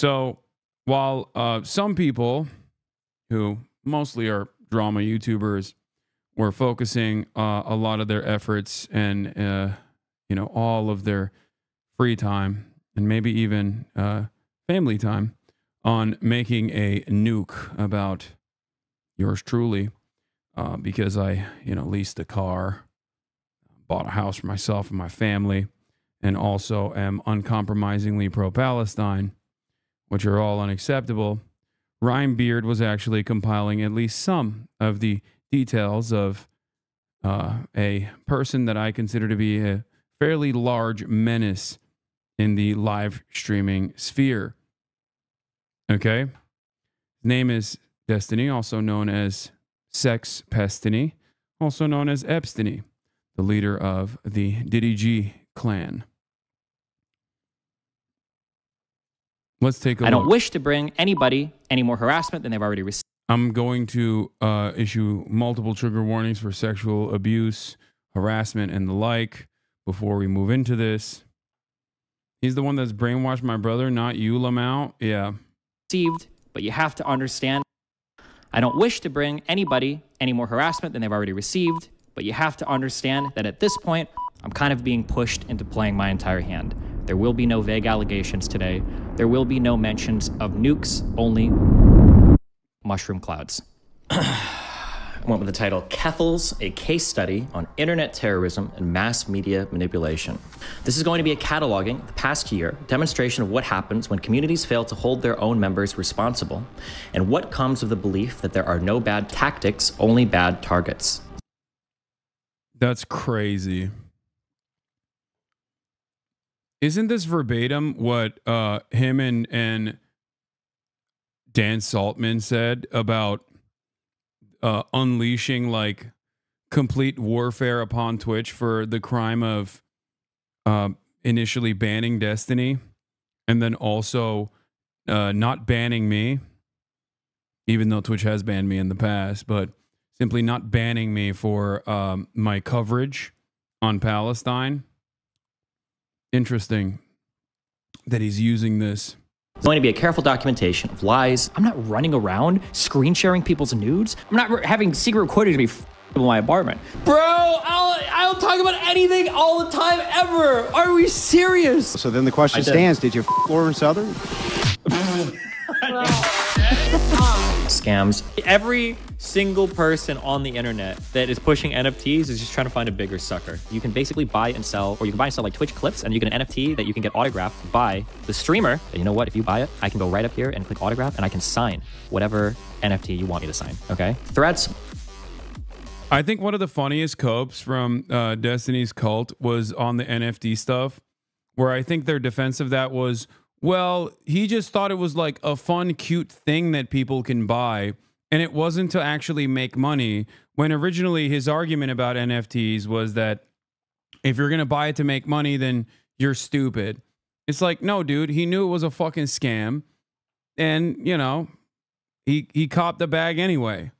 So while some people who mostly are drama YouTubers were focusing a lot of their efforts and all of their free time and maybe even family time on making a nuke about yours truly, because I leased a car, bought a house for myself and my family, and also am uncompromisingly pro-Palestine, which are all unacceptable. Ryan Beard was actually compiling at least some of the details of a person that I consider to be a fairly large menace in the live streaming sphere. Okay? His name is Destiny, also known as Sex Pestiny, also known as Epstiny, the leader of the Diddy G clan. Let's take a look. I don't wish to bring anybody any more harassment than they've already received. I'm going to issue multiple trigger warnings for sexual abuse, harassment, and the like before we move into this. He's the one that's brainwashed my brother, not you, Lamau. Yeah. But you have to understand, I don't wish to bring anybody any more harassment than they've already received, but you have to understand that at this point, I'm kind of being pushed into playing my entire hand. There will be no vague allegations today. There will be no mentions of nukes, only mushroom clouds. I went with the title, Kethels, a case study on internet terrorism and mass media manipulation. This is going to be a cataloging the past year, demonstration of what happens when communities fail to hold their own members responsible, and what comes of the belief that there are no bad tactics, only bad targets. That's crazy. Isn't this verbatim what him and Dan Saltman said about unleashing like complete warfare upon Twitch for the crime of initially banning Destiny and then also not banning me, even though Twitch has banned me in the past, but simply not banning me for my coverage on Palestine. Interesting that he's using this. It's going to be a careful documentation of lies. I'm not running around screen sharing people's nudes. I'm not having secret recordings of me in my apartment. Bro, I'll talk about anything all the time ever. Are we serious? So then the question stands, did you Lauren Southern? Scams. Every single person on the internet that is pushing NFTs is just trying to find a bigger sucker. You can basically buy and sell, or you can buy and sell like Twitch clips, and you get an NFT that you can get autographed by the streamer. And you know what? If you buy it, I can go right up here and click autograph, and I can sign whatever NFT you want me to sign. Okay? Threats. I think one of the funniest copes from Destiny's Cult was on the NFT stuff, where I think their defense of that was, well, he just thought it was like a fun, cute thing that people can buy, and it wasn't to actually make money, when originally his argument about NFTs was that if you're going to buy it to make money, then you're stupid. It's like, no, dude, he knew it was a fucking scam, and, you know, he copped the bag anyway.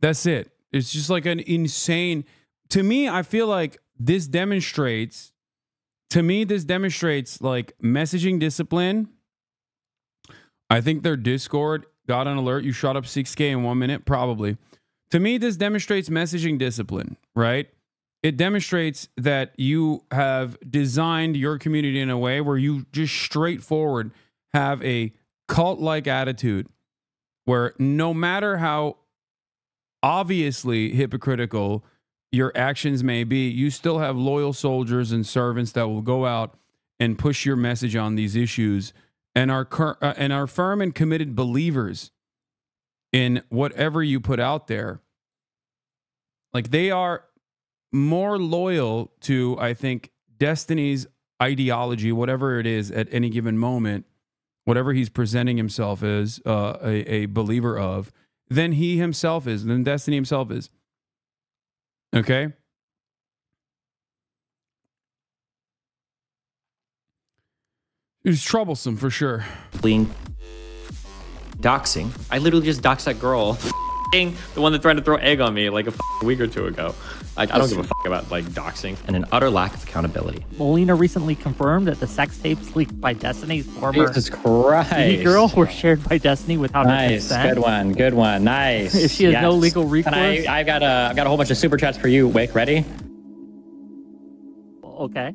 That's it. It's just like an insane... To me, I feel like this demonstrates... like messaging discipline. I think their Discord got an alert. You shot up 6K in 1 minute, probably. To me, this demonstrates messaging discipline, right? It demonstrates that you have designed your community in a way where you just straightforward have a cult-like attitude where no matter how obviously hypocritical your actions may be, you still have loyal soldiers and servants that will go out and push your message on these issues and are firm and committed believers in whatever you put out there. Like, they are more loyal to, I think, Destiny's ideology, whatever it is at any given moment, whatever he's presenting himself as a believer of, than he himself is, than Destiny himself is. Okay? It was troublesome for sure. Doxing. I literally just doxed that girl the one that tried to throw egg on me like a week or two ago. I don't give a fuck about like doxing. And an utter lack of accountability. Melina recently confirmed that the sex tapes leaked by Destiny's former Jesus Christ. girl were shared by Destiny without her Nice, consent. good one, nice. If she has no legal recourse. I've got a whole bunch of super chats for you, Wick. Ready? Okay.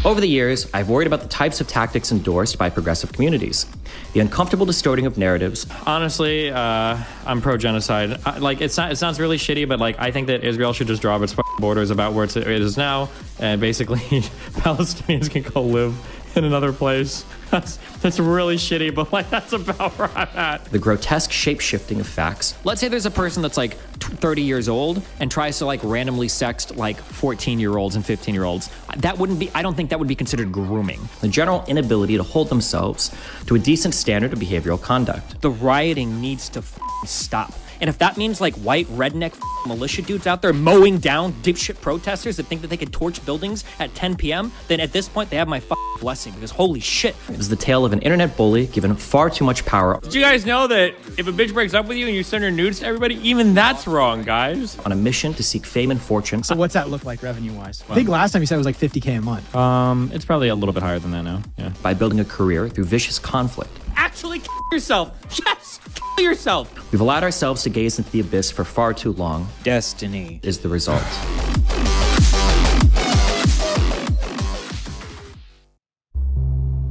Over the years, I've worried about the types of tactics endorsed by progressive communities. The uncomfortable distorting of narratives. Honestly, I'm pro-genocide. Like, it sounds really shitty, but like, I think that Israel should just drop its borders about where it is now, and basically Palestinians can go live in another place. That's really shitty, but like, that's about where I'm at. The grotesque shape-shifting of facts. Let's say there's a person that's like 30 years old and tries to like randomly sext like 14-year-olds and 15-year-olds. That wouldn't be, I don't think that would be considered grooming. The general inability to hold themselves to a decent standard of behavioral conduct. The rioting needs to stop. And if that means like white redneck militia dudes out there mowing down dipshit protesters that think that they could torch buildings at 10 p.m., then at this point they have my blessing, because holy shit. It was the tale of an internet bully given far too much power. Did you guys know that if a bitch breaks up with you and you send her nudes to everybody, even that's wrong, guys? On a mission to seek fame and fortune. So what's that look like revenue-wise? I think last time you said it was like 50K a month. It's probably a little bit higher than that now. Yeah. By building a career through vicious conflict. Actually kill yourself. Yes, kill yourself. We've allowed ourselves to gaze into the abyss for far too long. Destiny is the result.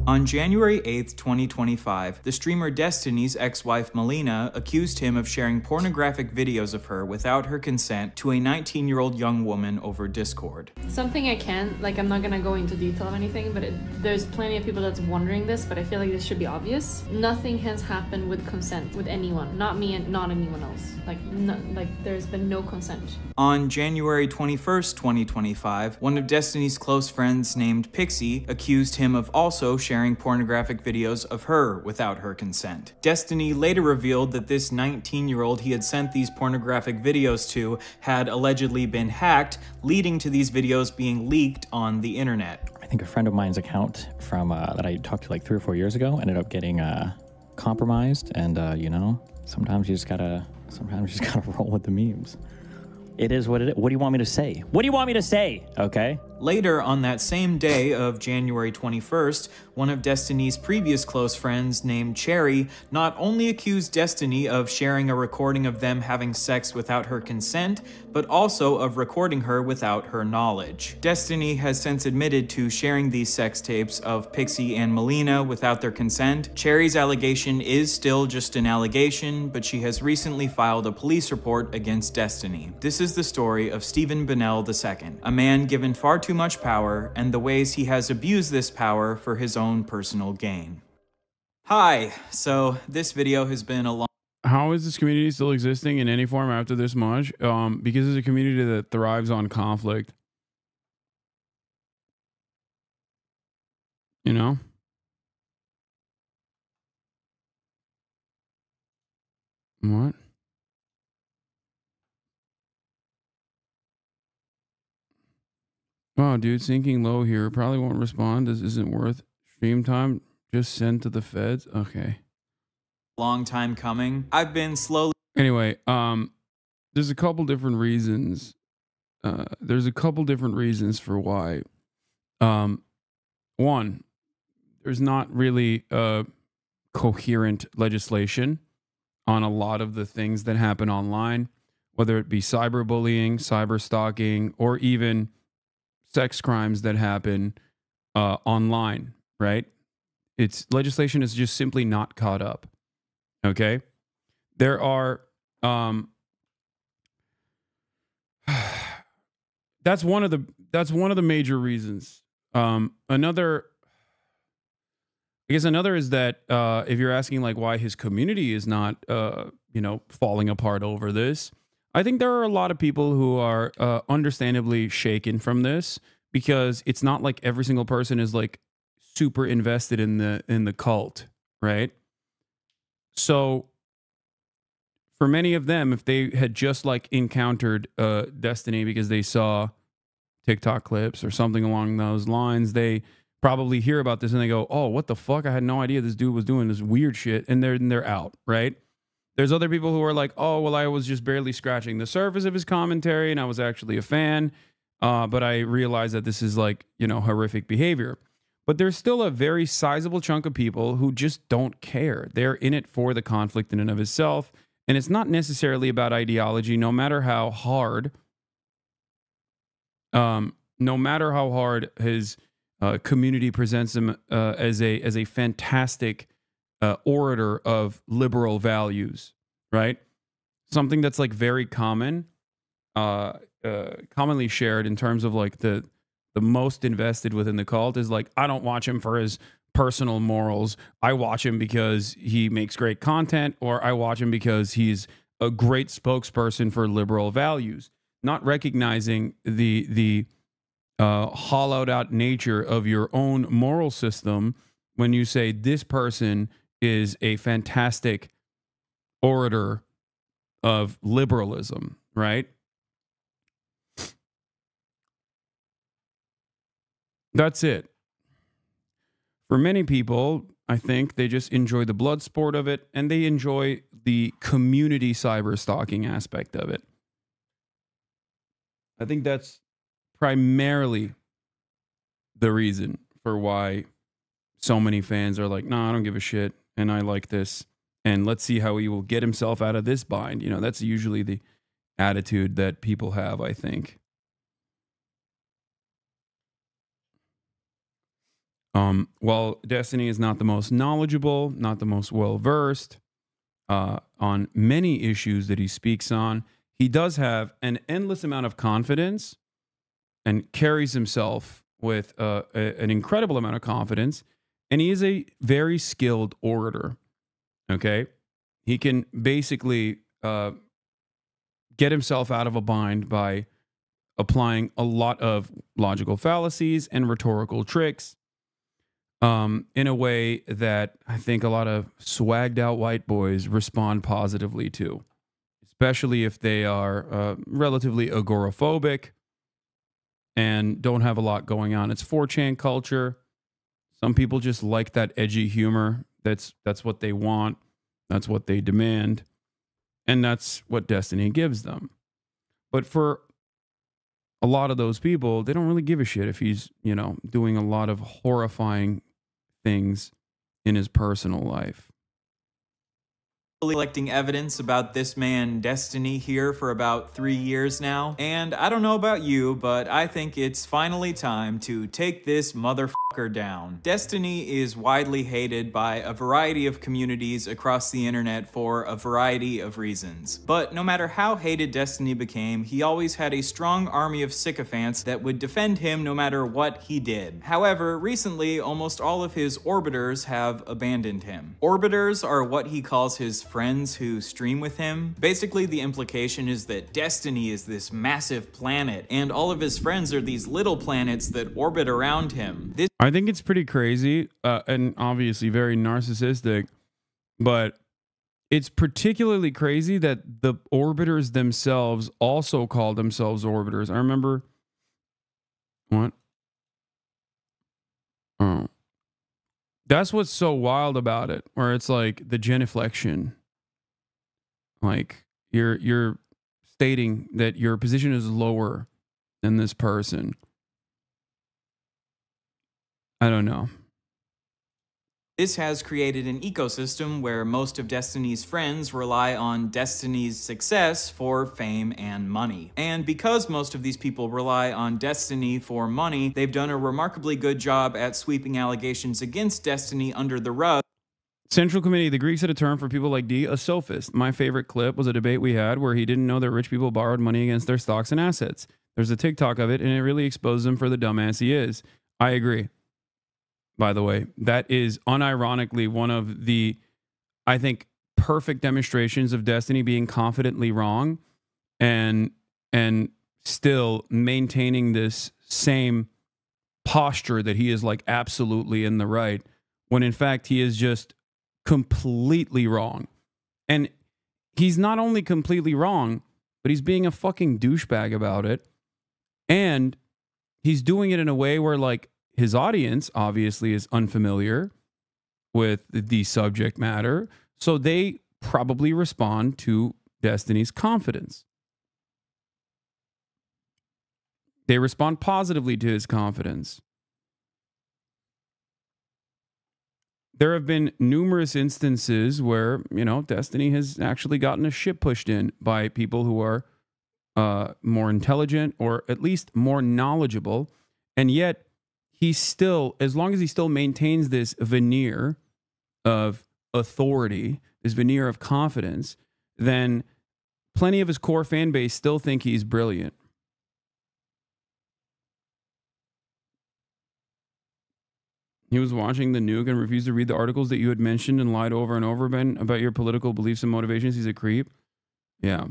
On January 8th, 2025, the streamer Destiny's ex-wife Melina accused him of sharing pornographic videos of her without her consent to a 19-year-old young woman over Discord. Something I can't, like, I'm not gonna go into detail of anything, but there's plenty of people that's wondering this, but I feel like this should be obvious. Nothing has happened with consent with anyone, not me and not anyone else. Like there's been no consent. On January 21st, 2025, one of Destiny's close friends named Pixie accused him of also sharing pornographic videos of her without her consent. Destiny later revealed that this 19-year-old he had sent these pornographic videos to had allegedly been hacked, leading to these videos being leaked on the internet. I think a friend of mine's account from that I talked to like 3 or 4 years ago ended up getting compromised, and you know, sometimes you just gotta roll with the memes. It is what it is. What do you want me to say? What do you want me to say? Okay. Later on that same day of January 21st, one of Destiny's previous close friends named Cherry not only accused Destiny of sharing a recording of them having sex without her consent, but also of recording her without her knowledge. Destiny has since admitted to sharing these sex tapes of Pixie and Melina without their consent. Cherry's allegation is still just an allegation, but she has recently filed a police report against Destiny. This is the story of Stephen Bennell II, a man given far too much power and the ways he has abused this power for his own personal gain. Hi, so this video has been a long... How is this community still existing in any form after this much? Because it's a community that thrives on conflict. You know? What? Wow, dude, sinking low here. Probably won't respond. This isn't worth stream time. Just send to the feds. Okay. Long time coming. I've been slowly... Anyway, there's a couple different reasons. There's a couple different reasons for why. One, there's not really coherent legislation on a lot of the things that happen online, whether it be cyberbullying, cyber stalking, or even sex crimes that happen online, right? It's legislation is just simply not caught up. Okay, there are that's one of the major reasons. Another is that if you're asking like why his community is not you know, falling apart over this, I think there are a lot of people who are understandably shaken from this, because it's not like every single person is like super invested in the cult, right? So for many of them, if they had just like encountered Destiny because they saw TikTok clips or something along those lines, they probably hear about this and they go, "Oh, what the fuck? I had no idea this dude was doing this weird shit," and they're out, right? There's other people who are like, oh, well, I was just barely scratching the surface of his commentary and I was actually a fan. But I realized that this is like, you know, horrific behavior. But there's still a very sizable chunk of people who just don't care. They're in it for the conflict in and of itself. And it's not necessarily about ideology, no matter how hard, his community presents him as a fantastic orator of liberal values, right? Something that's like very common, commonly shared in terms of like the most invested within the cult is like, I don't watch him for his personal morals. I watch him because he makes great content, or I watch him because he's a great spokesperson for liberal values, not recognizing the hollowed out nature of your own moral system when you say this person is a fantastic orator of liberalism, right? That's it. For many people, I think they just enjoy the blood sport of it, and they enjoy the community cyber stalking aspect of it. I think that's primarily the reason for why so many fans are like, no, I don't give a shit, and I like this, and let's see how he will get himself out of this bind. You know, that's usually the attitude that people have, I think. While Destiny is not the most knowledgeable, not the most well-versed on many issues that he speaks on, he does have an endless amount of confidence and carries himself with an incredible amount of confidence, and he is a very skilled orator, okay? He can basically get himself out of a bind by applying a lot of logical fallacies and rhetorical tricks in a way that I think a lot of swagged out white boys respond positively to, especially if they are relatively agoraphobic and don't have a lot going on. It's 4chan culture. Some people just like that edgy humor. That's what they want. That's what they demand. And that's what Destiny gives them. But for a lot of those people, they don't really give a shit if he's, you know, doing a lot of horrifying things in his personal life. Collecting evidence about this man Destiny here for about 3 years now, and I don't know about you, but I think it's finally time to take this motherfucker down. Destiny is widely hated by a variety of communities across the internet for a variety of reasons. But no matter how hated Destiny became, he always had a strong army of sycophants that would defend him no matter what he did. However, recently, almost all of his orbiters have abandoned him. Orbiters are what he calls his friends who stream with him. Basically, the implication is that Destiny is this massive planet, and all of his friends are these little planets that orbit around him. I think it's pretty crazy and obviously very narcissistic, but it's particularly crazy that the orbiters themselves also call themselves orbiters. I remember... What? Oh. That's what's so wild about it, where it's like the genuflection. Like you're stating that your position is lower than this person. I don't know. This has created an ecosystem where most of Destiny's friends rely on Destiny's success for fame and money. And because most of these people rely on Destiny for money, they've done a remarkably good job at sweeping allegations against Destiny under the rug. Central Committee, the Greeks had a term for people like D, a sophist. My favorite clip was a debate we had where he didn't know that rich people borrowed money against their stocks and assets. There's a TikTok of it, and it really exposed him for the dumbass he is. I agree. By the way, that is unironically one of the, I think, perfect demonstrations of Destiny being confidently wrong and still maintaining this same posture that he is like absolutely in the right, when in fact he is just completely wrong. And he's not only completely wrong, but he's being a fucking douchebag about it. And he's doing it in a way where, like, his audience obviously is unfamiliar with the subject matter, so they probably respond to Destiny's confidence. They respond positively to his confidence. There have been numerous instances where, you know, Destiny has actually gotten a ship pushed in by people who are more intelligent or at least more knowledgeable. And yet he's still, as long as he still maintains this veneer of authority, this veneer of confidence, then plenty of his core fan base still think he's brilliant. He was watching the Nuke and refused to read the articles that you had mentioned and lied over and over, Ben, about your political beliefs and motivations. He's a creep. Yeah.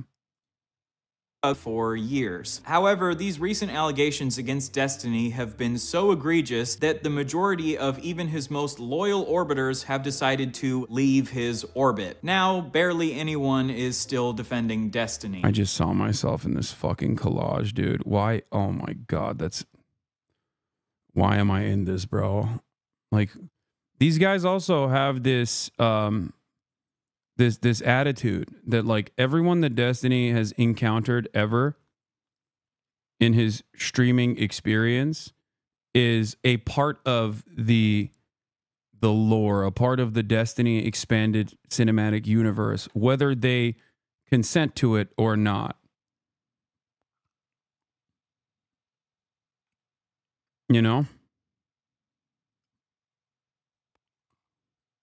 For years. However, these recent allegations against Destiny have been so egregious that the majority of even his most loyal orbiters have decided to leave his orbit. Now, barely anyone is still defending Destiny. I just saw myself in this fucking collage, dude. Why? Oh my God, that's... Why am I in this, bro? Like, these guys also have this this attitude that, like, everyone that Destiny has encountered ever in his streaming experience is a part of the lore, a part of the Destiny expanded cinematic universe, whether they consent to it or not. You know?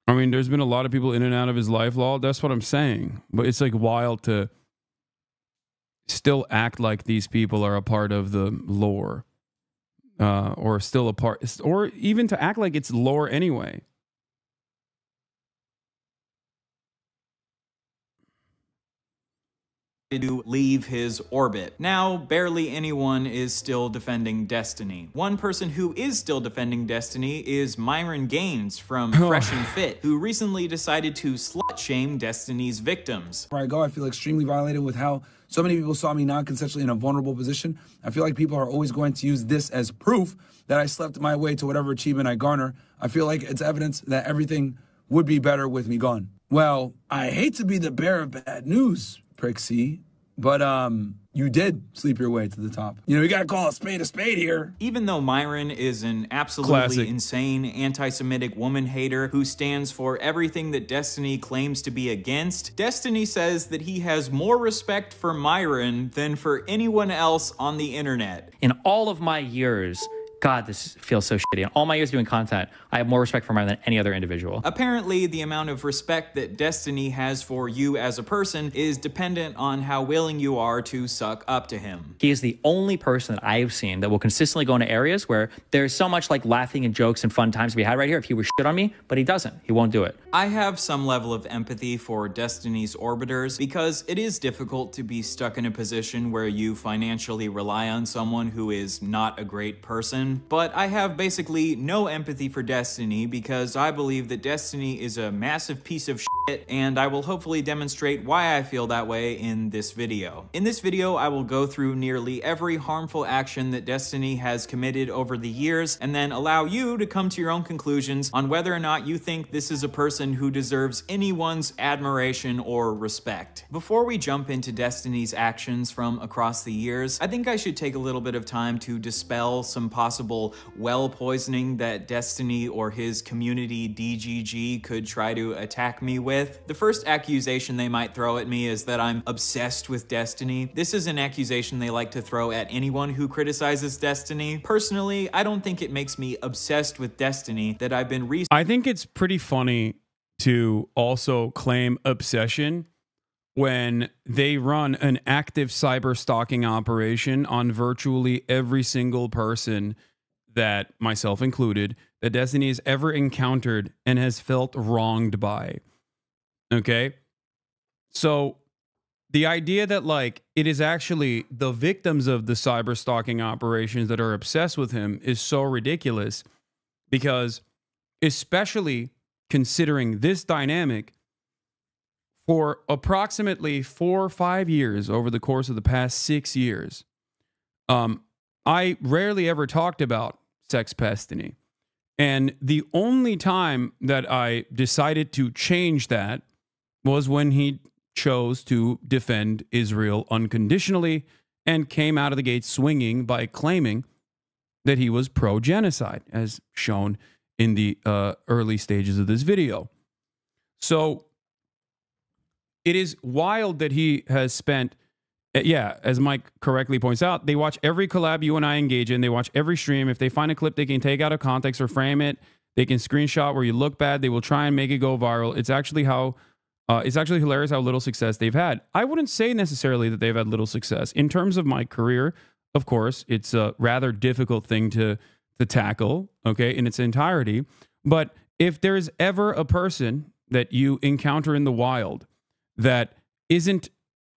I mean, there's been a lot of people in and out of his life, lol. That's what I'm saying. But it's like wild to still act like these people are a part of the lore. Or still a part, or even to act like it's lore anyway. To leave his orbit. Now, barely anyone is still defending Destiny. One person who is still defending Destiny is Myron Gaines from Fresh and Fit, who recently decided to slut-shame Destiny's victims. Where I go, I feel extremely violated with how so many people saw me non-consensually in a vulnerable position. I feel like people are always going to use this as proof that I slept my way to whatever achievement I garner. I feel like it's evidence that everything would be better with me gone. Well, I hate to be the bearer of bad news, Prixie, but you did sleep your way to the top. You know, you gotta call a spade here. Even though Myron is an absolutely insane anti-Semitic woman hater who stands for everything that Destiny claims to be against, Destiny says that he has more respect for Myron than for anyone else on the internet. In all of my years, God, this feels so shitty. In all my years doing content, I have more respect for Myron than any other individual. Apparently, the amount of respect that Destiny has for you as a person is dependent on how willing you are to suck up to him. He is the only person that I have seen that will consistently go into areas where there's so much like laughing and jokes and fun times to be had right here if he was shit on me, but he doesn't. He won't do it. I have some level of empathy for Destiny's orbiters because it is difficult to be stuck in a position where you financially rely on someone who is not a great person. But I have basically no empathy for Destiny because I believe that Destiny is a massive piece of shit, and I will hopefully demonstrate why I feel that way in this video. In this video, I will go through nearly every harmful action that Destiny has committed over the years, and then allow you to come to your own conclusions on whether or not you think this is a person who deserves anyone's admiration or respect. Before we jump into Destiny's actions from across the years, I think I should take a little bit of time to dispel some possible well poisoning that Destiny or his community DGG could try to attack me with. The first accusation they might throw at me is that I'm obsessed with Destiny. This is an accusation they like to throw at anyone who criticizes Destiny. Personally, I don't think it makes me obsessed with Destiny that I've been I think it's pretty funny to also claim obsession when they run an active cyber stalking operation on virtually every single person that, myself included, that Destiny has ever encountered and has felt wronged by. Okay? So the idea that, like, it is actually the victims of the cyber stalking operations that are obsessed with him is so ridiculous, because especially considering this dynamic, for approximately 4 or 5 years over the course of the past 6 years, I rarely ever talked about sex pestiny. And the only time that I decided to change that was when he chose to defend Israel unconditionally and came out of the gate swinging by claiming that he was pro-genocide, as shown in the early stages of this video. So it is wild that he has spent, yeah, as Mike correctly points out, they watch every collab you and I engage in. They watch every stream. If they find a clip they can take out of context or frame it, they can screenshot where you look bad. They will try and make it go viral. It's actually hilarious how little success they've had. I wouldn't say necessarily that they've had little success. In terms of my career, of course, it's a rather difficult thing to tackle, okay, in its entirety. But if there's ever a person that you encounter in the wild that isn't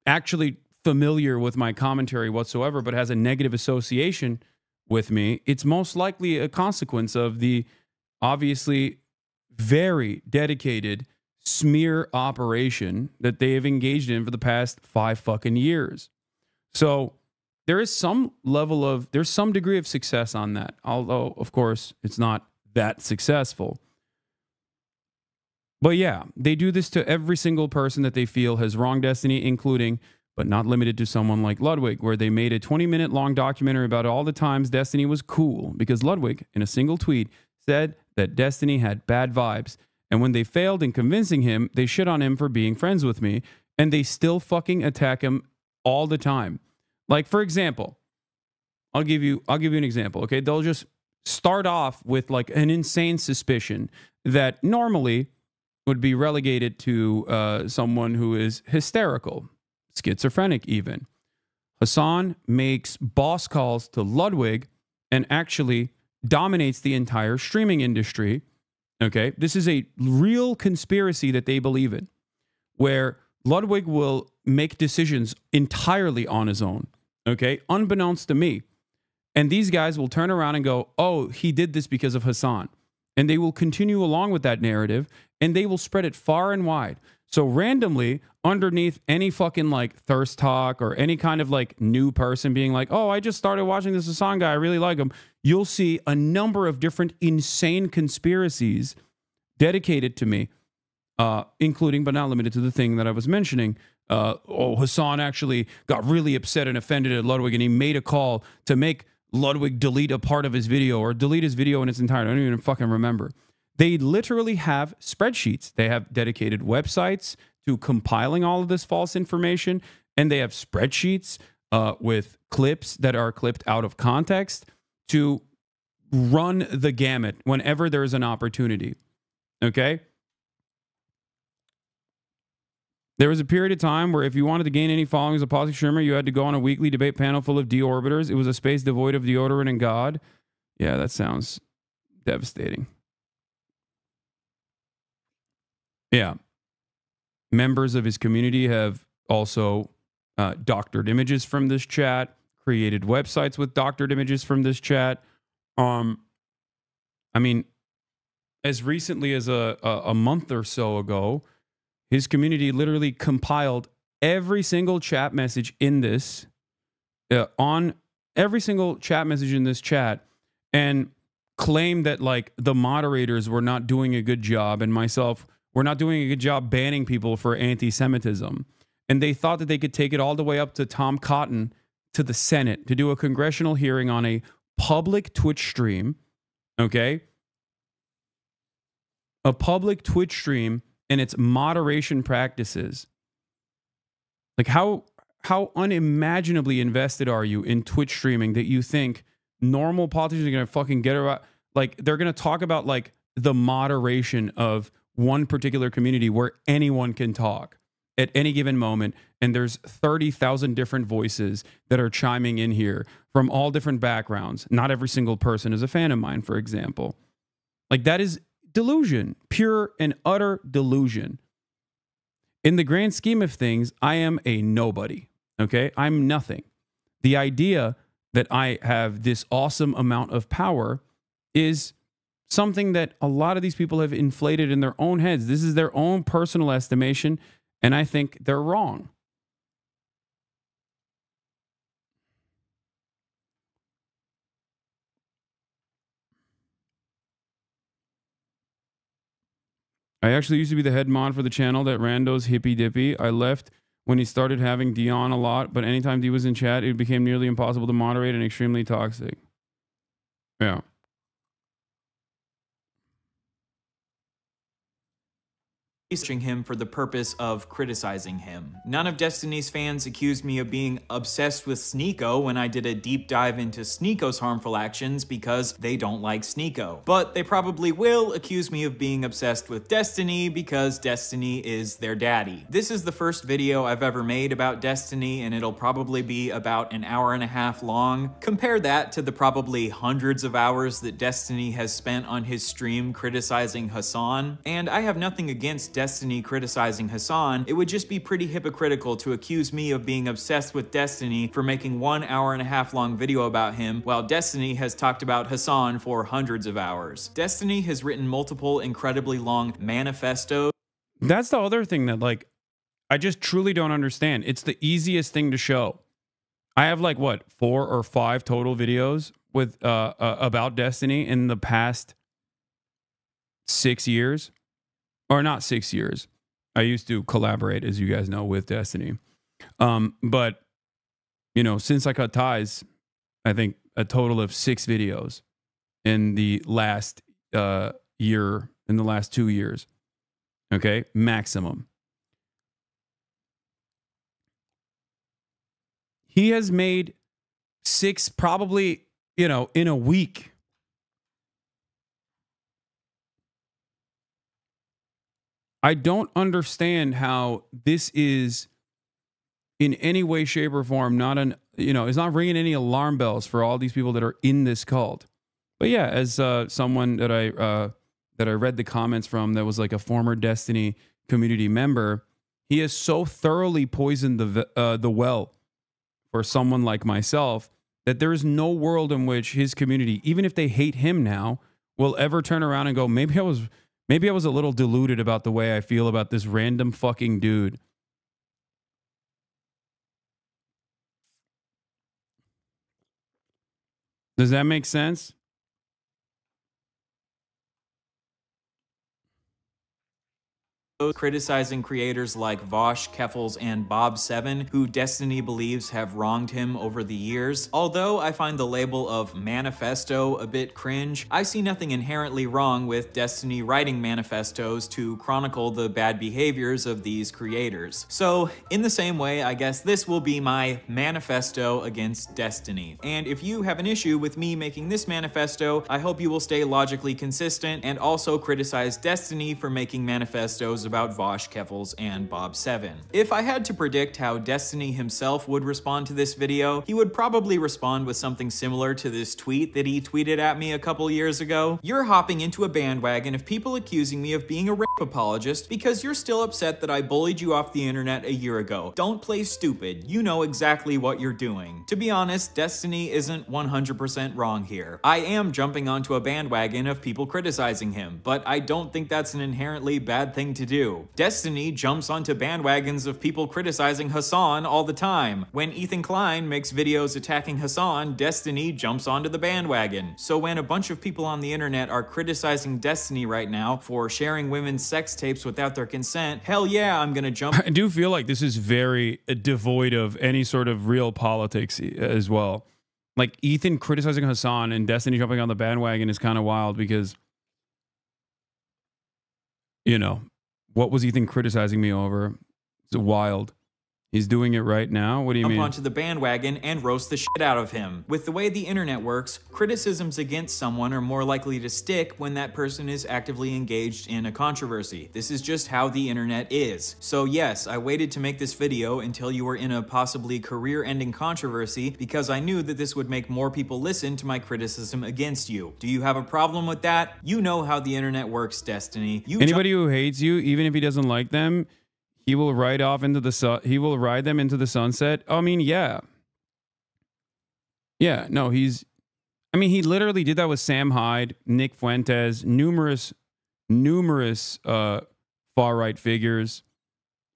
actually familiar with my commentary whatsoever, but has a negative association with me, it's most likely a consequence of the obviously very dedicated smear operation that they have engaged in for the past 5 fucking years. So there is some level of, there's some degree of success on that, although of course it's not that successful. But yeah, they do this to every single person that they feel has wronged Destiny, including, but not limited to, someone like Ludwig, where they made a 20-minute long documentary about all the times Destiny was cool, because Ludwig, in a single tweet, said that Destiny had bad vibes. And when they failed in convincing him, they shit on him for being friends with me, and they still fucking attack him all the time. Like, for example, I'll give you an example, okay? They'll just start off with like an insane suspicion that normally would be relegated to someone who is hysterical, schizophrenic even. Hasan makes boss calls to Ludwig and actually dominates the entire streaming industry. Okay, this is a real conspiracy that they believe in, where Ludwig will make decisions entirely on his own, okay, unbeknownst to me. And these guys will turn around and go, oh, he did this because of Hasan. And they will continue along with that narrative, and they will spread it far and wide. So randomly, underneath any fucking like thirst talk or any kind of like new person being like, oh, I just started watching this Hasan guy, I really like him, you'll see a number of different insane conspiracies dedicated to me, including but not limited to the thing that I was mentioning. Oh, Hasan actually got really upset and offended at Ludwig, and he made a call to make Ludwig delete a part of his video or delete his video in its entirety. I don't even fucking remember. They literally have spreadsheets. They have dedicated websites to compiling all of this false information, and they have spreadsheets with clips that are clipped out of context to run the gamut whenever there's an opportunity. Okay? There was a period of time where if you wanted to gain any following as a policy streamer, you had to go on a weekly debate panel full of deorbiters. It was a space devoid of deodorant and God. Yeah, that sounds devastating. Yeah. Members of his community have also doctored images from this chat, created websites with doctored images from this chat. I mean, as recently as a month or so ago, his community literally compiled every single chat message in this, on every single chat message in this chat, and claimed that like the moderators were not doing a good job, and myself were not doing a good job banning people for anti-Semitism. And they thought that they could take it all the way up to Tom Cotton to the Senate to do a congressional hearing on a public Twitch stream, okay? A public Twitch stream and its moderation practices. Like how unimaginably invested are you in Twitch streaming that you think normal politicians are going to fucking get around? Like they're going to talk about like the moderation of one particular community where anyone can talk at any given moment, and there's 30,000 different voices that are chiming in here from all different backgrounds. Not every single person is a fan of mine, for example. Like that is delusion, pure and utter delusion. In the grand scheme of things, I am a nobody, okay? I'm nothing. The idea that I have this awesome amount of power is something that a lot of these people have inflated in their own heads. This is their own personal estimation, and I think they're wrong. I actually used to be the head mod for the channel that Rando's Hippy Dippy. I left when he started having Dion a lot, but anytime D was in chat, it became nearly impossible to moderate and extremely toxic. Yeah. him for the purpose of criticizing him. None of Destiny's fans accused me of being obsessed with Sneeko when I did a deep dive into Sneeko's harmful actions because they don't like Sneeko. But they probably will accuse me of being obsessed with Destiny because Destiny is their daddy. This is the first video I've ever made about Destiny, and it'll probably be about an hour and a half long. Compare that to the probably hundreds of hours that Destiny has spent on his stream criticizing Hasan. And I have nothing against Destiny criticizing Hasan. It would just be pretty hypocritical to accuse me of being obsessed with Destiny for making 1 hour and a half long video about him, while Destiny has talked about Hasan for hundreds of hours. Destiny has written multiple incredibly long manifestos. That's the other thing that, like, I just truly don't understand. It's the easiest thing to show. I have like what, 4 or 5 total videos with about Destiny in the past 6 years. Or not 6 years. I used to collaborate, as you guys know, with Destiny. But, you know, since I cut ties, I think a total of 6 videos in the last year, in the last 2 years. Okay, maximum. He has made 6 probably, you know, in a week. I don't understand how this is in any way, shape, or form not an, you know, it's not ringing any alarm bells for all these people that are in this cult. But yeah, as someone that I read the comments from that was like a former Destiny community member, he has so thoroughly poisoned the well for someone like myself that there is no world in which his community, even if they hate him now, will ever turn around and go, maybe I was a little deluded about the way I feel about this random fucking dude. Does that make sense? Criticizing creators like Vosh, Keffels, and Bob7, who Destiny believes have wronged him over the years. Although I find the label of manifesto a bit cringe, I see nothing inherently wrong with Destiny writing manifestos to chronicle the bad behaviors of these creators. So, in the same way, I guess this will be my manifesto against Destiny. And if you have an issue with me making this manifesto, I hope you will stay logically consistent and also criticize Destiny for making manifestos about Vosh, Keffels, and Bob7. If I had to predict how Destiny himself would respond to this video, he would probably respond with something similar to this tweet that he tweeted at me a couple years ago. You're hopping into a bandwagon of people accusing me of being a rape apologist because you're still upset that I bullied you off the internet a year ago. Don't play stupid. You know exactly what you're doing. To be honest, Destiny isn't 100% wrong here. I am jumping onto a bandwagon of people criticizing him, but I don't think that's an inherently bad thing to do. Destiny jumps onto bandwagons of people criticizing Hasan all the time. When Ethan Klein makes videos attacking Hasan, Destiny jumps onto the bandwagon. So when a bunch of people on the internet are criticizing Destiny right now for sharing women's sex tapes without their consent, hell yeah, I'm gonna jump. I do feel like this is very devoid of any sort of real politics as well. Like Ethan criticizing Hasan and Destiny jumping on the bandwagon is kind of wild because, you know, what was Ethan criticizing me over? It's wild. He's doing it right now? What do you mean? Jump onto the bandwagon and roast the shit out of him. With the way the internet works, criticisms against someone are more likely to stick when that person is actively engaged in a controversy. This is just how the internet is. So yes, I waited to make this video until you were in a possibly career-ending controversy because I knew that this would make more people listen to my criticism against you. Do you have a problem with that? You know how the internet works, Destiny. Anybody who hates you, even if he doesn't like them, he will ride off into the he will ride them into the sunset. I mean, yeah. Yeah, no, I mean, he literally did that with Sam Hyde, Nick Fuentes, numerous far-right figures.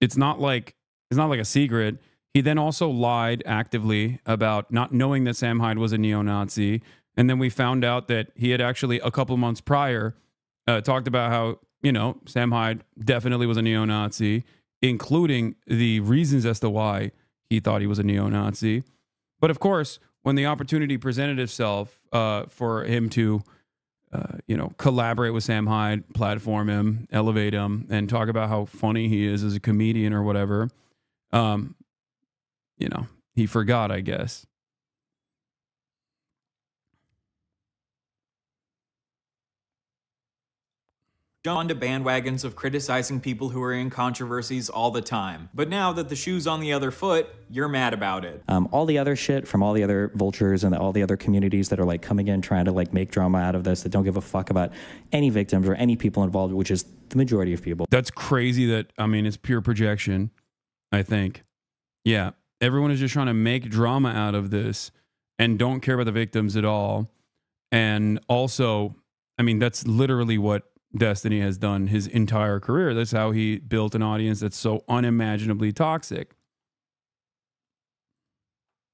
It's not like a secret. He then also lied actively about not knowing that Sam Hyde was a neo-Nazi. And then we found out that he had actually a couple months prior talked about how you know, Sam Hyde definitely was a neo-Nazi, including the reasons as to why he thought he was a neo-Nazi. But of course, when the opportunity presented itself for him to, you know, collaborate with Sam Hyde, platform him, elevate him, and talk about how funny he is as a comedian or whatever, you know, he forgot, I guess. Onto bandwagons of criticizing people who are in controversies all the time. But now that the shoe's on the other foot, you're mad about it. All the other shit from all the other vultures and all the other communities that are like coming in trying to like make drama out of this, that don't give a fuck about any victims or any people involved, which is the majority of people. That's crazy. That, I mean, it's pure projection, I think. Yeah, everyone is just trying to make drama out of this and don't care about the victims at all. And also, I mean, that's literally what Destiny has done his entire career. That's how he built an audience that's so unimaginably toxic.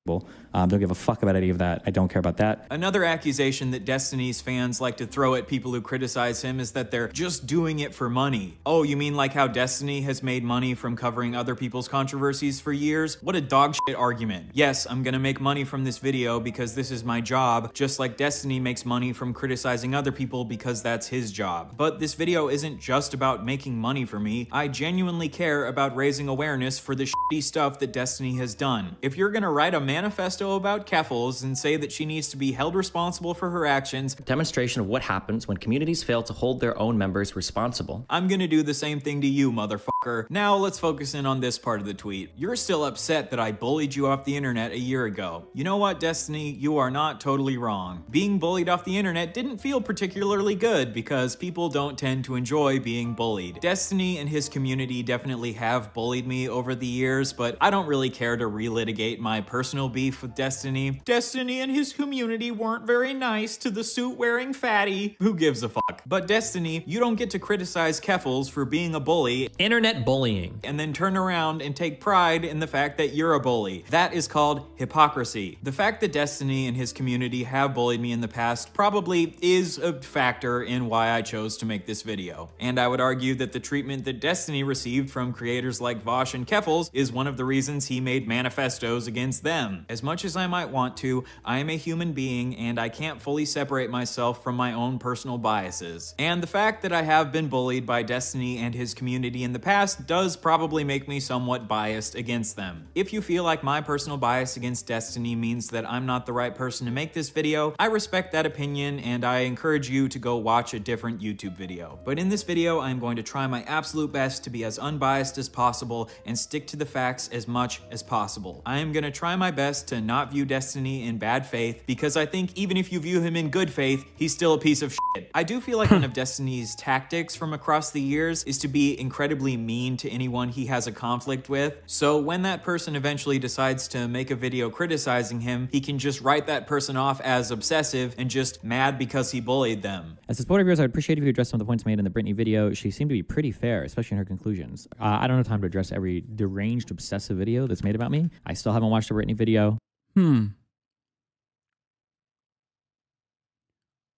Don't give a fuck about any of that. I don't care about that. Another accusation that Destiny's fans like to throw at people who criticize him is that they're just doing it for money. Oh, you mean like how Destiny has made money from covering other people's controversies for years? What a dog shit argument. Yes, I'm gonna make money from this video because this is my job, just like Destiny makes money from criticizing other people because that's his job. But this video isn't just about making money for me. I genuinely care about raising awareness for the shitty stuff that Destiny has done. If you're gonna write a manifesto about Keffals and say that she needs to be held responsible for her actions, Demonstration of what happens when communities fail to hold their own members responsible. I'm gonna do the same thing to you, motherfucker. Now let's focus in on this part of the tweet. You're still upset that I bullied you off the internet a year ago. You know what, Destiny? You are not totally wrong. Being bullied off the internet didn't feel particularly good because people don't tend to enjoy being bullied. Destiny and his community definitely have bullied me over the years, but I don't really care to relitigate my personal beef with Destiny. Destiny and his community weren't very nice to the suit-wearing fatty. Who gives a fuck? But Destiny, you don't get to criticize Keffals for being a bully, Internet bullying, and then turn around and take pride in the fact that you're a bully. That is called hypocrisy. The fact that Destiny and his community have bullied me in the past probably is a factor in why I chose to make this video. And I would argue that the treatment that Destiny received from creators like Vosh and Keffals is one of the reasons he made manifestos against them. As much as I might want to, I am a human being and I can't fully separate myself from my own personal biases. And the fact that I have been bullied by Destiny and his community in the past does probably make me somewhat biased against them. If you feel like my personal bias against Destiny means that I'm not the right person to make this video, I respect that opinion and I encourage you to go watch a different YouTube video. But in this video, I'm going to try my absolute best to be as unbiased as possible and stick to the facts as much as possible. I am going to try my best to not view Destiny in bad faith, because I think even if you view him in good faith, he's still a piece of shit. I do feel like one of Destiny's tactics from across the years is to be incredibly mean to anyone he has a conflict with. So when that person eventually decides to make a video criticizing him, he can just write that person off as obsessive and just mad because he bullied them. As a supporter of yours, I would appreciate if you address some of the points made in the Britney video. She seemed to be pretty fair, especially in her conclusions. I don't have time to address every deranged, obsessive video that's made about me. I still haven't watched the Britney video.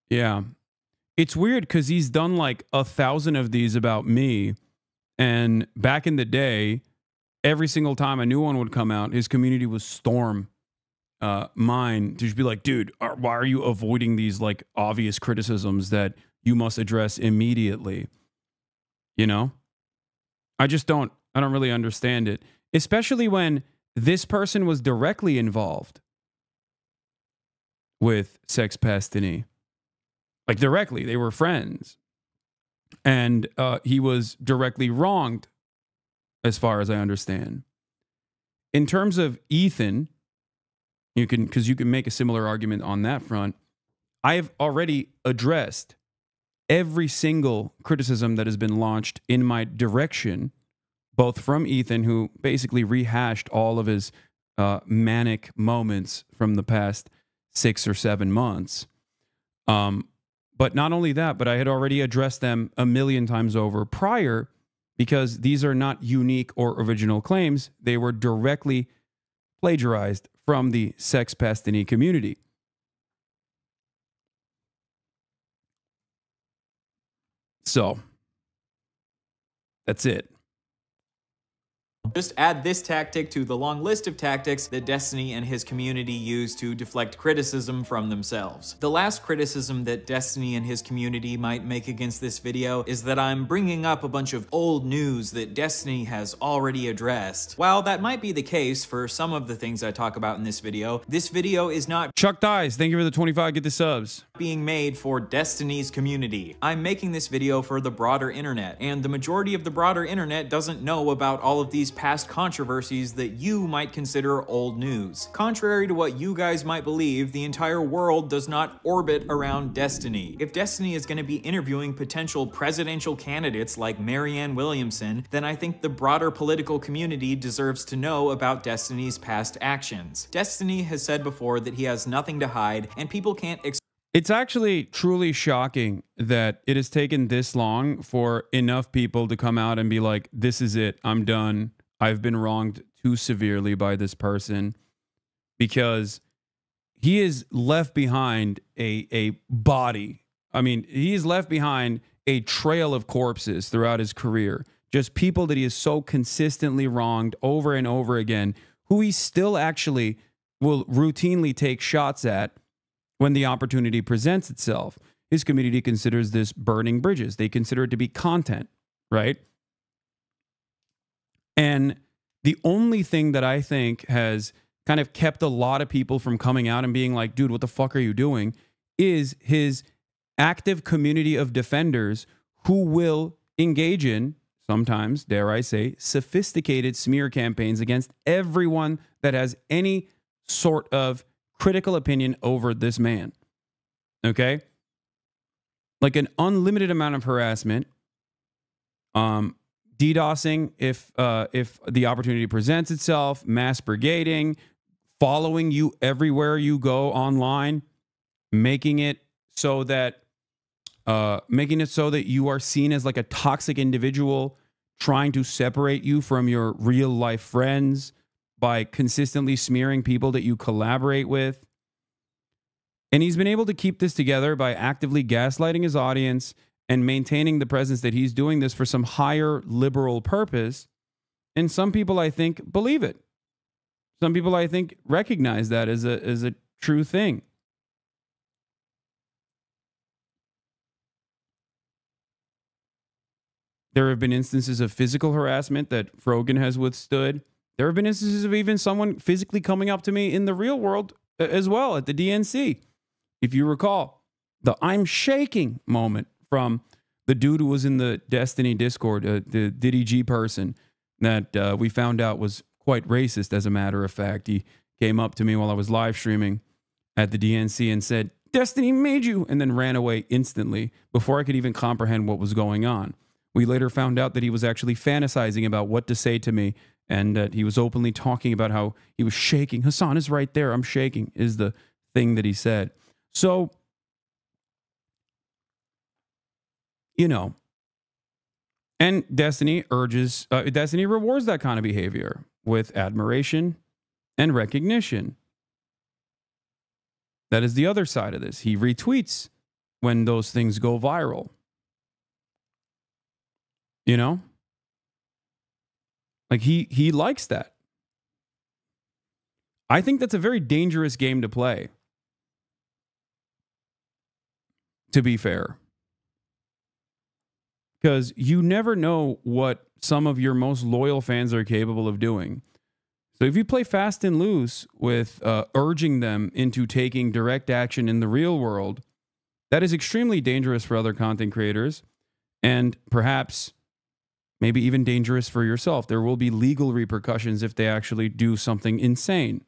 Yeah. It's weird because he's done like 1,000 of these about me. And back in the day, every single time a new one would come out, his community would storm mine to just be like, dude, why are you avoiding these like obvious criticisms that you must address immediately? You know? I don't really understand it. Especially when this person was directly involved with Sex Pastini. Like directly, they were friends. And he was directly wronged, as far as I understand. In terms of Ethan, because you can make a similar argument on that front. I have already addressed every single criticism that has been launched in my direction, both from Ethan, who basically rehashed all of his manic moments from the past 6 or 7 months. But not only that, but I had already addressed them 1,000,000 times over prior, because these are not unique or original claims. They were directly plagiarized from the Sex Pastini community. So, That's it. Just add this tactic to the long list of tactics that Destiny and his community use to deflect criticism from themselves. The last criticism that Destiny and his community might make against this video is that I'm bringing up a bunch of old news that Destiny has already addressed. While that might be the case for some of the things I talk about in this video is not— Chuck Dies, thank you for the 25, get the subs. —being made for Destiny's community. I'm making this video for the broader internet, and the majority of the broader internet doesn't know about all of these past controversies that you might consider old news. Contrary to what you guys might believe, the entire world does not orbit around Destiny. If Destiny is going to be interviewing potential presidential candidates like Marianne Williamson, then I think the broader political community deserves to know about Destiny's past actions. Destiny has said before that he has nothing to hide, and people can't— It's actually truly shocking that it has taken this long for enough people to come out and be like, this is it, I'm done. I've been wronged too severely by this person, because he is left behind a body. I mean, he's left behind a trail of corpses throughout his career. Just people that he has so consistently wronged over and over again, who he still actually will routinely take shots at when the opportunity presents itself. His community considers this burning bridges. They consider it to be content, right? And the only thing that I think has kind of kept a lot of people from coming out and being like, dude, what the fuck are you doing? Is his active community of defenders who will engage in, sometimes, dare I say, sophisticated smear campaigns against everyone that has any sort of critical opinion over this man. Okay? Like an unlimited amount of harassment, DDoSing if the opportunity presents itself, mass brigading, following you everywhere you go online, making it so that you are seen as like a toxic individual, trying to separate you from your real life friends by consistently smearing people that you collaborate with. And he's been able to keep this together by actively gaslighting his audience and maintaining the presence that he's doing this for some higher liberal purpose. And some people, I think, believe it. Some people, I think, recognize that as a true thing. There have been instances of physical harassment that Frogan has withstood. There have been instances of even someone physically coming up to me in the real world as well at the DNC. If you recall, the I'm shaking moment from the dude who was in the Destiny Discord, the Diddy G person that we found out was quite racist, as a matter of fact. He came up to me while I was live streaming at the DNC and said, Destiny made you, and then ran away instantly before I could even comprehend what was going on. We later found out that he was actually fantasizing about what to say to me, and that he was openly talking about how he was shaking. Hasan is right there. I'm shaking is the thing that he said. So, you know, and Destiny rewards that kind of behavior with admiration and recognition. That is the other side of this. He retweets when those things go viral. You know? Like he likes that. I think that's a very dangerous game to play. To be fair. Because you never know what some of your most loyal fans are capable of doing. So if you play fast and loose with urging them into taking direct action in the real world, that is extremely dangerous for other content creators, and perhaps maybe even dangerous for yourself. There will be legal repercussions if they actually do something insane.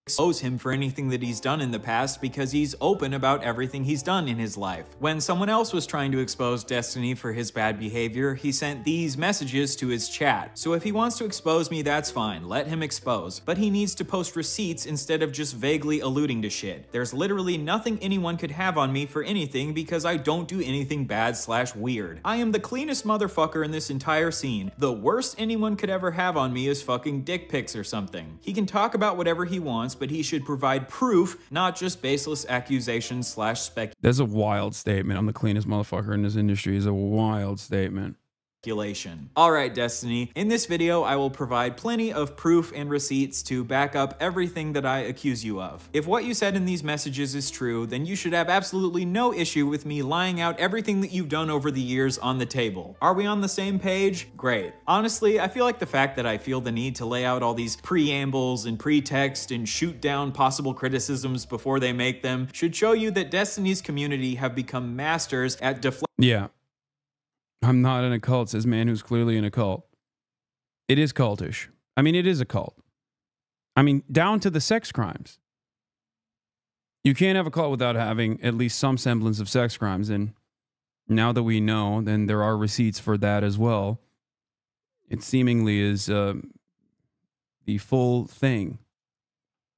Expose him for anything that he's done in the past because he's open about everything he's done in his life. When someone else was trying to expose Destiny for his bad behavior, he sent these messages to his chat. So if he wants to expose me, that's fine, let him expose. But he needs to post receipts instead of just vaguely alluding to shit. There's literally nothing anyone could have on me for anything because I don't do anything bad/weird. I am the cleanest motherfucker in this entire scene. The worst anyone could ever have on me is fucking dick pics or something. He can talk about whatever he wants, but he should provide proof, not just baseless accusations / speculation. That's a wild statement. I'm the cleanest motherfucker in this industry is a wild statement. Alright, Destiny. In this video, I will provide plenty of proof and receipts to back up everything that I accuse you of. If what you said in these messages is true, then you should have absolutely no issue with me lying out everything that you've done over the years on the table. Are we on the same page? Great. Honestly, I feel like the fact that I feel the need to lay out all these preambles and pretext and shoot down possible criticisms before they make them should show you that Destiny's community have become masters at Yeah. I'm not in a cult, says man who's clearly in a cult. It is cultish. I mean, it is a cult. I mean, down to the sex crimes. You can't have a cult without having at least some semblance of sex crimes. And now that we know, then there are receipts for that as well. It seemingly is the full thing.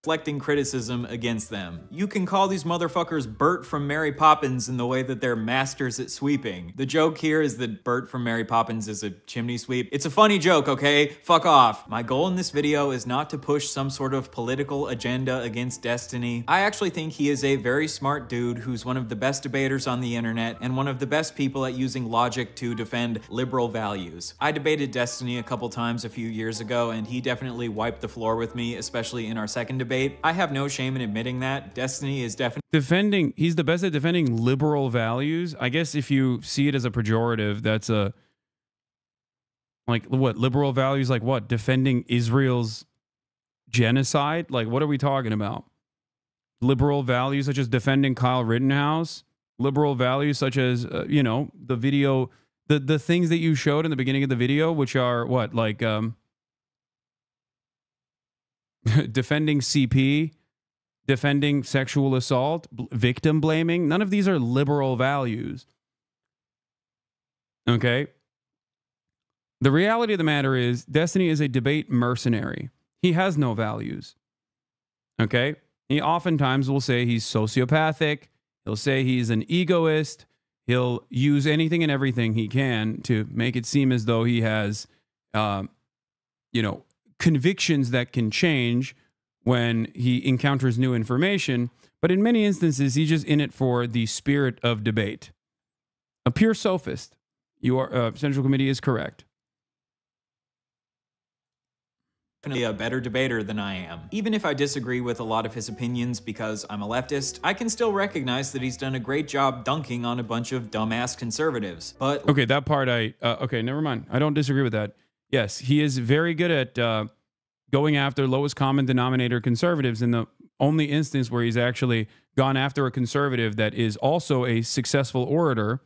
Deflecting criticism against them. You can call these motherfuckers Bert from Mary Poppins in the way that they're masters at sweeping. The joke here is that Bert from Mary Poppins is a chimney sweep. It's a funny joke, okay? Fuck off. My goal in this video is not to push some sort of political agenda against Destiny. I actually think he is a very smart dude who's one of the best debaters on the internet and one of the best people at using logic to defend liberal values. I debated Destiny a couple times a few years ago and he definitely wiped the floor with me, especially in our second debate. I have no shame in admitting that. Destiny is definitely he's the best at defending liberal values. I guess if you see it as a pejorative, that's a like what liberal values, like what, defending Israel's genocide? Like what are we talking about? Liberal values such as defending Kyle Rittenhouse, liberal values such as you know, the video, the things that you showed in the beginning of the video, which are what, like defending CP, defending sexual assault, victim blaming. None of these are liberal values. Okay? The reality of the matter is Destiny is a debate mercenary. He has no values. Okay? He oftentimes will say he's sociopathic. He'll say he's an egoist. He'll use anything and everything he can to make it seem as though he has, you know, convictions that can change when he encounters new information, but in many instances, he's just in it for the spirit of debate. A pure sophist. Your Central Committee is correct. Definitely a better debater than I am. Even if I disagree with a lot of his opinions because I'm a leftist, I can still recognize that he's done a great job dunking on a bunch of dumbass conservatives. But okay, that part okay, never mind. I don't disagree with that. Yes, he is very good at going after lowest common denominator conservatives. In the only instance where he's actually gone after a conservative that is also a successful orator,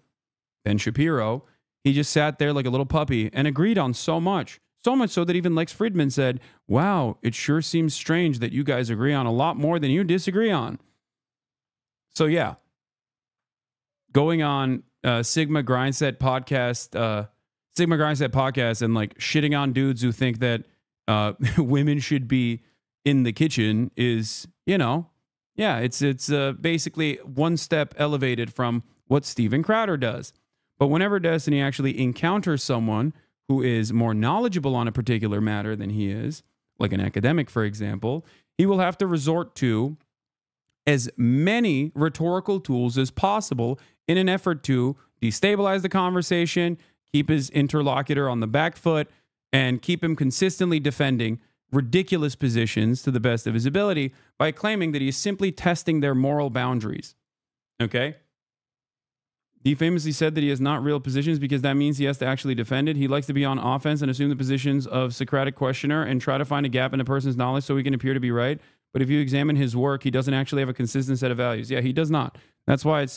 Ben Shapiro, he just sat there like a little puppy and agreed on so much. So much so that even Lex Fridman said, wow, it sure seems strange that you guys agree on a lot more than you disagree on. So yeah, going on Sigma Grindset podcast and like shitting on dudes who think that women should be in the kitchen is, you know, yeah, it's basically one step elevated from what Steven Crowder does. But whenever Destiny actually encounters someone who is more knowledgeable on a particular matter than he is, like an academic, for example, he will have to resort to as many rhetorical tools as possible in an effort to destabilize the conversation, keep his interlocutor on the back foot, and keep him consistently defending ridiculous positions to the best of his ability by claiming that he is simply testing their moral boundaries. Okay? He famously said that he has not real positions because that means he has to actually defend it. He likes to be on offense and assume the positions of Socratic questioner and try to find a gap in a person's knowledge so he can appear to be right. But if you examine his work, he doesn't actually have a consistent set of values. Yeah, he does not. That's why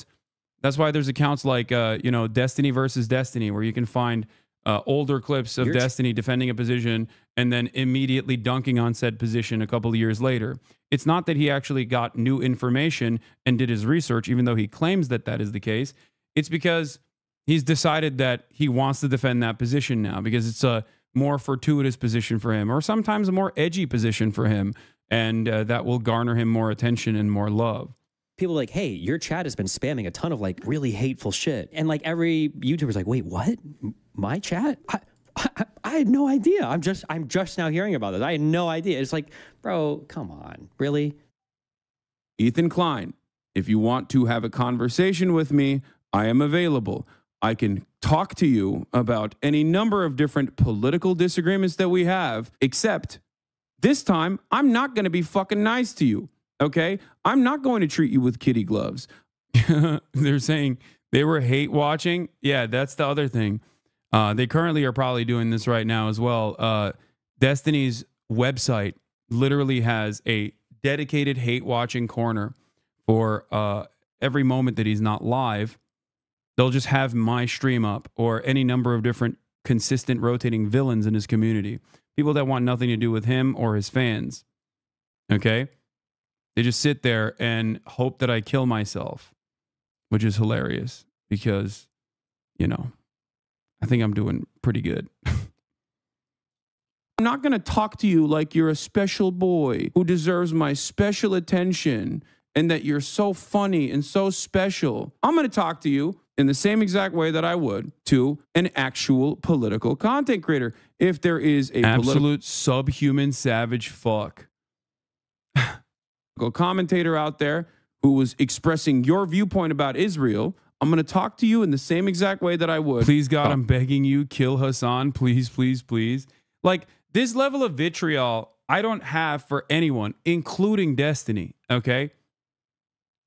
there's accounts like you know, Destiny versus Destiny, where you can find older clips of Destiny defending a position and then immediately dunking on said position a couple of years later. It's not that he actually got new information and did his research, even though he claims that that is the case. It's because he's decided that he wants to defend that position now because it's a more fortuitous position for him, or sometimes a more edgy position for him, and that will garner him more attention and more love. People are like, hey, your chat has been spamming a ton of like really hateful shit. And like every YouTuber's like, wait, what? My chat? I had no idea. I'm just now hearing about this. I had no idea. It's like, bro, come on, really? Ethan Klein, if you want to have a conversation with me, I am available. I can talk to you about any number of different political disagreements that we have, except this time, I'm not going to be fucking nice to you, okay? I'm not going to treat you with kitty gloves. They're saying they were hate watching. Yeah, that's the other thing. They currently are probably doing this right now as well. Destiny's website literally has a dedicated hate watching corner for every moment that he's not live. They'll just have my stream up or any number of different consistent rotating villains in his community. People that want nothing to do with him or his fans. Okay? They just sit there and hope that I kill myself, which is hilarious because, you know, I think I'm doing pretty good. I'm not going to talk to you like you're a special boy who deserves my special attention and that you're so funny and so special. I'm going to talk to you in the same exact way that I would to an actual political content creator. If there is a absolute subhuman savage fuck commentator out there who was expressing your viewpoint about Israel, I'm going to talk to you in the same exact way that I would. Please, God, I'm begging you, kill Hasan. Please, please, please. Like, this level of vitriol I don't have for anyone, including Destiny, okay?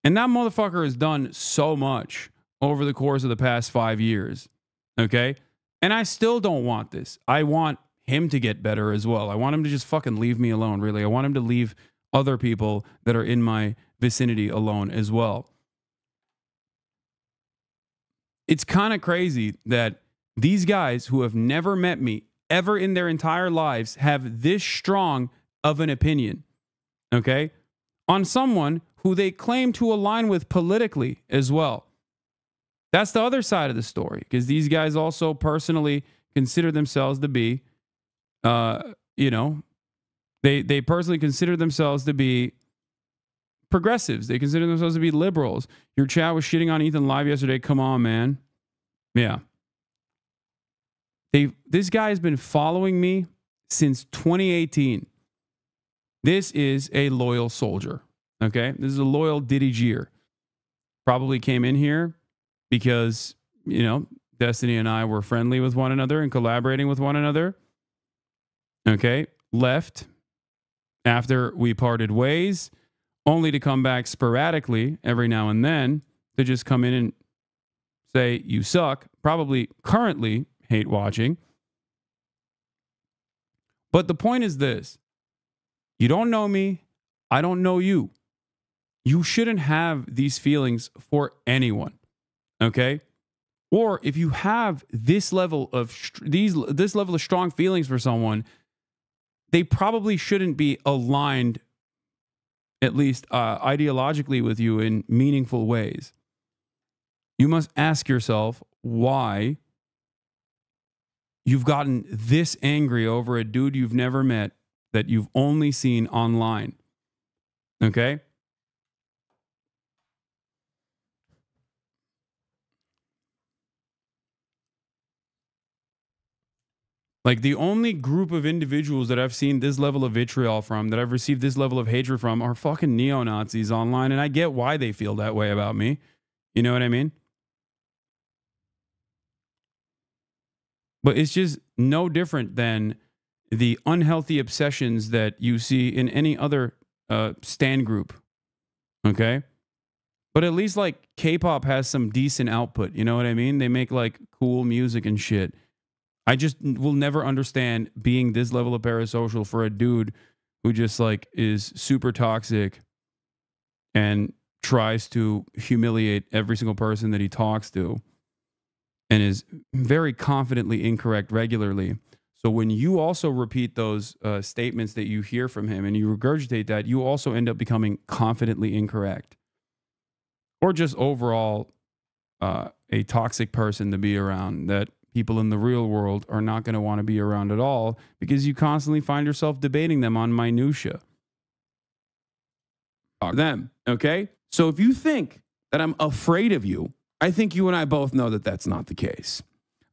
And that motherfucker has done so much over the course of the past 5 years, okay? And I still don't want this. I want him to get better as well. I want him to just fucking leave me alone, really. I want him to leave other people that are in my vicinity alone as well. It's kind of crazy that these guys who have never met me ever in their entire lives have this strong of an opinion, okay, on someone who they claim to align with politically as well. That's the other side of the story, because these guys also personally consider themselves to be, you know, they personally consider themselves to be progressives. They consider themselves to be liberals. Your chat was shitting on Ethan live yesterday. Come on, man. Yeah. This guy has been following me since 2018. This is a loyal soldier. Okay. This is a loyal Diddy Jeer. Probably came in here because, you know, Destiny and I were friendly with one another and collaborating with one another. Okay. Left after we parted ways, only to come back sporadically every now and then to just come in and say, you suck. Probably currently hate watching. But the point is this. You don't know me. I don't know you. You shouldn't have these feelings for anyone. Okay? Or if you have this level of this level of strong feelings for someone, they probably shouldn't be aligned, at least ideologically, with you in meaningful ways. You must ask yourself why you've gotten this angry over a dude you've never met that you've only seen online. Okay? Like, the only group of individuals that I've seen this level of vitriol from, that I've received this level of hatred from, are fucking neo-Nazis online, and I get why they feel that way about me. You know what I mean? But it's just no different than the unhealthy obsessions that you see in any other stan group. Okay? But at least, like, K-pop has some decent output. You know what I mean? They make, like, cool music and shit. I just will never understand being this level of parasocial for a dude who just, like, is super toxic and tries to humiliate every single person that he talks to and is very confidently incorrect regularly. So when you also repeat those statements that you hear from him and you regurgitate that, you also end up becoming confidently incorrect. Or just overall a toxic person to be around that people in the real world are not going to want to be around at all, because you constantly find yourself debating them on minutia. Them, okay? So if you think that I'm afraid of you, I think you and I both know that that's not the case.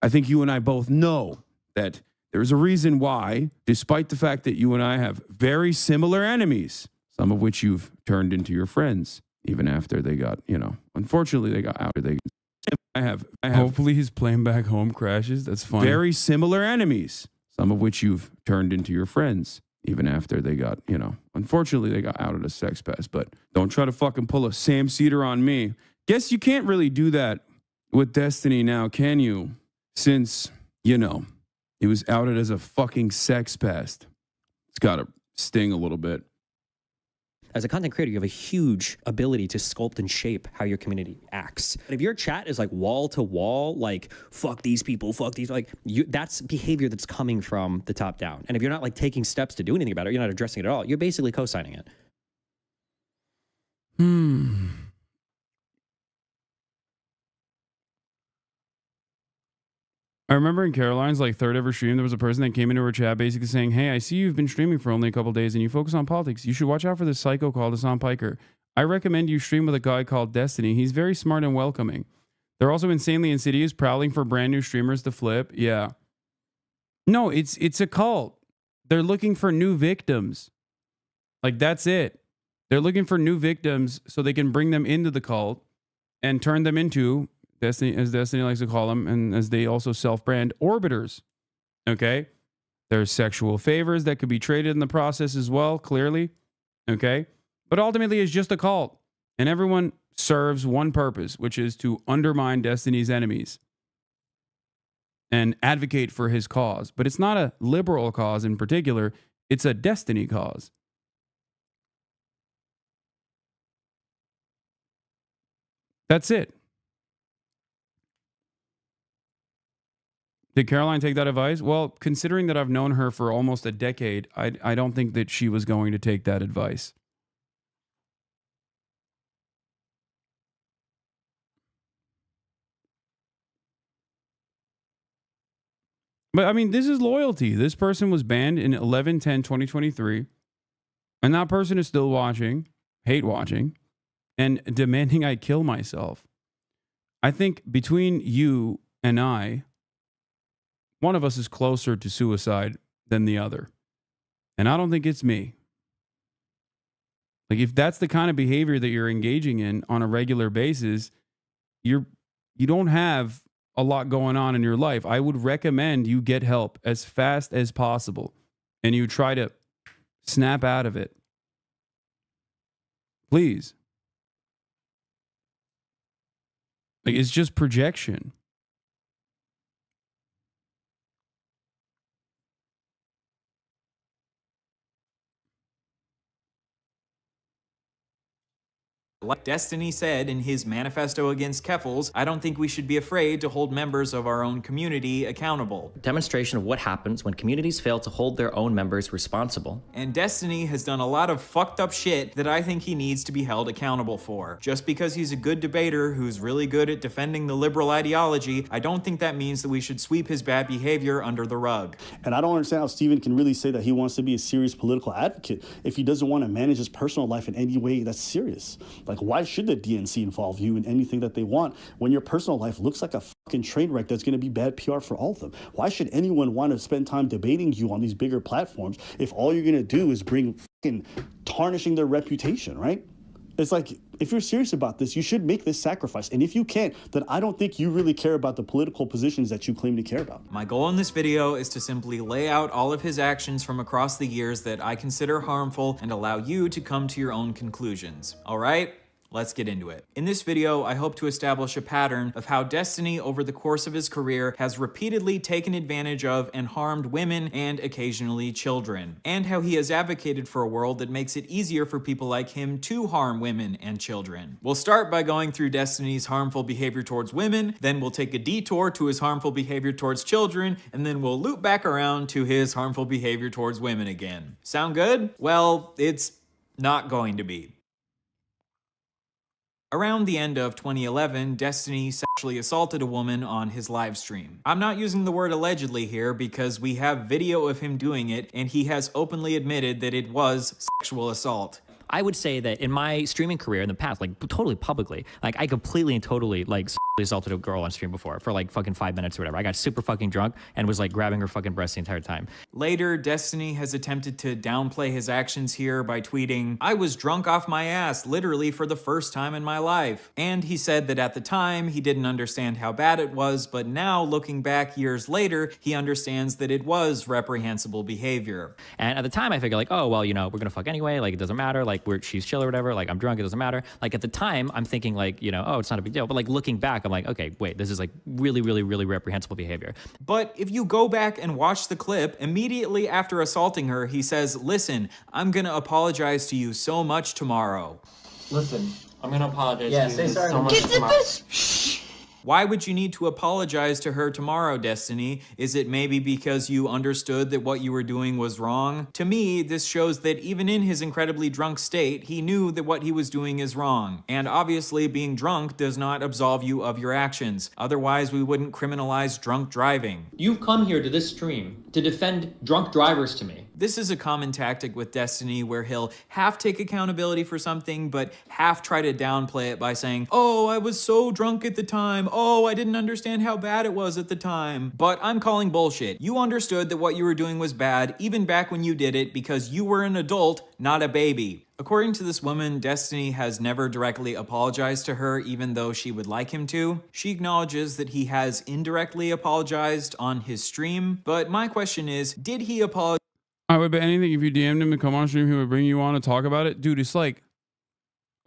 I think you and I both know that There's a reason why, despite the fact that you and I have very similar enemies, some of which you've turned into your friends, even after they got, unfortunately they got out. I have hopefully his plane back home crashes. That's fine. Very similar enemies, some of which you've turned into your friends, even after they got, unfortunately they got out of the sex pest. But don't try to fucking pull a Sam Cedar on me. Guess you can't really do that with Destiny now, can you? Since, he was outed as a fucking sex pest. It's got to sting a little bit. As a content creator, you have a huge ability to sculpt and shape how your community acts. But if your chat is like wall to wall, like fuck these people, fuck these, that's behavior that's coming from the top down. And if you're not like taking steps to do anything about it, you're not addressing it at all, you're basically co-signing it. I remember in Caroline's third ever stream, there was a person that came into her chat basically saying, hey, I see you've been streaming for only a couple days and you focus on politics. You should watch out for this psycho called Hasan Piker. I recommend you stream with a guy called Destiny. He's very smart and welcoming. They're also insanely insidious, prowling for brand new streamers to flip. Yeah. No, it's a cult. They're looking for new victims. That's it. They're looking for new victims so they can bring them into the cult and turn them into Destiny, as Destiny likes to call them, and as they also self-brand, orbiters. Okay? There's sexual favors that could be traded in the process as well, clearly. Okay? But ultimately, it's just a cult. And everyone serves one purpose, which is to undermine Destiny's enemies and advocate for his cause. But it's not a liberal cause in particular. It's a Destiny cause. That's it. Did Caroline take that advice? Well, considering that I've known her for almost a decade, I don't think that she was going to take that advice. But I mean, this is loyalty. This person was banned in 11/10/2023, and that person is still watching, hate watching, and demanding I kill myself. I think between you and I, one of us is closer to suicide than the other. And I don't think it's me. If that's the kind of behavior that you're engaging in on a regular basis, you don't have a lot going on in your life. I would recommend you get help as fast as possible and you try to snap out of it. Please. It's just projection. Like Destiny said in his manifesto against Keffals, I don't think we should be afraid to hold members of our own community accountable. Demonstration of what happens when communities fail to hold their own members responsible. And Destiny has done a lot of fucked up shit that I think he needs to be held accountable for. Just because he's a good debater who's really good at defending the liberal ideology, I don't think that means that we should sweep his bad behavior under the rug. And I don't understand how Steven can really say that he wants to be a serious political advocate if he doesn't want to manage his personal life in any way that's serious. Why should the DNC involve you in anything that they want when your personal life looks like a fucking train wreck that's going to be bad PR for all of them? Why should anyone want to spend time debating you on these bigger platforms if all you're going to do is bring fucking tarnishing their reputation, right? It's if you're serious about this, you should make this sacrifice. And if you can't, then I don't think you really care about the political positions that you claim to care about. My goal in this video is to simply lay out all of his actions from across the years that I consider harmful and allow you to come to your own conclusions. All right? Let's get into it. In this video, I hope to establish a pattern of how Destiny over the course of his career has repeatedly taken advantage of and harmed women and occasionally children, and how he has advocated for a world that makes it easier for people like him to harm women and children. We'll start by going through Destiny's harmful behavior towards women, then we'll take a detour to his harmful behavior towards children, and then we'll loop back around to his harmful behavior towards women again. Sound good? Well, it's not going to be. Around the end of 2011, Destiny sexually assaulted a woman on his live stream. I'm not using the word allegedly here because we have video of him doing it and he has openly admitted that it was sexual assault. I would say that in my streaming career in the past, totally publicly, I completely and totally assaulted a girl on stream before for like fucking 5 minutes or whatever. I got super fucking drunk and was like grabbing her fucking breast the entire time. Later, Destiny has attempted to downplay his actions here by tweeting, "I was drunk off my ass literally for the first time in my life." And he said that at the time he didn't understand how bad it was, but now looking back years later, he understands that it was reprehensible behavior. And at the time I figured like, oh, well, you know, we're gonna fuck anyway. Like it doesn't matter. Like she's chill or whatever. Like I'm drunk, it doesn't matter. Like at the time I'm thinking like, you know, oh, it's not a big deal. But like looking back, I'm like, okay, wait, this is like really, really, really reprehensible behavior. But if you go back and watch the clip, immediately after assaulting her, he says, "Listen, I'm gonna apologize to you so much tomorrow." Listen, I'm gonna apologize Yeah, to you say sorry. so much tomorrow. Why would you need to apologize to her tomorrow, Destiny? Is it maybe because you understood that what you were doing was wrong? To me, this shows that even in his incredibly drunk state, he knew that what he was doing is wrong. And obviously, being drunk does not absolve you of your actions. Otherwise, we wouldn't criminalize drunk driving. You've come here to this stream to defend drunk drivers to me. This is a common tactic with Destiny where he'll half take accountability for something, but half try to downplay it by saying, "Oh, I was so drunk at the time. Oh, I didn't understand how bad it was at the time." But I'm calling bullshit. You understood that what you were doing was bad, even back when you did it, because you were an adult, not a baby. According to this woman, Destiny has never directly apologized to her, even though she would like him to. She acknowledges that he has indirectly apologized on his stream, but my question is, did he apologize? I would bet anything if you DM'd him to come on stream, he would bring you on to talk about it. Dude, it's like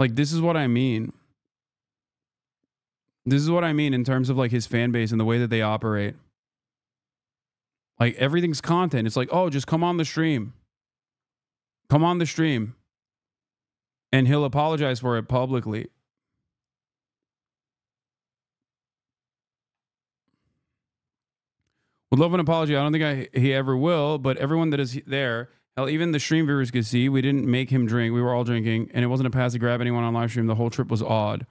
this is what I mean. This is what I mean in terms of like his fan base and the way that they operate. Like everything's content. It's like, oh, just come on the stream. Come on the stream. And he'll apologize for it publicly. Would love an apology. I don't think he ever will, but everyone that is there, hell, even the stream viewers could see we didn't make him drink. We were all drinking, and it wasn't a pass to grab anyone on live stream. The whole trip was odd.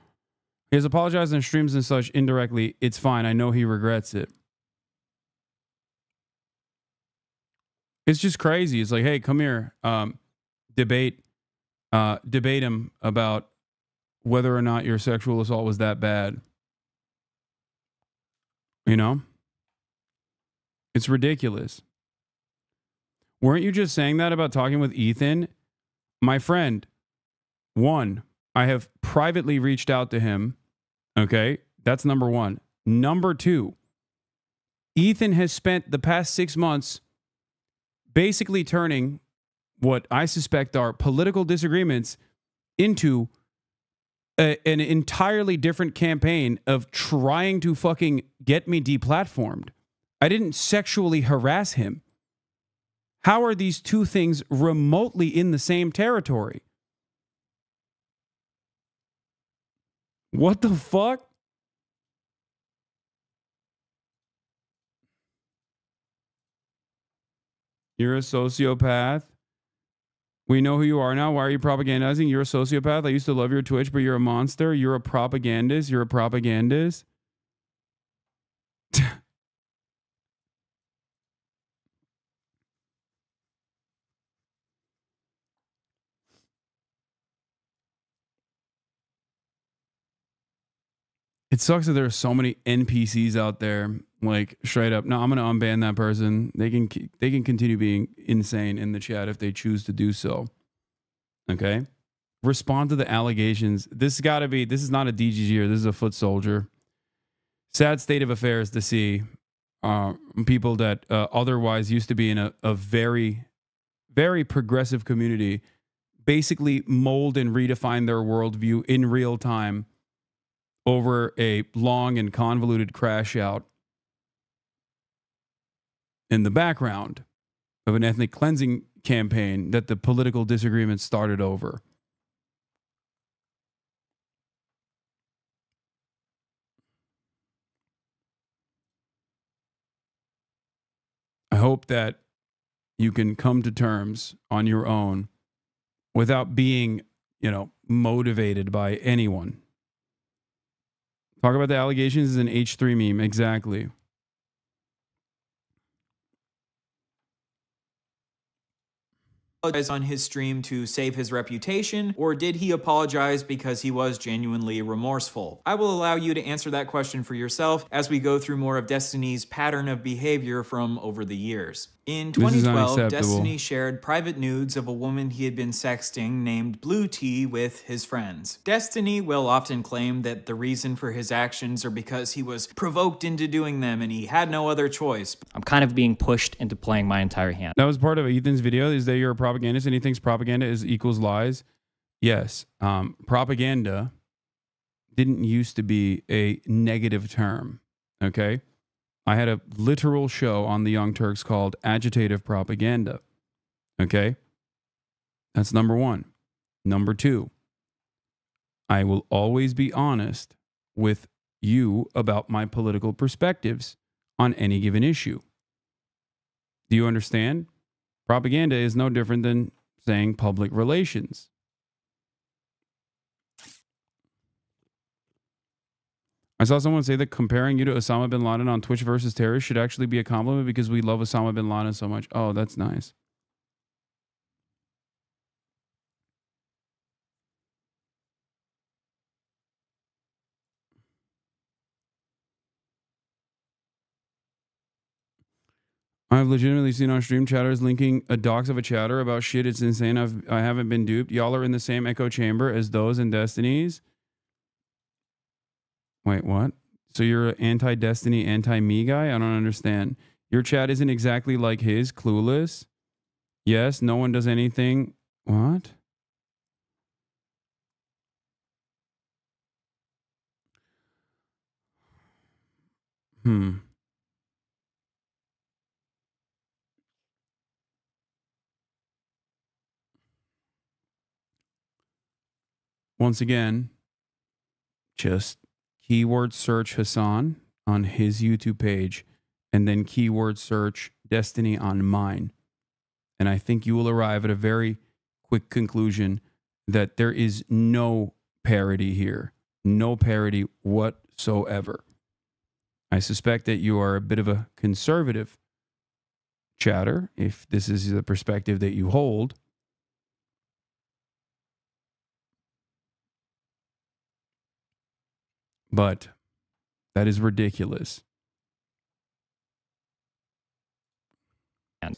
He has apologized on streams and such indirectly. It's fine. I know he regrets it. It's just crazy. It's like, hey, come here. Debate him about whether or not your sexual assault was that bad. You know? It's ridiculous. Weren't you just saying that about talking with Ethan? My friend, one, I have privately reached out to him. Okay? That's number one. Number two, Ethan has spent the past 6 months basically turning what I suspect are political disagreements into an entirely different campaign of trying to fucking get me deplatformed. I didn't sexually harass him. How are these two things remotely in the same territory? What the fuck? You're a sociopath. We know who you are now. Why are you propagandizing? You're a sociopath. I used to love your Twitch, but you're a monster. You're a propagandist. You're a propagandist. It sucks that there are so many NPCs out there, like straight up. No, I'm gonna unban that person. They can continue being insane in the chat if they choose to do so. Okay, respond to the allegations. This has got to be. This is not a DGG. This is a foot soldier. Sad state of affairs to see people that otherwise used to be in a very, very progressive community basically mold and redefine their worldview in real time over a long and convoluted crash out in the background of an ethnic cleansing campaign that the political disagreements started over. I hope that you can come to terms on your own without being, motivated by anyone. Talk about the allegations is an H3 meme. Exactly. on his stream to save his reputation, or did he apologize because he was genuinely remorseful? I will allow you to answer that question for yourself as we go through more of Destiny's pattern of behavior from over the years. In 2012, Destiny shared private nudes of a woman he had been sexting named Blue Tea with his friends. Destiny will often claim that the reason for his actions are because he was provoked into doing them and he had no other choice. I'm kind of being pushed into playing my entire hand. That was part of Ethan's video, is that you're a propagandist and he thinks propaganda is equals lies. Yes, propaganda didn't used to be a negative term, okay? I had a literal show on the Young Turks called Agitative Propaganda. Okay? That's number one. Number two, I will always be honest with you about my political perspectives on any given issue. Do you understand? Propaganda is no different than saying public relations. I saw someone say that comparing you to Osama bin Laden on Twitch versus terrorists should actually be a compliment because we love Osama bin Laden so much. Oh, that's nice. I've legitimately seen on stream chatters linking a docs of a chatter about shit. It's insane. I haven't been duped. Y'all are in the same echo chamber as those in Destiny's. Wait, what? So you're an anti-Destiny, anti-me guy? I don't understand. Your chat isn't exactly like his, clueless. Yes, no one does anything. What? Once again, just keyword search Hasan on his YouTube page and then keyword search Destiny on mine. And I think you will arrive at a very quick conclusion that there is no parody here. No parody whatsoever. I suspect that you are a bit of a conservative chatter, if this is the perspective that you hold. But that is ridiculous.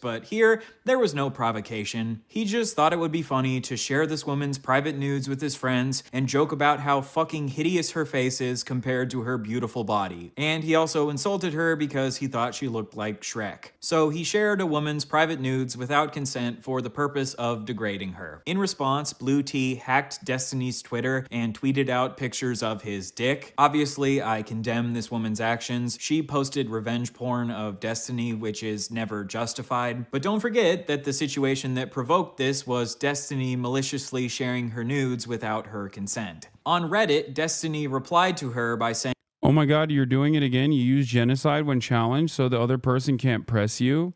But here, there was no provocation. He just thought it would be funny to share this woman's private nudes with his friends and joke about how fucking hideous her face is compared to her beautiful body. And he also insulted her because he thought she looked like Shrek. So he shared a woman's private nudes without consent for the purpose of degrading her. In response, Blue Tea hacked Destiny's Twitter and tweeted out pictures of his dick. Obviously, I condemn this woman's actions. She posted revenge porn of Destiny, which is never justified. But don't forget that the situation that provoked this was Destiny maliciously sharing her nudes without her consent. On Reddit, Destiny replied to her by saying, "Oh my God, you're doing it again. You use genocide when challenged so the other person can't press you."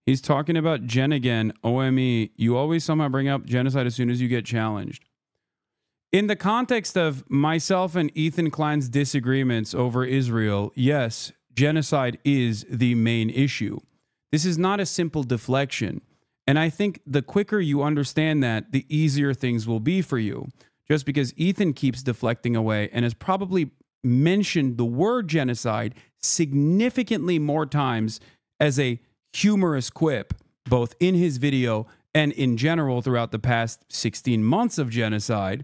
He's talking about Gen again. OME. You always somehow bring up genocide as soon as you get challenged. In the context of myself and Ethan Klein's disagreements over Israel, yes, genocide is the main issue. This is not a simple deflection. And I think the quicker you understand that, the easier things will be for you. Just because Ethan keeps deflecting away and has probably mentioned the word genocide significantly more times as a humorous quip, both in his video and in general throughout the past 16 months of genocide,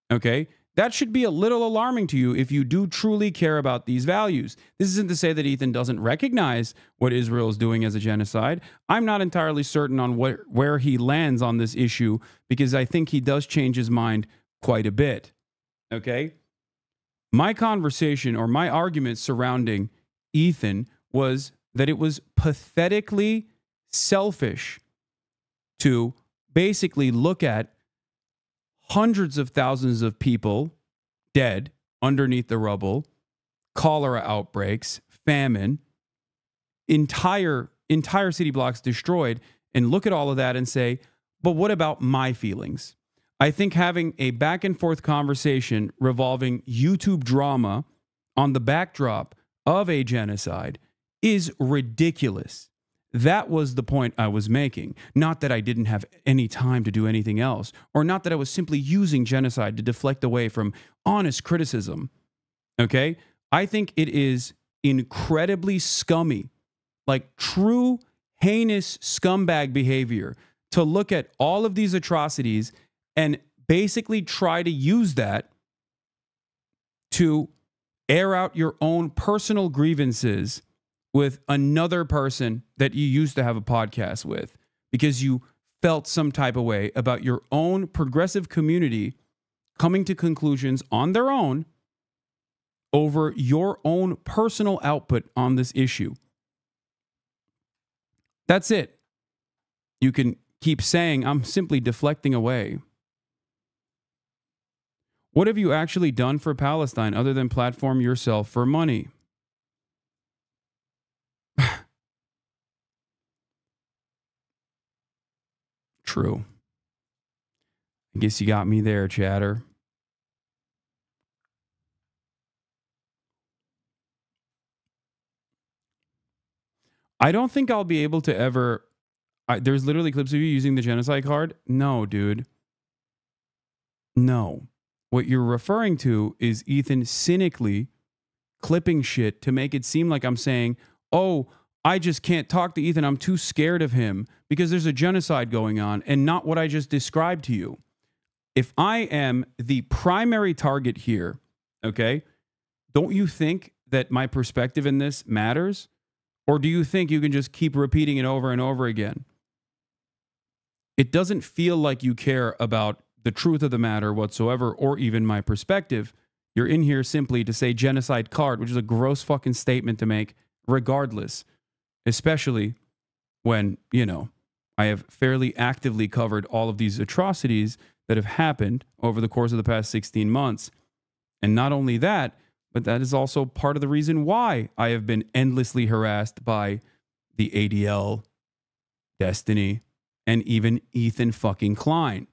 okay? That should be a little alarming to you if you do truly care about these values. This isn't to say that Ethan doesn't recognize what Israel is doing as a genocide. I'm not entirely certain on where he lands on this issue because I think he does change his mind quite a bit. Okay? My conversation or my argument surrounding Ethan was that it was pathetically selfish to basically look at hundreds of thousands of people dead underneath the rubble, cholera outbreaks, famine, entire city blocks destroyed, and look at all of that and say, but what about my feelings? I think having a back and forth conversation revolving YouTube drama on the backdrop of a genocide is ridiculous. That was the point I was making. Not that I didn't have any time to do anything else, or not that I was simply using genocide to deflect away from honest criticism. Okay? I think it is incredibly scummy, like true heinous scumbag behavior, to look at all of these atrocities and basically try to use that to air out your own personal grievances with another person that you used to have a podcast with because you felt some type of way about your own progressive community coming to conclusions on their own over your own personal output on this issue. That's it. You can keep saying, I'm simply deflecting away. What have you actually done for Palestine other than platform yourself for money? True. I guess you got me there, chatter. I don't think I'll be able to ever... there's literally clips of you using the genocide card. No, dude. No. What you're referring to is Ethan cynically clipping shit to make it seem like I'm saying, oh, I just can't talk to Ethan. I'm too scared of him because there's a genocide going on, and not what I just described to you. If I am the primary target here, okay, don't you think that my perspective in this matters? Or do you think you can just keep repeating it over and over again? It doesn't feel like you care about the truth of the matter whatsoever, or even my perspective. You're in here simply to say genocide card, which is a gross fucking statement to make regardless, especially when, you know, I have fairly actively covered all of these atrocities that have happened over the course of the past 16 months. And not only that, but that is also part of the reason why I have been endlessly harassed by the ADL, Destiny, and even Ethan fucking Klein.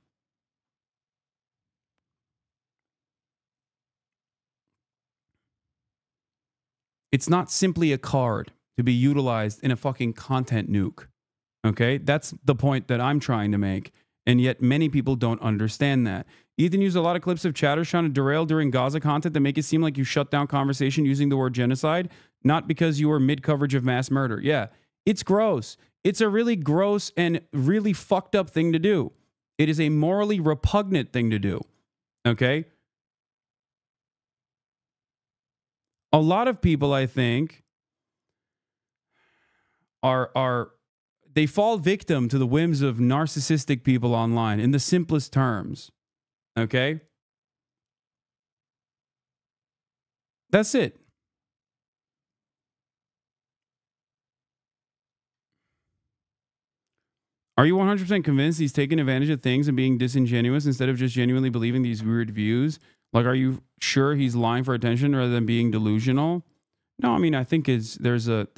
It's not simply a card to be utilized in a fucking content nuke. Okay? That's the point that I'm trying to make. And yet many people don't understand that. Ethan used a lot of clips of chatters trying to derail during Gaza content that make it seem like you shut down conversation using the word genocide, not because you were mid-coverage of mass murder. Yeah, it's gross. It's a really gross and really fucked up thing to do. It is a morally repugnant thing to do. Okay? A lot of people, I think, they fall victim to the whims of narcissistic people online in the simplest terms. Okay? That's it. Are you 100% convinced he's taking advantage of things and being disingenuous instead of just genuinely believing these weird views? Like, are you sure he's lying for attention rather than being delusional? No, I mean, I think there's a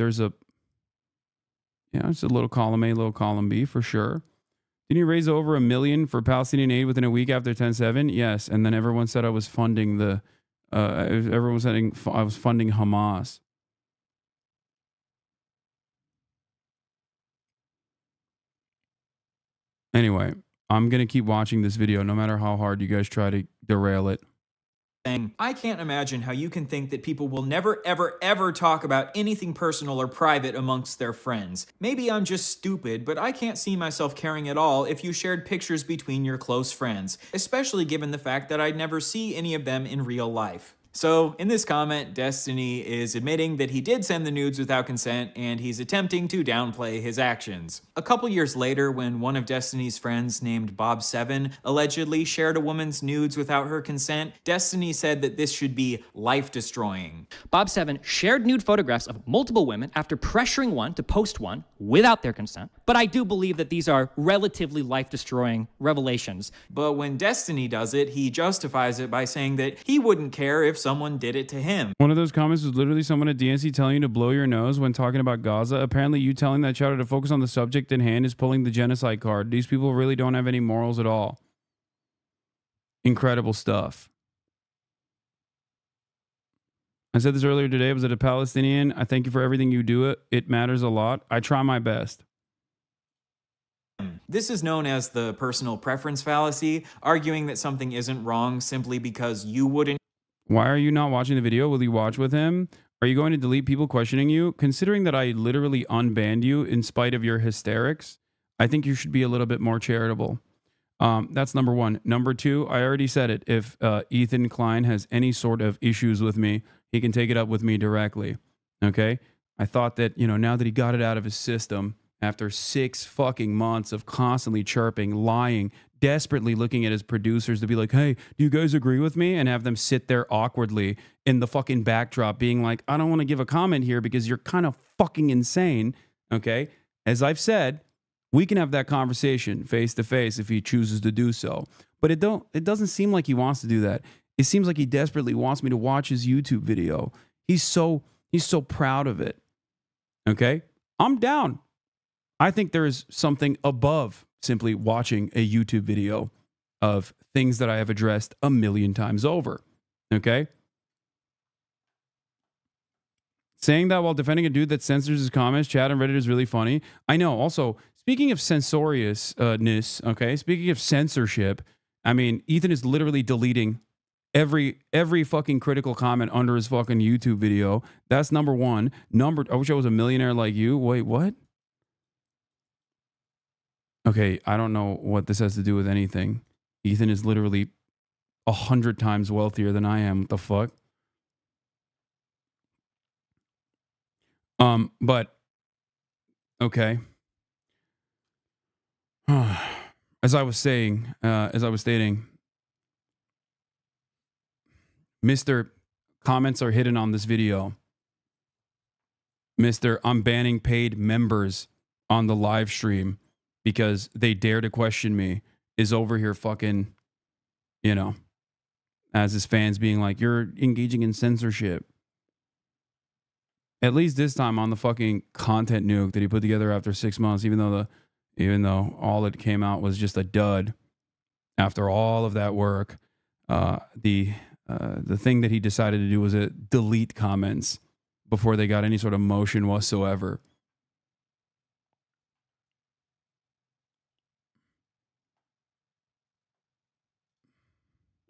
it's a little column A, little column B for sure. Didn't you raise over $1 million for Palestinian aid within a week after 10/7? Yes, and then everyone said I was funding everyone said I was funding Hamas. Anyway, I'm gonna keep watching this video no matter how hard you guys try to derail it. I can't imagine how you can think that people will never, ever, ever talk about anything personal or private amongst their friends. Maybe I'm just stupid, but I can't see myself caring at all if you shared pictures between your close friends, especially given the fact that I'd never see any of them in real life. So, in this comment, Destiny is admitting that he did send the nudes without consent, and he's attempting to downplay his actions. A couple years later, when one of Destiny's friends named Bob7 allegedly shared a woman's nudes without her consent, Destiny said that this should be life-destroying. Bob7 shared nude photographs of multiple women after pressuring one to post one without their consent, but I do believe that these are relatively life-destroying revelations. But when Destiny does it, he justifies it by saying that he wouldn't care if someone did it to him. One of those comments was literally someone at DNC telling you to blow your nose when talking about Gaza. Apparently you telling that chatter to focus on the subject in hand is pulling the genocide card. These people really don't have any morals at all. Incredible stuff. I said this earlier today. Was it a Palestinian? I thank you for everything you do. It matters a lot. I try my best. This is known as the personal preference fallacy, arguing that something isn't wrong simply because you wouldn't. Why are you not watching the video? Will you watch with him? Are you going to delete people questioning you? Considering that I literally unbanned you in spite of your hysterics, I think you should be a little bit more charitable. That's number one. Number two, I already said it. If Ethan Klein has any sort of issues with me, he can take it up with me directly. Okay? I thought that, you know, now that he got it out of his system, after 6 fucking months of constantly chirping, lying, desperately looking at his producers to be like, hey, do you guys agree with me? And have them sit there awkwardly in the fucking backdrop being like, I don't want to give a comment here because you're kind of fucking insane. Okay? As I've said, we can have that conversation face to face if he chooses to do so. But it doesn't seem like he wants to do that. It seems like he desperately wants me to watch his YouTube video. He's so proud of it. Okay? I'm down. I think there is something above simply watching a YouTube video of things that I have addressed a million times over. Okay? Saying that while defending a dude that censors his comments, chat on Reddit is really funny. I know. Also, speaking of censoriousness, okay? Speaking of censorship, I mean, Ethan is literally deleting every fucking critical comment under his fucking YouTube video. That's number one. I wish I was a millionaire like you. Wait, what? Okay, I don't know what this has to do with anything. Ethan is literally 100 times wealthier than I am. What the fuck? But okay. As I was stating, Mr. Comments are hidden on this video. Mr. I'm banning paid members on the live stream because they dare to question me is over here fucking, you know, as his fans being like, you're engaging in censorship. At least this time on the fucking content nuke that he put together after 6 months, even though all that came out was just a dud after all of that work, the thing that he decided to do was delete comments before they got any sort of motion whatsoever.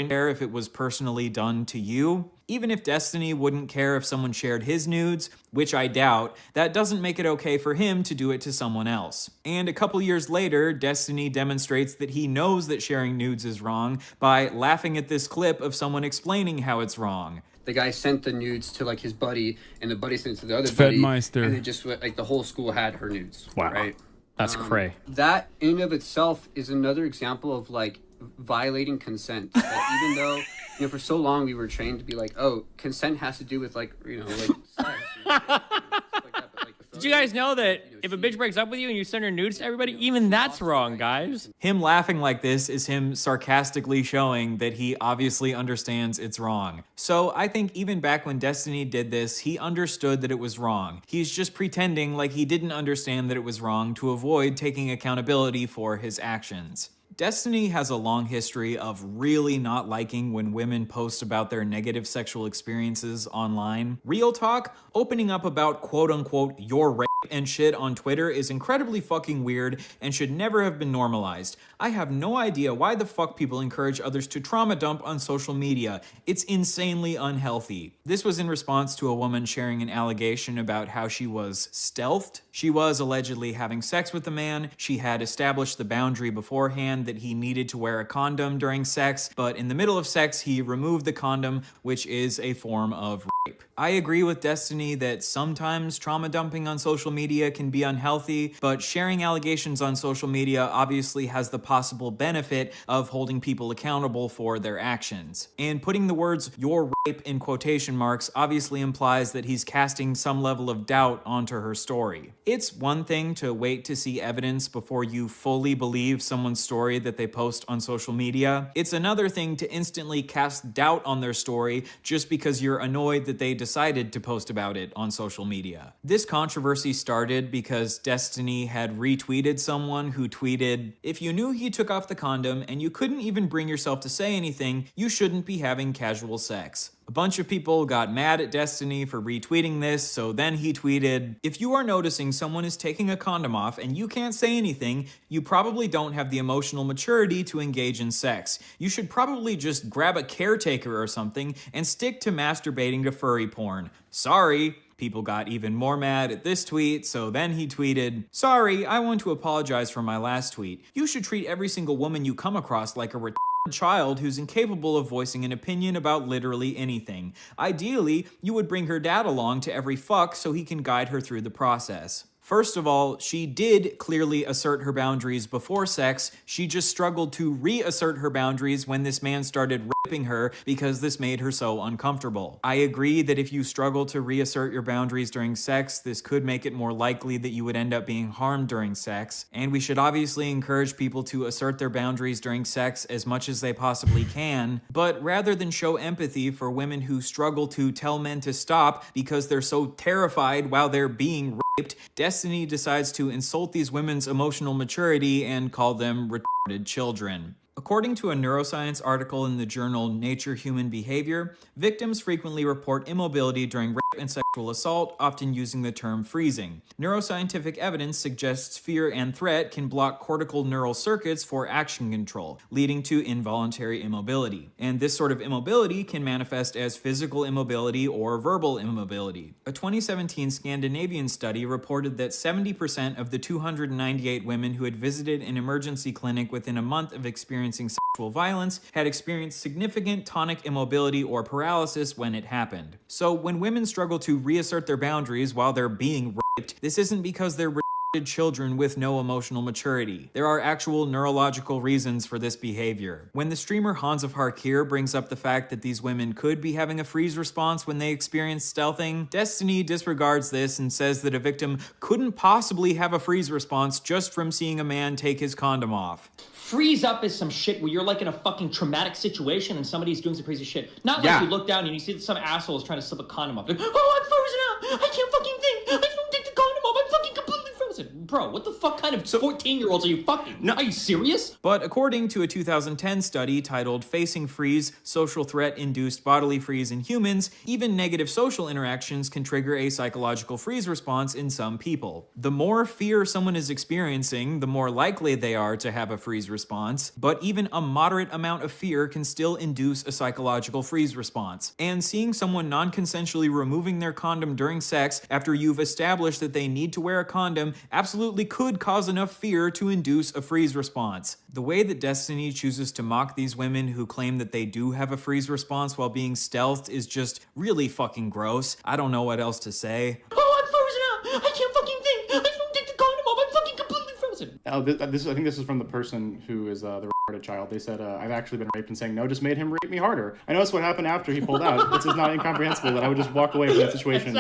Care if it was personally done to you. Even if Destiny wouldn't care if someone shared his nudes, which I doubt, that doesn't make it okay for him to do it to someone else. And a couple years later, Destiny demonstrates that he knows that sharing nudes is wrong by laughing at this clip of someone explaining how it's wrong. The guy sent the nudes to like his buddy, and the buddy sent it to the other buddy, and it just like the whole school had her nudes. Wow, right? That's cray. That in of itself is another example of like violating consent. That even though, you know, for so long we were trained to be like, oh, consent has to do with like, you know, like sex. Stuff like that, but, like, Did you guys know that if a bitch breaks up with you and you send her nudes to everybody, even that's wrong, guys? Him laughing like this is him sarcastically showing that he obviously understands it's wrong. So I think even back when Destiny did this, he understood that it was wrong. He's just pretending like he didn't understand that it was wrong to avoid taking accountability for his actions. Destiny has a long history of really not liking when women post about their negative sexual experiences online. Real talk, opening up about quote-unquote your rape and shit on Twitter is incredibly fucking weird and should never have been normalized. I have no idea why the fuck people encourage others to trauma dump on social media. It's insanely unhealthy. This was in response to a woman sharing an allegation about how she was stealthed. She was allegedly having sex with a man. She had established the boundary beforehand that he needed to wear a condom during sex, but in the middle of sex, he removed the condom, which is a form of rape. I agree with Destiny that sometimes trauma dumping on social media can be unhealthy, but sharing allegations on social media obviously has the possible benefit of holding people accountable for their actions. And putting the words "your rape" in quotation marks obviously implies that he's casting some level of doubt onto her story. It's one thing to wait to see evidence before you fully believe someone's story that they post on social media. It's another thing to instantly cast doubt on their story just because you're annoyed that they decided to post about it on social media. This controversy started because Destiny had retweeted someone who tweeted, "If you knew he took off the condom and you couldn't even bring yourself to say anything, you shouldn't be having casual sex." bunch of people got mad at Destiny for retweeting this, so then he tweeted, "If you are noticing someone is taking a condom off and you can't say anything, you probably don't have the emotional maturity to engage in sex. You should probably just grab a caretaker or something and stick to masturbating to furry porn. Sorry." People got even more mad at this tweet, so then he tweeted, "Sorry, I want to apologize for my last tweet. You should treat every single woman you come across like a retarded child who's incapable of voicing an opinion about literally anything. Ideally, you would bring her dad along to every fuck so he can guide her through the process." First of all, she did clearly assert her boundaries before sex. She just struggled to reassert her boundaries when this man started raping her because this made her so uncomfortable. I agree that if you struggle to reassert your boundaries during sex, this could make it more likely that you would end up being harmed during sex. And we should obviously encourage people to assert their boundaries during sex as much as they possibly can. But rather than show empathy for women who struggle to tell men to stop because they're so terrified while they're being raped, Destiny decides to insult these women's emotional maturity and call them retarded children. According to a neuroscience article in the journal Nature Human Behavior, victims frequently report immobility during rape and sexual assault, often using the term freezing. Neuroscientific evidence suggests fear and threat can block cortical neural circuits for action control, leading to involuntary immobility. And this sort of immobility can manifest as physical immobility or verbal immobility. A 2017 Scandinavian study reported that 70% of the 298 women who had visited an emergency clinic within a month of experiencing sexual violence had experienced significant tonic immobility or paralysis when it happened. So when women struggle to reassert their boundaries while they're being raped, this isn't because they're retarded children with no emotional maturity. There are actual neurological reasons for this behavior. When the streamer Hans of Harkir brings up the fact that these women could be having a freeze response when they experience stealthing, Destiny disregards this and says that a victim couldn't possibly have a freeze response just from seeing a man take his condom off. Freeze up is some shit where you're like in a fucking traumatic situation and somebody's doing some crazy shit. Not like you look down and you see that some asshole is trying to slip a condom off. Like, oh, I'm frozen out. I can't fucking think. I don't take the condom off. I'm fucking completely frozen. Bro, what the fuck kind of 14-year-olds are you fucking? No, are you serious? But according to a 2010 study titled Facing Freeze, Social Threat-Induced Bodily Freeze in Humans, even negative social interactions can trigger a psychological freeze response in some people. The more fear someone is experiencing, the more likely they are to have a freeze response, but even a moderate amount of fear can still induce a psychological freeze response. And seeing someone non-consensually removing their condom during sex after you've established that they need to wear a condom absolutely could cause enough fear to induce a freeze response. The way that Destiny chooses to mock these women who claim that they do have a freeze response while being stealthed is just really fucking gross. I don't know what else to say. Oh, I'm frozen out. I can't fucking think. I don't take the condom off. I'm fucking completely frozen. I think this is from the person who is the retarded child. They said, I've actually been raped, and saying no just made him rape me harder. I noticed what happened after he pulled out. This is not incomprehensible that I would just walk away from that situation.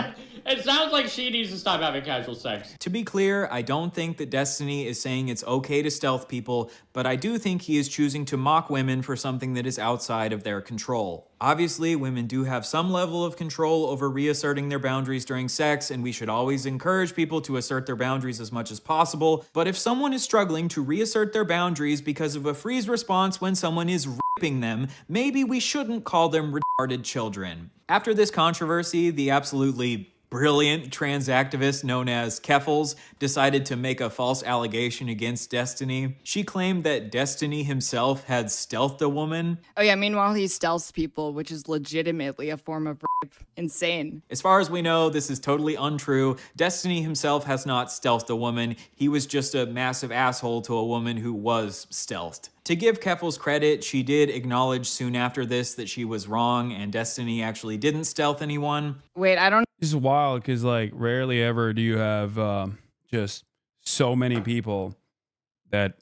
It sounds like she needs to stop having casual sex. To be clear, I don't think that Destiny is saying it's okay to stealth people, but I do think he is choosing to mock women for something that is outside of their control. Obviously, women do have some level of control over reasserting their boundaries during sex, and we should always encourage people to assert their boundaries as much as possible. But if someone is struggling to reassert their boundaries because of a freeze response when someone is raping them, maybe we shouldn't call them retarded children. After this controversy, the absolutely brilliant trans activist known as Keffels decided to make a false allegation against Destiny. She claimed that Destiny himself had stealthed a woman. Oh yeah, meanwhile he stealths people, which is legitimately a form of rape. Insane. As far as we know, this is totally untrue. Destiny himself has not stealthed a woman. He was just a massive asshole to a woman who was stealthed. To give Keffels credit, she did acknowledge soon after this that she was wrong and Destiny actually didn't stealth anyone. Wait, I don't... This is wild because, like, rarely ever do you have just so many people that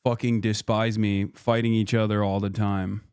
fucking despise me fighting each other all the time.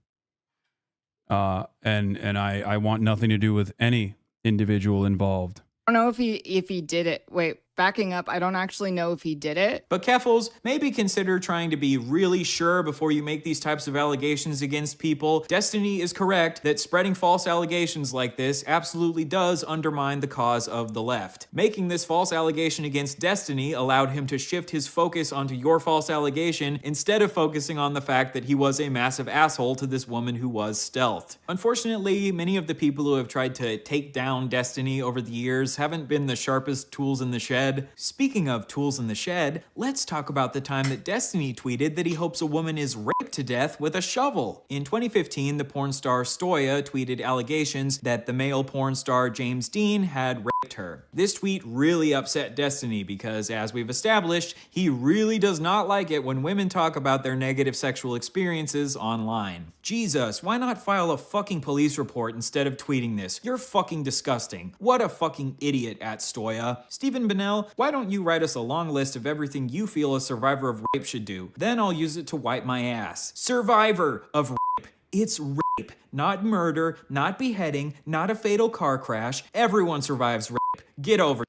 And I want nothing to do with any individual involved. I don't know if he did it. Wait, Backing up, I don't actually know if he did it. But Keffels, maybe consider trying to be really sure before you make these types of allegations against people. Destiny is correct that spreading false allegations like this absolutely does undermine the cause of the left. Making this false allegation against Destiny allowed him to shift his focus onto your false allegation instead of focusing on the fact that he was a massive asshole to this woman who was stealthed. Unfortunately, many of the people who have tried to take down Destiny over the years haven't been the sharpest tools in the shed. Speaking of tools in the shed, let's talk about the time that Destiny tweeted that he hopes a woman is raped to death with a shovel. In 2015, the porn star Stoya tweeted allegations that the male porn star James Dean had raped her. This tweet really upset Destiny because, as we've established, he really does not like it when women talk about their negative sexual experiences online. Jesus, why not file a fucking police report instead of tweeting this? You're fucking disgusting. What a fucking idiot at Stoya. Stephen Bennell, why don't you write us a long list of everything you feel a survivor of rape should do? Then I'll use it to wipe my ass. Survivor of rape. It's rape, not murder, not beheading, not a fatal car crash. Everyone survives rape. Get over it.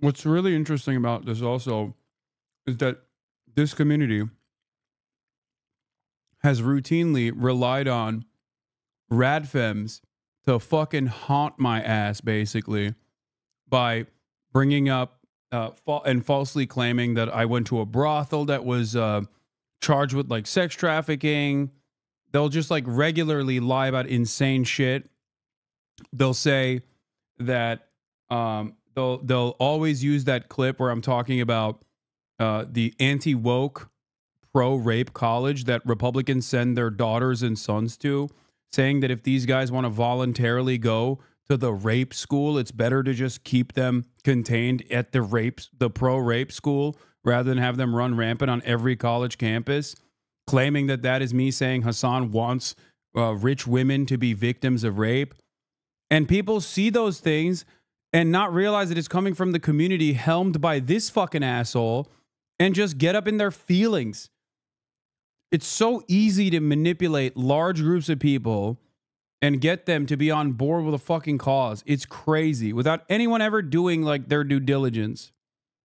What's really interesting about this also is that this community has routinely relied on radfems to fucking haunt my ass, basically, by bringing up and falsely claiming that I went to a brothel that was charged with like sex trafficking. They'll just like regularly lie about insane shit. They'll say that they'll always use that clip where I'm talking about the anti-woke pro-rape college that Republicans send their daughters and sons to, saying that if these guys want to voluntarily go to the rape school, it's better to just keep them contained at the pro-rape school rather than have them run rampant on every college campus, claiming that that is me saying Hasan wants rich women to be victims of rape. And people see those things and not realize that it's coming from the community helmed by this fucking asshole and just get up in their feelings. It's so easy to manipulate large groups of people and get them to be on board with a fucking cause. It's crazy without anyone ever doing like their due diligence.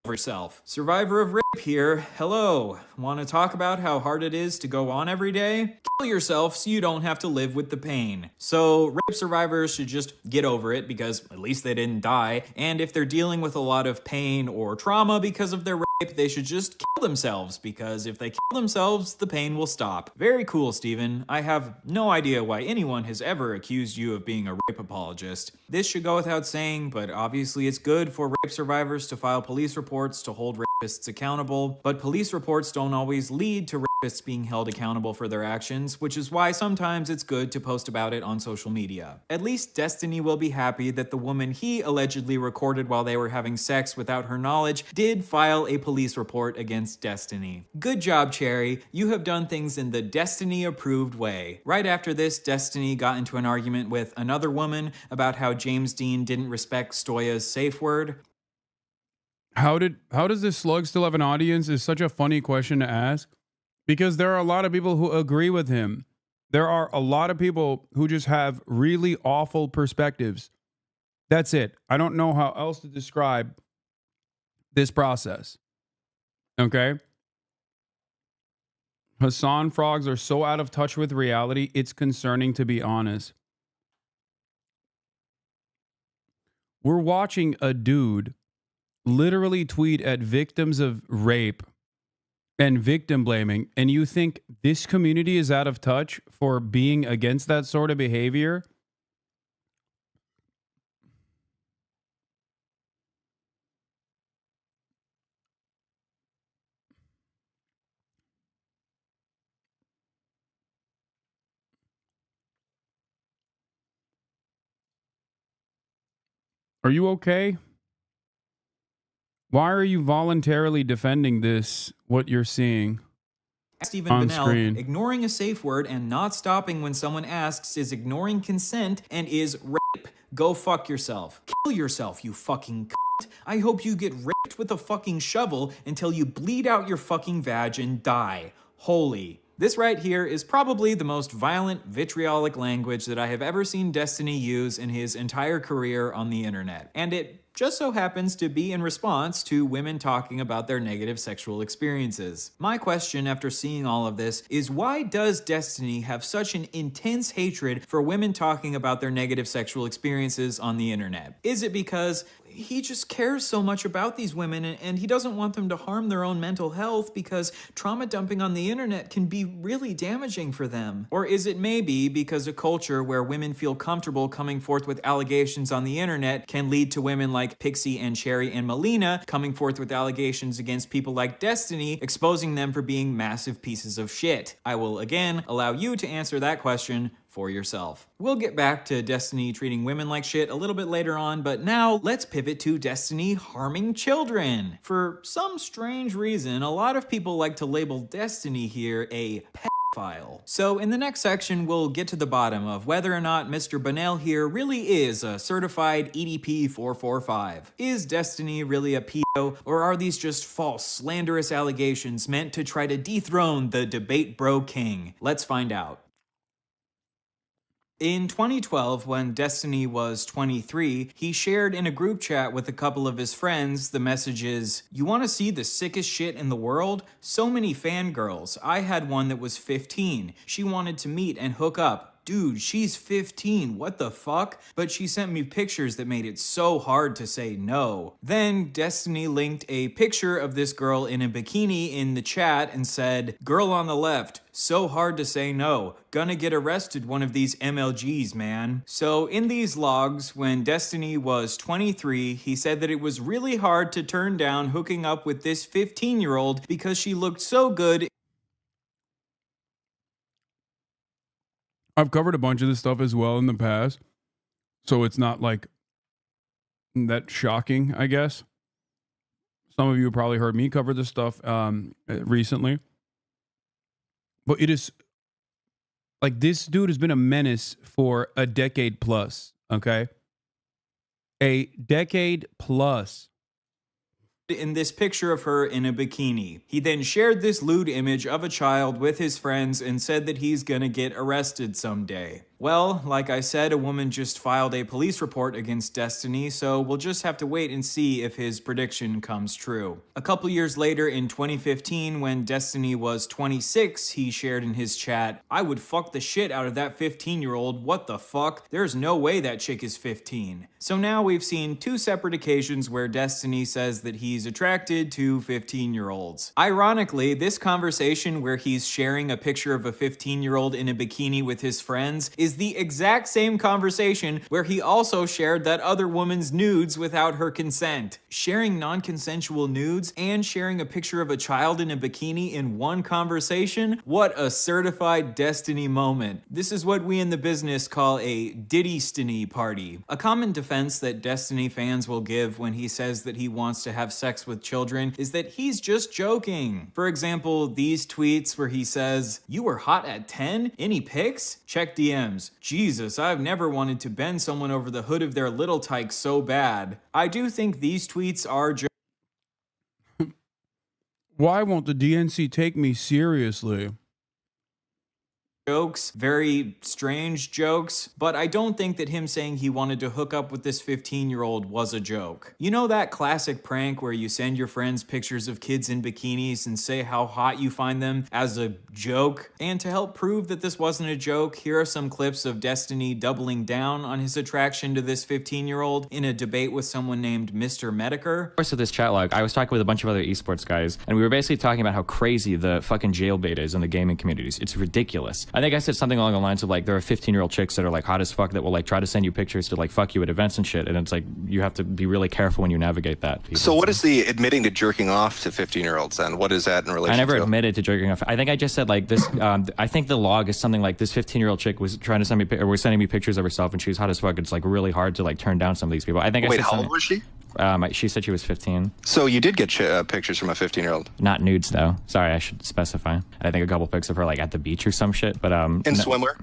Yourself. Survivor of rape here. Hello. Want to talk about how hard it is to go on every day? Kill yourself so you don't have to live with the pain. So rape survivors should just get over it because at least they didn't die. And if they're dealing with a lot of pain or trauma because of their rape, they should just kill themselves because if they kill themselves, the pain will stop. Very cool, Steven. I have no idea why anyone has ever accused you of being a rape apologist. This should go without saying, but obviously it's good for rape survivors to file police reports to hold rapists accountable, but police reports don't always lead to rapists being held accountable for their actions, which is why sometimes it's good to post about it on social media. At least Destiny will be happy that the woman he allegedly recorded while they were having sex without her knowledge did file a police report against Destiny. Good job, Cherry. You have done things in the Destiny-approved way. Right after this, Destiny got into an argument with another woman about how James Dean didn't respect Stoya's safe word. How does this slug still have an audience is such a funny question to ask, because there are a lot of people who agree with him. There are a lot of people who just have really awful perspectives. That's it. I don't know how else to describe this process. Okay? Hasan frogs are so out of touch with reality, it's concerning, to be honest. We're watching a dude literally tweet at victims of rape and victim blaming, and you think this community is out of touch for being against that sort of behavior? Are you okay? Why are you voluntarily defending this, what you're seeing Stephen on Bennell, screen? ignoring a safe word and not stopping when someone asks is ignoring consent and is rape. Go fuck yourself. Kill yourself, you fucking cunt. I hope you get raped with a fucking shovel until you bleed out your fucking vag and die. Holy. This right here is probably the most violent, vitriolic language that I have ever seen Destiny use in his entire career on the internet. And it just so happens to be in response to women talking about their negative sexual experiences. My question after seeing all of this is, why does Destiny have such an intense hatred for women talking about their negative sexual experiences on the internet? Is it because he just cares so much about these women and he doesn't want them to harm their own mental health because trauma dumping on the internet can be really damaging for them? Or is it maybe because a culture where women feel comfortable coming forth with allegations on the internet can lead to women like Pixie and Cherry and Melina coming forth with allegations against people like Destiny, exposing them for being massive pieces of shit? I will again allow you to answer that question for yourself. We'll get back to Destiny treating women like shit a little bit later on, but now let's pivot to Destiny harming children. For some strange reason, a lot of people like to label Destiny here a pedophile. So in the next section, we'll get to the bottom of whether or not Mr. Bunnell here really is a certified EDP 445. Is Destiny really a pedo, or are these just false, slanderous allegations meant to try to dethrone the debate bro king? Let's find out. In 2012, when Destiny was 23, he shared in a group chat with a couple of his friends the messages, "You want to see the sickest shit in the world? So many fangirls. I had one that was 15. She wanted to meet and hook up. Dude, she's 15, what the fuck? But she sent me pictures that made it so hard to say no." Then Destiny linked a picture of this girl in a bikini in the chat and said, "Girl on the left, so hard to say no. Gonna get arrested one of these MLGs, man." So in these logs, when Destiny was 23, he said that it was really hard to turn down hooking up with this 15-year-old because she looked so good. I've covered a bunch of this stuff as well in the past, so it's not like that shocking, I guess. Some of you have probably heard me cover this stuff recently. But it is like, this dude has been a menace for a decade plus, okay? A decade plus. In this picture of her in a bikini. He then shared this lewd image of a child with his friends and said that he's gonna get arrested someday. Well, like I said, a woman just filed a police report against Destiny, so we'll just have to wait and see if his prediction comes true. A couple years later, in 2015, when Destiny was 26, he shared in his chat, "I would fuck the shit out of that 15-year-old, what the fuck? There's no way that chick is 15. So now we've seen two separate occasions where Destiny says that he's attracted to 15-year-olds. Ironically, this conversation where he's sharing a picture of a 15-year-old in a bikini with his friends is the exact same conversation where he also shared that other woman's nudes without her consent. Sharing non-consensual nudes and sharing a picture of a child in a bikini in one conversation? What a certified Destiny moment. This is what we in the business call a Diddy-stiny party. A common defense that Destiny fans will give when he says that he wants to have sex with children is that he's just joking. For example, these tweets where he says, "You were hot at 10? Any pics? Check DMs. Jesus, I've never wanted to bend someone over the hood of their little tyke so bad." I do think these tweets are Why won't the DNC take me seriously? jokes, very strange jokes, but I don't think that him saying he wanted to hook up with this 15-year-old was a joke. You know that classic prank where you send your friends pictures of kids in bikinis and say how hot you find them as a joke? And to help prove that this wasn't a joke, here are some clips of Destiny doubling down on his attraction to this 15-year-old in a debate with someone named Mr. Mediker. Of course, of this chat log, I was talking with a bunch of other esports guys, and we were basically talking about how crazy the fucking jailbait is in the gaming communities. It's ridiculous. I think I said something along the lines of like, there are 15-year-old chicks that are like hot as fuck that will like try to send you pictures to like fuck you at events and shit, and it's like, you have to be really careful when you navigate that. So what is the admitting to jerking off to 15-year-olds then? What is that in relation to? I never admitted to jerking off. I think I just said like this, I think the log is something like this 15-year-old chick was trying to send me, or was sending me pictures of herself and she was hot as fuck. It's like really hard to like turn down some of these people. I think Wait, how old was she? She said she was 15. So you did get pictures from a 15-year-old? Not nudes though. Sorry, I should specify. I think a couple pics of her like at the beach or some shit. But in swimwear?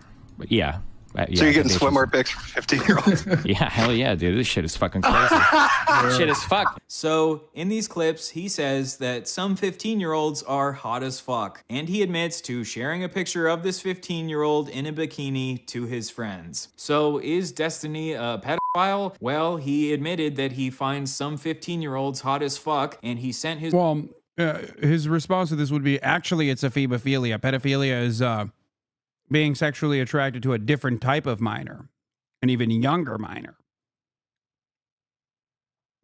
Yeah. So you're getting swimwear pics for 15-year-olds? Yeah, hell yeah, dude. This shit is fucking crazy. Shit is fuck. So, in these clips, he says that some 15-year-olds are hot as fuck, and he admits to sharing a picture of this 15-year-old in a bikini to his friends. So, is Destiny a pedophile? Well, he admitted that he finds some 15-year-olds hot as fuck, and he sent his... Well, his response to this would be, actually, it's a phobophilia. Pedophilia is being sexually attracted to a different type of minor, an even younger minor,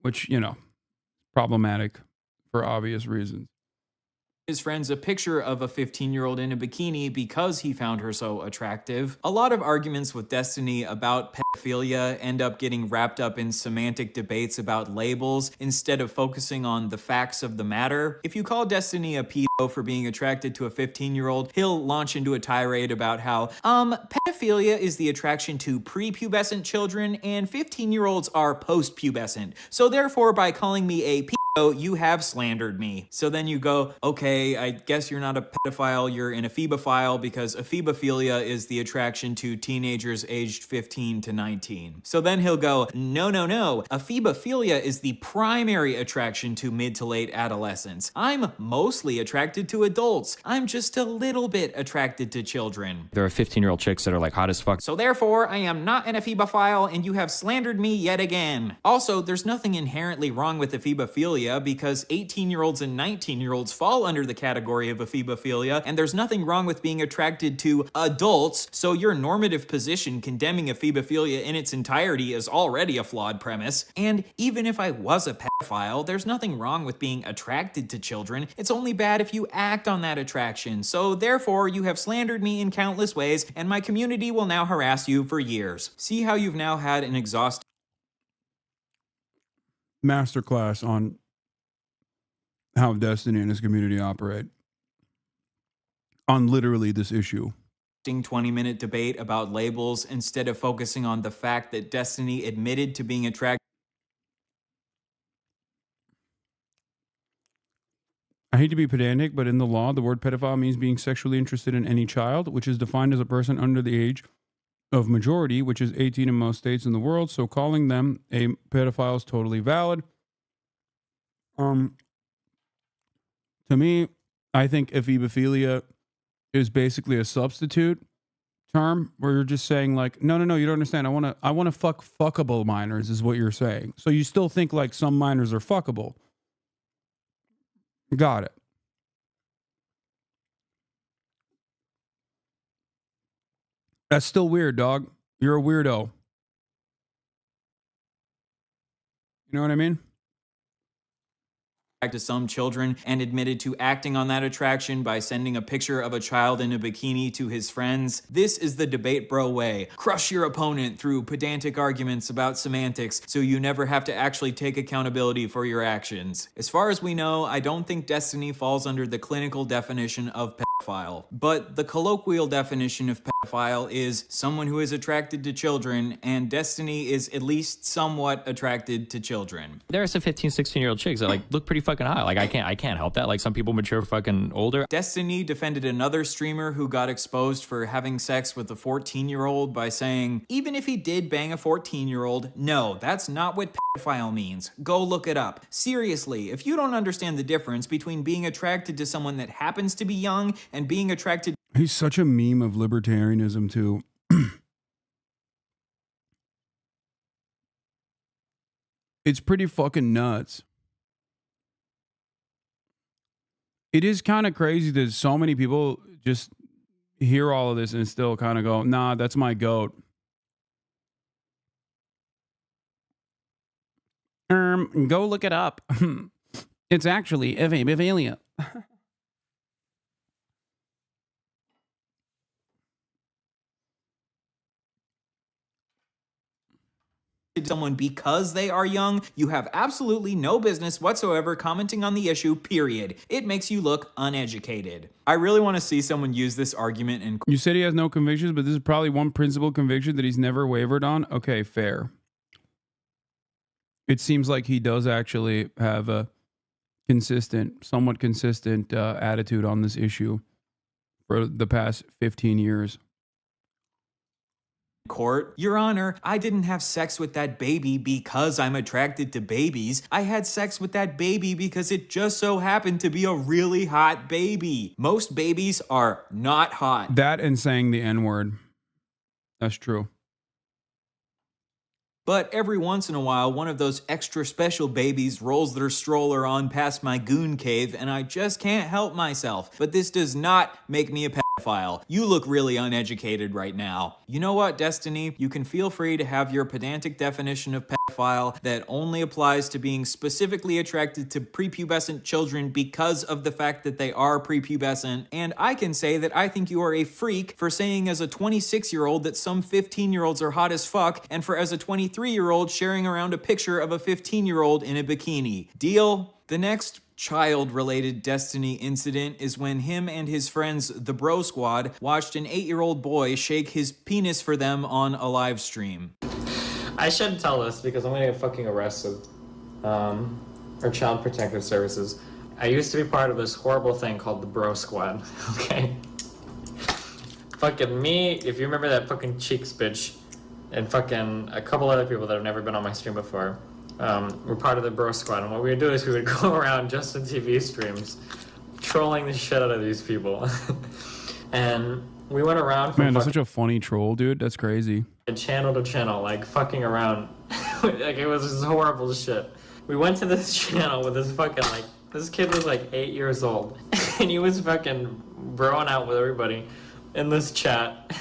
which, you know, problematic for obvious reasons. His friends a picture of a 15-year-old in a bikini because he found her so attractive. A lot of arguments with Destiny about pedophilia end up getting wrapped up in semantic debates about labels instead of focusing on the facts of the matter. If you call Destiny a pedo for being attracted to a 15-year-old, he'll launch into a tirade about how, pedophilia is the attraction to prepubescent children and 15-year-olds are post-pubescent. So therefore, by calling me a pedo, you have slandered me. So then you go, okay, I guess you're not a pedophile, you're an ephemophile, because ephebophilia is the attraction to teenagers aged 15 to 19. So then he'll go, no, ephebophilia is the primary attraction to mid to late adolescents. I'm mostly attracted to adults. I'm just a little bit attracted to children. There are 15-year-old chicks that are like hot as fuck. So therefore, I am not an ephebophile, and you have slandered me yet again. Also, there's nothing inherently wrong with ephebophilia, because 18-year-olds and 19-year-olds fall under the category of ephebophilia, and there's nothing wrong with being attracted to adults, so your normative position condemning ephebophilia in its entirety is already a flawed premise. And even if I was a pedophile, there's nothing wrong with being attracted to children. It's only bad if you act on that attraction. So therefore, you have slandered me in countless ways, and my community will now harass you for years. See how you've now had an exhaustive masterclass on how Destiny and his community operate on literally this issue. 20-minute debate about labels instead of focusing on the fact that Destiny admitted to being attracted. I hate to be pedantic, but in the law, the word pedophile means being sexually interested in any child, which is defined as a person under the age of majority, which is 18 in most states in the world. So calling them a pedophile is totally valid. To me, I think ephebophilia is basically a substitute term where you're just saying like, no, you don't understand. I want to fuck fuckable minors is what you're saying. So you still think like some minors are fuckable. Got it. That's still weird, dog. You're a weirdo. You know what I mean? To some children and admitted to acting on that attraction by sending a picture of a child in a bikini to his friends. This is the debate bro way. Crush your opponent through pedantic arguments about semantics so you never have to actually take accountability for your actions. As far as we know, I don't think Destiny falls under the clinical definition of pedophile, but the colloquial definition of pedophile is someone who is attracted to children, and Destiny is at least somewhat attracted to children. There are some 15, 16-year-old chicks that like look pretty fucking hot. Like I can't help that. Like some people mature fucking older. Destiny defended another streamer who got exposed for having sex with a 14-year-old by saying, even if he did bang a 14-year-old, no, that's not what pedophile means. Go look it up. Seriously, if you don't understand the difference between being attracted to someone that happens to be young and being attracted... He's such a meme of libertarianism too. It's pretty fucking nuts. It is kind of crazy that so many people just hear all of this and still kind of go, nah, that's my goat. Go look it up. It's actually ephebophilia. someone because they are young, you have absolutely no business whatsoever commenting on the issue, period. It makes you look uneducated. I really want to see someone use this argument and... You said he has no convictions, but this is probably one principal conviction that he's never wavered on. Okay, fair. It seems like he does actually have a somewhat consistent attitude on this issue for the past 15 years. court. Your Honor, I didn't have sex with that baby because I'm attracted to babies. I had sex with that baby because it just so happened to be a really hot baby. Most babies are not hot. That and saying the N-word. That's true. But every once in a while, one of those extra special babies rolls their stroller on past my goon cave, and I just can't help myself. But this does not make me a pedophile. You look really uneducated right now. You know what, Destiny? You can feel free to have your pedantic definition of pedophile that only applies to being specifically attracted to prepubescent children because of the fact that they are prepubescent. And I can say that I think you are a freak for saying as a 26-year-old that some 15-year-olds are hot as fuck, and for as a 23-year-old sharing around a picture of a 15-year-old in a bikini. Deal? The next child-related Destiny incident is when him and his friends, the Bro Squad, watched an 8-year-old boy shake his penis for them on a live stream. I shouldn't tell this because I'm gonna get fucking arrested. Or Child Protective Services. I used to be part of this horrible thing called the Bro Squad, okay? Fucking me, if you remember that fucking Cheeks bitch, and fucking a couple other people that have never been on my stream before, we're part of the Bro Squad, and what we would do is we would go around Justin TV streams, trolling the shit out of these people. And we went around from Man, that's such a funny troll, dude. That's crazy. channel to channel, like fucking around. Like it was just horrible shit. We went to this channel with this fucking, like, this kid was like 8 years old, and he was fucking broing out with everybody in this chat.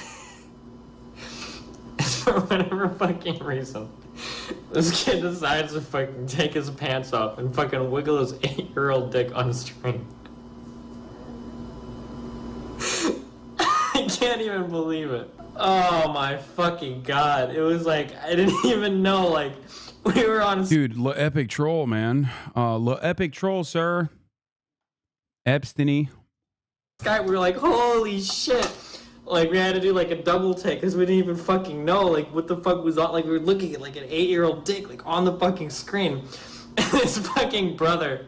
For whatever fucking reason, this kid decides to fucking take his pants off and fucking wiggle his 8-year-old dick on stream. I can't even believe it. Oh my fucking god. It was like, I didn't even know, like, we were on... Dude, epic troll, man. Epic troll, sir. Epsteiny. Guy, we were like, holy shit. Like, we had to do, like, a double take because we didn't even fucking know, like, what the fuck was on. Like, we were looking at, like, an 8-year-old dick, like, on the fucking screen. And his fucking brother,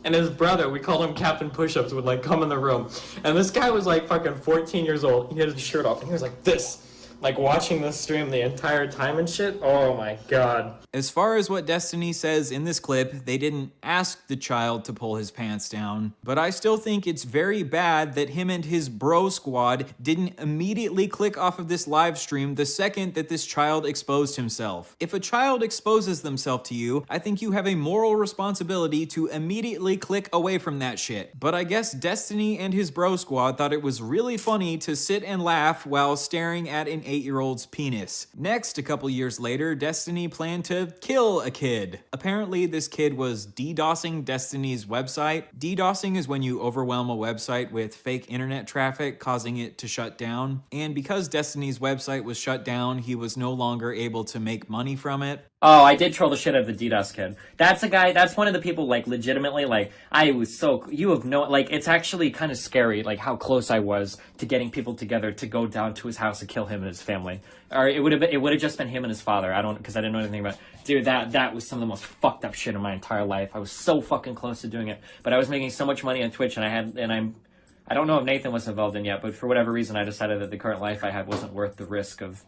we called him Captain Push-Ups, would, like, come in the room. And this guy was, like, fucking 14 years old. He had his shirt off, and he was like this. Like, watching this stream the entire time and shit. Oh, my God. As far as what Destiny says in this clip, they didn't ask the child to pull his pants down, but I still think it's very bad that him and his Bro Squad didn't immediately click off of this live stream the second that this child exposed himself. If a child exposes themselves to you, I think you have a moral responsibility to immediately click away from that shit. But I guess Destiny and his Bro Squad thought it was really funny to sit and laugh while staring at an 8-year-old's penis. Next, a couple years later, Destiny planned to kill a kid. Apparently, this kid was DDoSing Destiny's website. DDoSing is when you overwhelm a website with fake internet traffic, causing it to shut down. And because Destiny's website was shut down, he was no longer able to make money from it. Oh, I did troll the shit out of the DDoS kid. That's a guy, that's one of the people, like, legitimately, like, I was so, you have no, like, it's actually kind of scary, like, how close I was to getting people together to go down to his house and kill him and his family. Or it would have just been him and his father. Because I didn't know anything about it. Dude, that was some of the most fucked up shit in my entire life. I was so fucking close to doing it. But I was making so much money on Twitch, and I don't know if Nathan was involved in yet, but for whatever reason, I decided that the current life I had wasn't worth the risk of...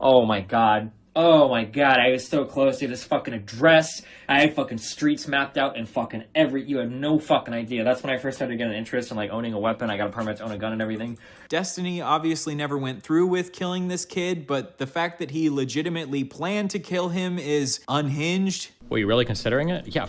Oh my god. Oh my god, I was so close to this fucking address. I had fucking streets mapped out and fucking you had no fucking idea. That's when I first started getting an interest in, like, owning a weapon. I got a permit to own a gun and everything. Destiny obviously never went through with killing this kid, but the fact that he legitimately planned to kill him is unhinged. Were you really considering it? Yeah,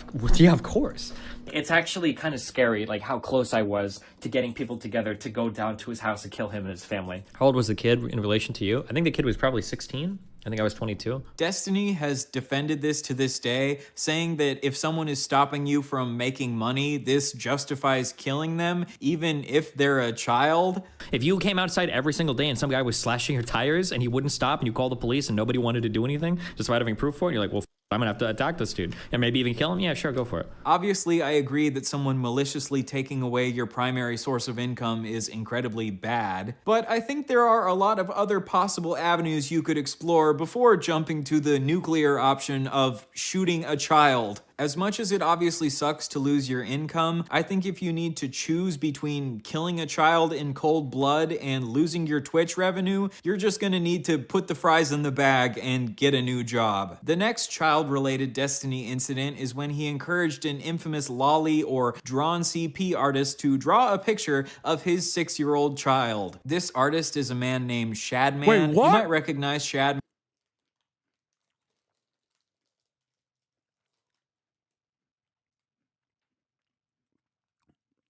of course. It's actually kind of scary, like, how close I was to getting people together to go down to his house and kill him and his family. How old was the kid in relation to you? I think the kid was probably 16. I think I was 22. Destiny has defended this to this day, saying that if someone is stopping you from making money, this justifies killing them, even if they're a child. If you came outside every single day and some guy was slashing your tires and he wouldn't stop and you called the police and nobody wanted to do anything, despite having proof for it, you're like, well, I'm gonna have to attack this dude and maybe even kill him. Yeah, sure, go for it. Obviously, I agree that someone maliciously taking away your primary source of income is incredibly bad, but I think there are a lot of other possible avenues you could explore before jumping to the nuclear option of shooting a child. As much as it obviously sucks to lose your income, I think if you need to choose between killing a child in cold blood and losing your Twitch revenue, you're just gonna need to put the fries in the bag and get a new job. The next child-related Destiny incident is when he encouraged an infamous lolly or drawn CP artist to draw a picture of his 6-year-old child. This artist is a man named Shadman. Wait, what? You might recognize Shadman.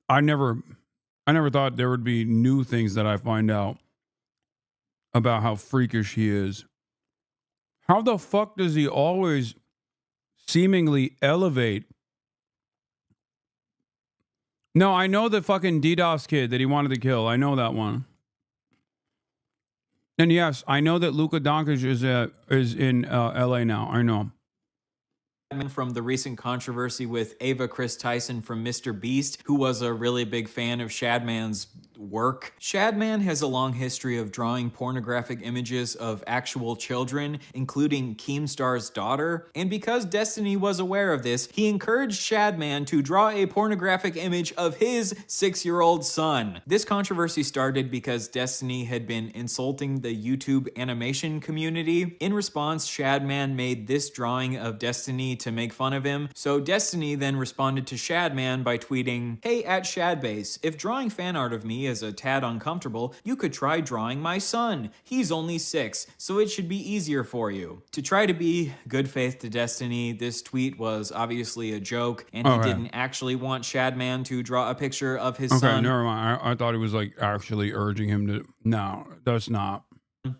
I never thought there would be new things that I find out about how freakish he is. How the fuck does he always seemingly elevate? No, I know the fucking DDoS kid that he wanted to kill. I know that one. And yes, I know that Luka Doncic is in LA now. I know. From the recent controversy with Ava Chris Tyson from Mr. Beast, who was a really big fan of Shadman's work. Shadman has a long history of drawing pornographic images of actual children, including Keemstar's daughter, and because Destiny was aware of this, he encouraged Shadman to draw a pornographic image of his 6-year-old son. This controversy started because Destiny had been insulting the YouTube animation community. In response, Shadman made this drawing of Destiny to make fun of him, so Destiny then responded to Shadman by tweeting, "Hey at Shadbase, if drawing fan art of me is a tad uncomfortable, you could try drawing my son. He's only 6, so it should be easier for you." To try to be good faith to Destiny, this tweet was obviously a joke, and he didn't actually want Shadman to draw a picture of his son. Okay, never mind. I thought he was like actually urging him to. No, that's not.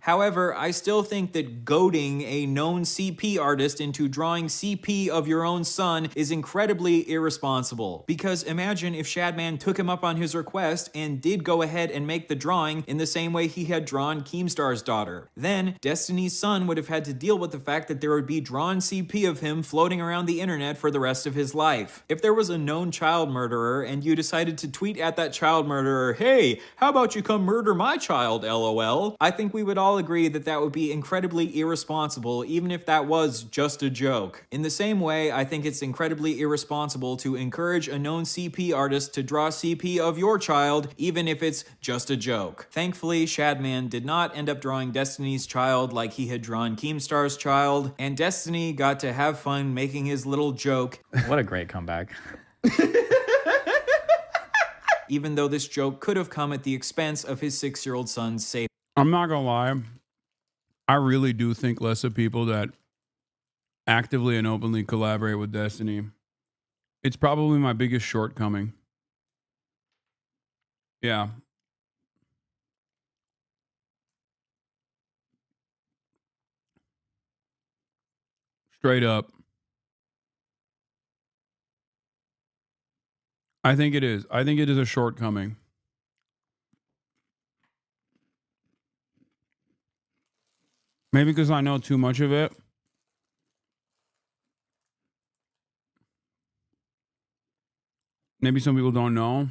However, I still think that goading a known CP artist into drawing CP of your own son is incredibly irresponsible. Because imagine if Shadman took him up on his request and did go ahead and make the drawing in the same way he had drawn Keemstar's daughter. Then, Destiny's son would have had to deal with the fact that there would be drawn CP of him floating around the internet for the rest of his life. If there was a known child murderer and you decided to tweet at that child murderer, "Hey, how about you come murder my child, LOL?" I think we would all agree that that would be incredibly irresponsible, even if that was just a joke. In the same way, I think it's incredibly irresponsible to encourage a known CP artist to draw CP of your child, even if it's just a joke. Thankfully, Shadman did not end up drawing Destiny's child like he had drawn Keemstar's child, and Destiny got to have fun making his little joke. What a great comeback. Even though this joke could have come at the expense of his 6-year-old son's safety. I'm not gonna lie. I really do think less of people that actively and openly collaborate with Destiny. It's probably my biggest shortcoming. Yeah. Straight up. I think it is. I think it is a shortcoming. Maybe because I know too much of it. Maybe some people don't know.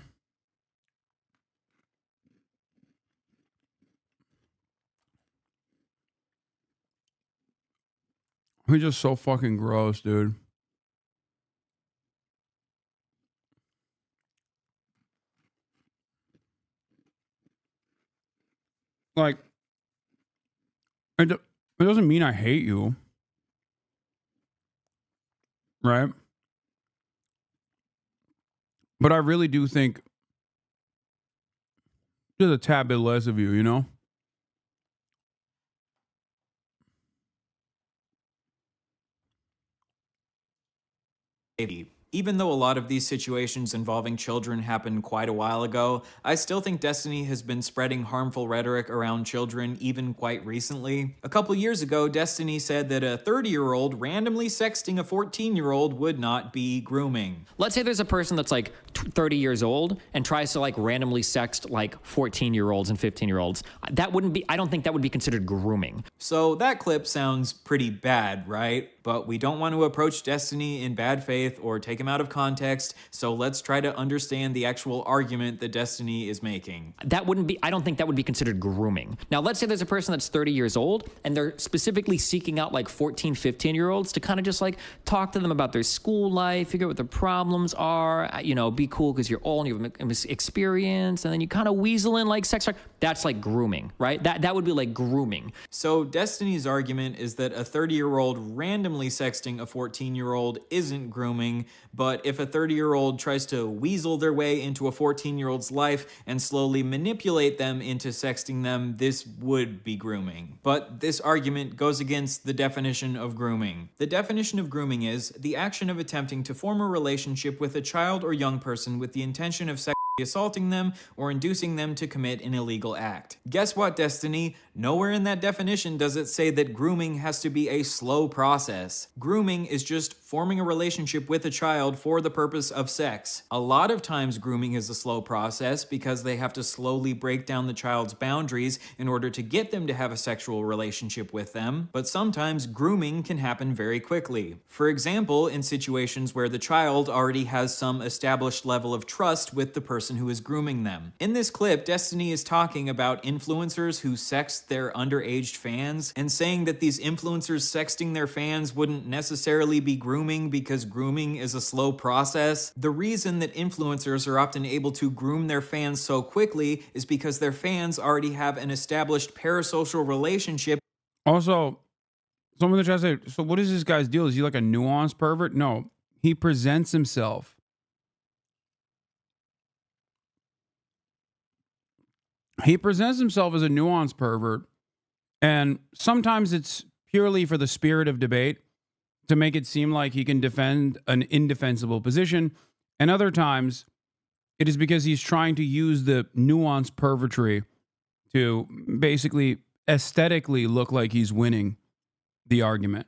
He's just so fucking gross, dude. Like, it doesn't mean I hate you. Right? But I really do think there's a tad bit less of you, you know? Even though a lot of these situations involving children happened quite a while ago, I still think Destiny has been spreading harmful rhetoric around children even quite recently. A couple years ago, Destiny said that a 30-year-old randomly sexting a 14-year-old would not be grooming. Let's say there's a person that's like 30 years old and tries to like randomly sext like 14-year-olds and 15-year-olds, that wouldn't be, I don't think that would be considered grooming. So that clip sounds pretty bad, right? But we don't want to approach Destiny in bad faith or take him out of context, so let's try to understand the actual argument that Destiny is making. That wouldn't be, I don't think that would be considered grooming. Now, let's say there's a person that's 30 years old and they're specifically seeking out like 14, 15-year-olds to kind of just like talk to them about their school life, figure out what their problems are, you know, be cool because you're old and you have experience, and then you kind of weasel in like sex. That's like grooming, right? That would be like grooming. So Destiny's argument is that a 30-year-old randomly sexting a 14-year-old isn't grooming, but if a 30-year-old tries to weasel their way into a 14-year-old's life and slowly manipulate them into sexting them, this would be grooming. But this argument goes against the definition of grooming. The definition of grooming is the action of attempting to form a relationship with a child or young person with the intention of sexually assaulting them or inducing them to commit an illegal act. Guess what, Destiny? Nowhere in that definition does it say that grooming has to be a slow process. Grooming is just forming a relationship with a child for the purpose of sex. A lot of times grooming is a slow process because they have to slowly break down the child's boundaries in order to get them to have a sexual relationship with them, but sometimes grooming can happen very quickly. For example, in situations where the child already has some established level of trust with the person who is grooming them. In this clip, Destiny is talking about influencers who sext their underage fans and saying that these influencers sexting their fans wouldn't necessarily be grooming because grooming is a slow process. The reason that influencers are often able to groom their fans so quickly is because their fans already have an established parasocial relationship. Also, someone that tries to say, so what is this guy's deal? Is he like a nuanced pervert? No, he presents himself. He presents himself as a nuanced pervert, and sometimes it's purely for the spirit of debate to make it seem like he can defend an indefensible position, and other times it is because he's trying to use the nuanced pervertry to basically aesthetically look like he's winning the argument.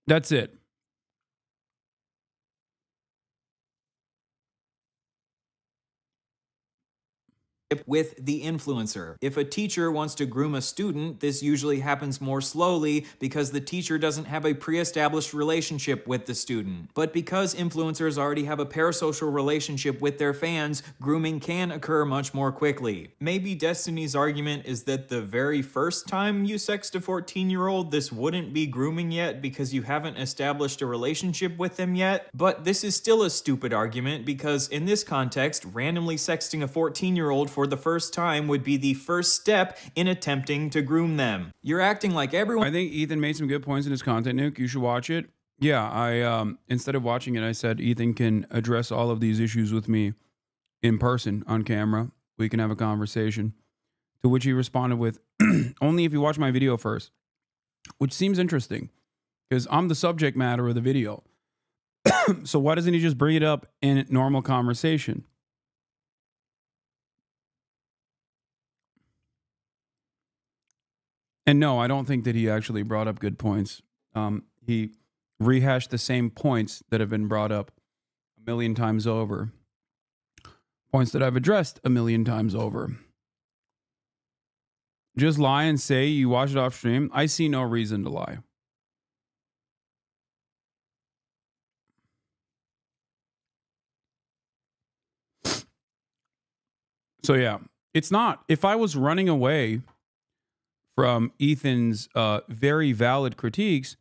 That's it. With the influencer. If a teacher wants to groom a student, this usually happens more slowly because the teacher doesn't have a pre-established relationship with the student. But because influencers already have a parasocial relationship with their fans, grooming can occur much more quickly. Maybe Destiny's argument is that the very first time you sext a 14-year-old, this wouldn't be grooming yet because you haven't established a relationship with them yet. But this is still a stupid argument because in this context, randomly sexting a 14-year-old for the first time would be the first step in attempting to groom them. You're acting like everyone. I think Ethan made some good points in his content, Nuke. You should watch it. Yeah, I instead of watching it, I said Ethan can address all of these issues with me in person on camera. We can have a conversation. To which he responded with, only if you watch my video first, which seems interesting because I'm the subject matter of the video. So why doesn't he just bring it up in normal conversation? And no, I don't think that he actually brought up good points. He rehashed the same points that have been brought up a million times over. Points that I've addressed a million times over. Just lie and say you watch it off stream. I see no reason to lie. So yeah, it's not. If I was running away from Ethan's very valid critiques,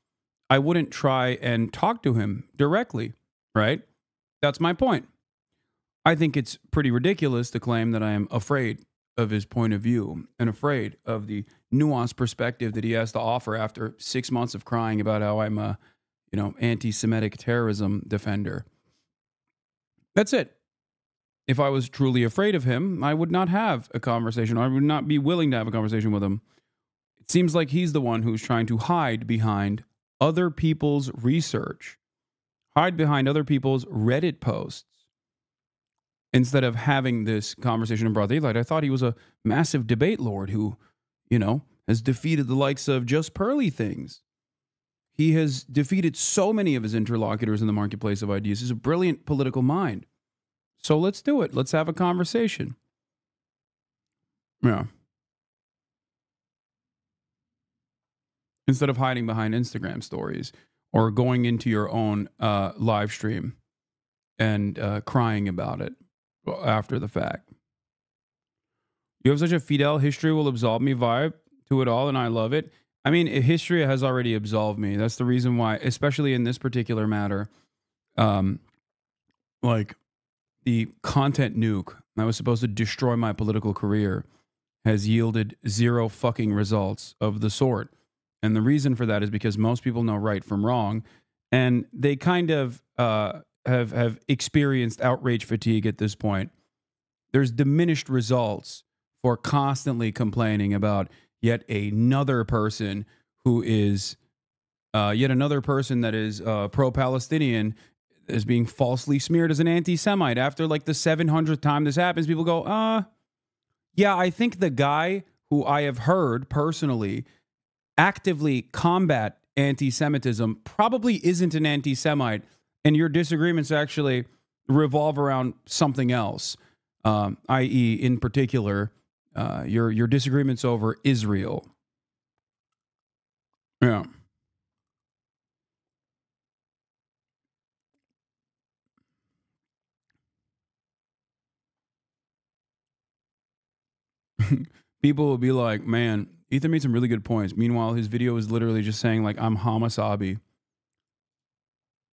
I wouldn't try and talk to him directly, right? That's my point. I think it's pretty ridiculous to claim that I am afraid of his point of view and afraid of the nuanced perspective that he has to offer after 6 months of crying about how I'm a, anti-Semitic terrorism defender. That's it. If I was truly afraid of him, I would not have a conversation. I would not be willing to have a conversation with him. It seems like he's the one who's trying to hide behind other people's research, hide behind other people's Reddit posts, instead of having this conversation in broad daylight. I thought he was a massive debate lord who, has defeated the likes of Just Pearly Things. He has defeated so many of his interlocutors in the marketplace of ideas. He's a brilliant political mind. So let's do it. Let's have a conversation. Yeah. Instead of hiding behind Instagram stories or going into your own live stream and crying about it after the fact. You have such a Fidel history will absolve me vibe to it all, and I love it. I mean, history has already absolved me. That's the reason why, especially in this particular matter, like the content nuke that was supposed to destroy my political career has yielded zero fucking results of the sort. And the reason for that is because most people know right from wrong, and they kind of have experienced outrage fatigue at this point. There's diminished results for constantly complaining about yet another person who is yet another person that is pro-Palestinian is being falsely smeared as an anti-Semite. After like the 700th time this happens, people go, yeah, I think the guy who I have heard personally actively combat anti-Semitism probably isn't an anti-Semite, and your disagreements actually revolve around something else, i.e., in particular, your disagreements over Israel. Yeah. People will be like, man, Ethan made some really good points. Meanwhile, his video is literally just saying, like, I'm HasanAbi.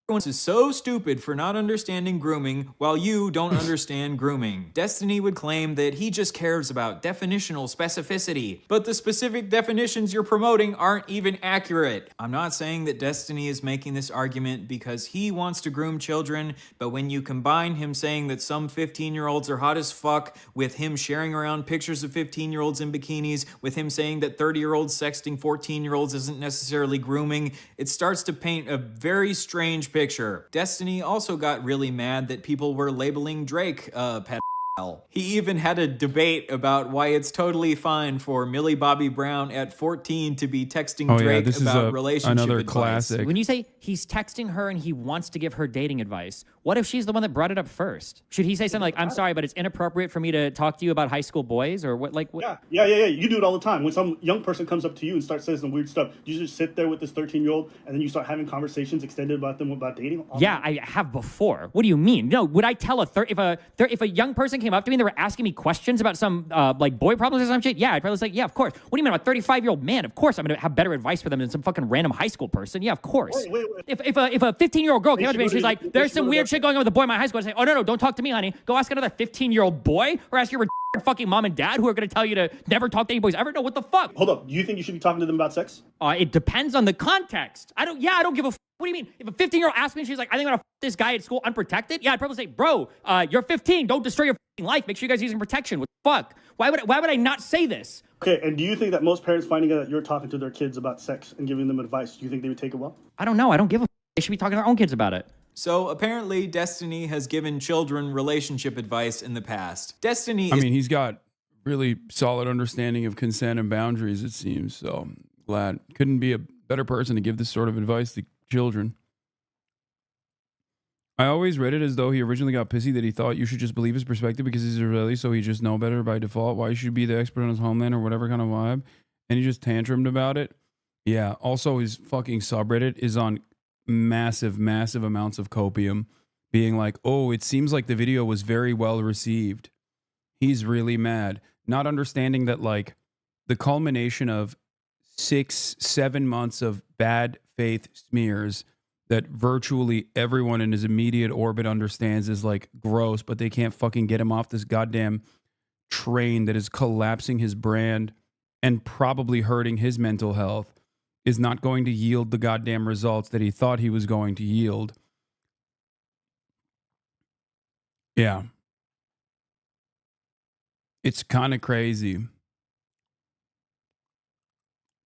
Everyone is so stupid for not understanding grooming while you don't understand grooming. Destiny would claim that he just cares about definitional specificity, but the specific definitions you're promoting aren't even accurate. I'm not saying that Destiny is making this argument because he wants to groom children, but when you combine him saying that some 15-year-olds are hot as fuck, with him sharing around pictures of 15-year-olds in bikinis, with him saying that 30-year-olds sexting 14-year-olds isn't necessarily grooming, it starts to paint a very strange picture. Destiny also got really mad that people were labeling Drake pedophile. He even had a debate about why it's totally fine for Millie Bobby Brown at 14 to be texting Drake about relationship another advice. classic. When you say he's texting her and he wants to give her dating advice, what if she's the one that brought it up first? Should he say something like, I'm sorry, but it's inappropriate for me to talk to you about high school boys? Or what? Like, what? Yeah. You do it all the time. When some young person comes up to you and starts saying some weird stuff, you just sit there with this 13-year-old and then you start having conversations extended about them about dating? Yeah, I have before. What do you mean? No, would I tell if a young person came up to me and they were asking me questions about some like boy problems or some shit? Yeah, I'd probably say, yeah, of course. What do you mean, I'm a 35-year-old man? Of course I'm going to have better advice for them than some fucking random high school person. Yeah, of course. Wait. If a 15-year-old girl came up to me and she's like, there's some weird shit going on with a boy in my high school, I'd say, oh, no, don't talk to me, honey. Go ask another 15-year-old boy or ask your fucking mom and dad who are going to tell you to never talk to any boys ever. No, what the fuck? Hold up. Do you think you should be talking to them about sex? It depends on the context. I don't give a f. What do you mean? If a 15-year-old asks me and she's like, I think I'm going to f this guy at school unprotected, yeah, I'd probably say, bro, you're 15. Don't destroy your f***ing life. Make sure you guys are using protection. What the fuck? Why would I not say this? Okay, and do you think that most parents finding out that you're talking to their kids about sex and giving them advice, do you think they would take it well? I don't know. I don't give a f. They should be talking to their own kids about it. So apparently Destiny has given children relationship advice in the past. I mean, he's got really solid understanding of consent and boundaries, it seems. So glad. Couldn't be a better person to give this sort of advice to children. I always read it as though he originally got pissy that he thought you should just believe his perspective because he's Israeli, so he just know better by default. Why should be the expert on his homeland or whatever kind of vibe. And he just tantrumed about it. Yeah. Also, his fucking subreddit is on massive amounts of copium, being like, oh, it seems like the video was very well received. He's really mad. Not understanding that, like, the culmination of 6-7 months of bad faith smears that virtually everyone in his immediate orbit understands is like gross, but they can't fucking get him off this goddamn train that is collapsing his brand and probably hurting his mental health, is not going to yield the goddamn results that he thought he was going to yield. Yeah. It's kind of crazy.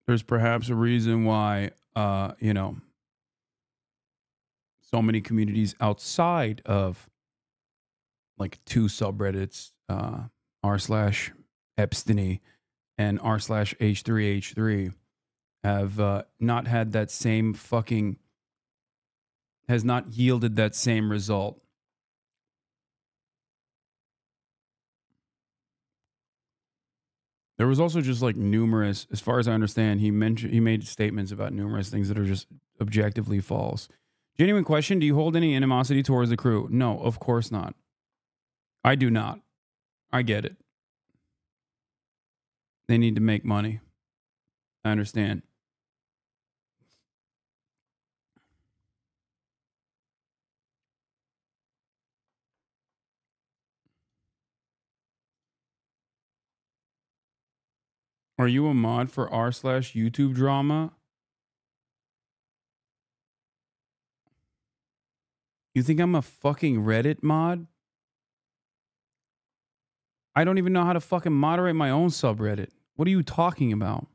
There's perhaps a reason why, so many communities outside of like two subreddits, r/Epsteiny and r/H3H3, have not had that same fucking, has not yielded that same result. There was also just like numerous, as far as I understand, he made statements about numerous things that are just objectively false. Genuine question, do you hold any animosity towards the crew? No, of course not. I do not. I get it. They need to make money. I understand. Are you a mod for r/YouTube drama? You think I'm a fucking Reddit mod? I don't even know how to fucking moderate my own subreddit. What are you talking about?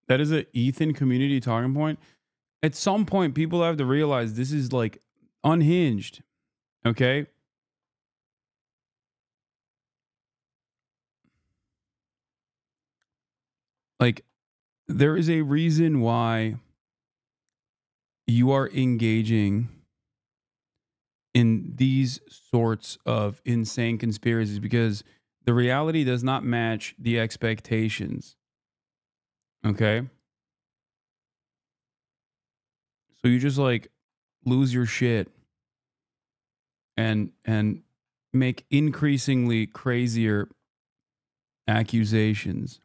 That is an Ethan community talking point. At some point, people have to realize this is like unhinged. Okay? Like, there is a reason why you are engaging in these sorts of insane conspiracies, because the reality does not match the expectations. Okay? So you just like lose your shit and make increasingly crazier accusations.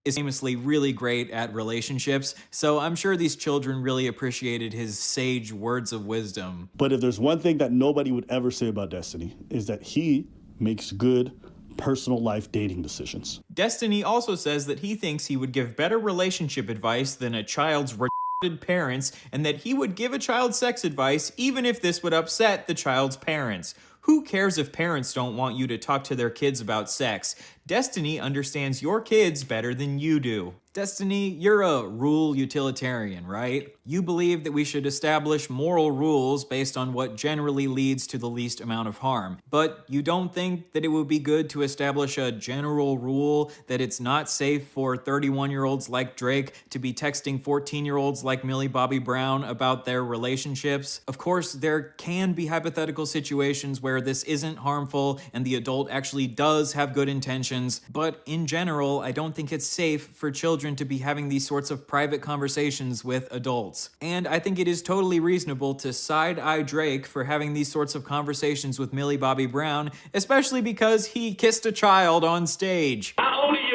Is famously really great at relationships, so I'm sure these children really appreciated his sage words of wisdom. But if there's one thing that nobody would ever say about Destiny, is that he makes good personal life dating decisions. Destiny also says that he thinks he would give better relationship advice than a child's retarded parents, and that he would give a child sex advice even if this would upset the child's parents. Who cares if parents don't want you to talk to their kids about sex? Destiny understands your kids better than you do. Destiny, you're a rule utilitarian, right? You believe that we should establish moral rules based on what generally leads to the least amount of harm. But you don't think that it would be good to establish a general rule that it's not safe for 31-year-olds like Drake to be texting 14-year-olds like Millie Bobby Brown about their relationships? Of course, there can be hypothetical situations where this isn't harmful and the adult actually does have good intentions, but in general, I don't think it's safe for children to be having these sorts of private conversations with adults. And I think it is totally reasonable to side-eye Drake for having these sorts of conversations with Millie Bobby Brown, especially because he kissed a child on stage. How old are you?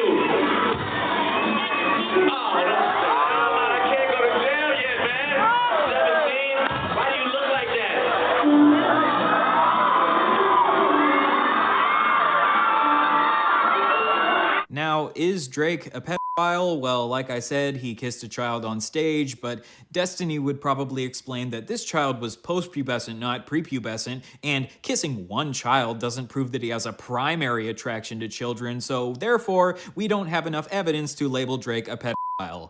Now, is Drake a pedophile? Well, like I said, he kissed a child on stage, but Destiny would probably explain that this child was post-pubescent, not prepubescent, and kissing one child doesn't prove that he has a primary attraction to children, so therefore, we don't have enough evidence to label Drake a pedophile.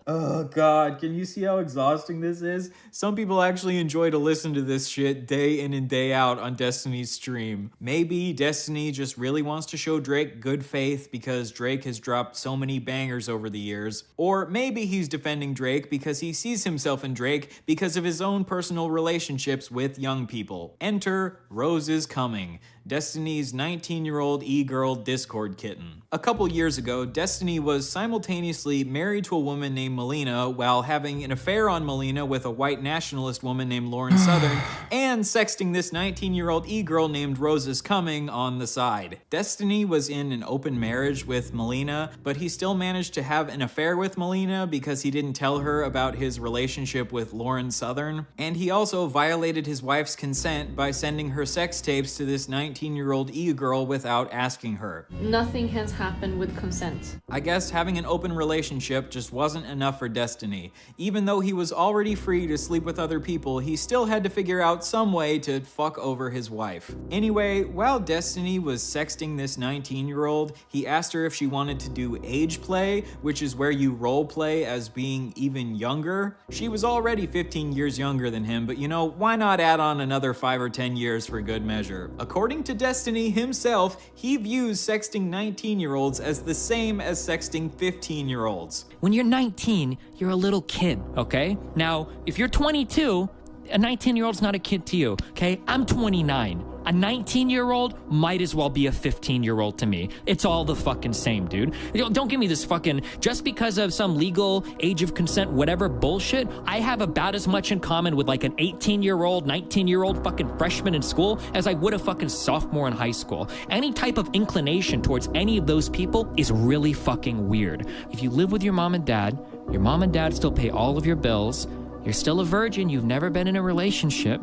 Oh god, can you see how exhausting this is? Some people actually enjoy to listen to this shit day in and day out on Destiny's stream. Maybe Destiny just really wants to show Drake good faith because Drake has dropped so many bangers over the years. Or maybe he's defending Drake because he sees himself in Drake because of his own personal relationships with young people. Enter Rose is Coming, Destiny's 19-year-old e-girl Discord kitten. A couple years ago, Destiny was simultaneously married to a woman named Melina while having an affair on Melina with a white nationalist woman named Lauren Southern, and sexting this 19-year-old e-girl named Rose is Coming on the side. Destiny was in an open marriage with Melina, but he still managed to have an affair with Melina because he didn't tell her about his relationship with Lauren Southern, and he also violated his wife's consent by sending her sex tapes to this 19-year-old 19-year-old e-girl without asking her. Nothing has happened with consent. I guess having an open relationship just wasn't enough for Destiny. Even though he was already free to sleep with other people, he still had to figure out some way to fuck over his wife. Anyway, while Destiny was sexting this 19-year-old, he asked her if she wanted to do age play, which is where you role play as being even younger. She was already 15 years younger than him, but you know, why not add on another 5 or 10 years for good measure? According to Destiny himself, he views sexting 19-year-olds as the same as sexting 15-year-olds. When you're 19, you're a little kid, okay? Now, if you're 22, a 19-year-old's not a kid to you, okay? I'm 29. A 19-year-old might as well be a 15-year-old to me. It's all the fucking same, dude. Don't give me this fucking, just because of some legal age of consent, whatever bullshit, I have about as much in common with like an 18-year-old, 19-year-old fucking freshman in school as I would a fucking sophomore in high school. Any type of inclination towards any of those people is really fucking weird. If you live with your mom and dad still pay all of your bills, you're still a virgin, you've never been in a relationship,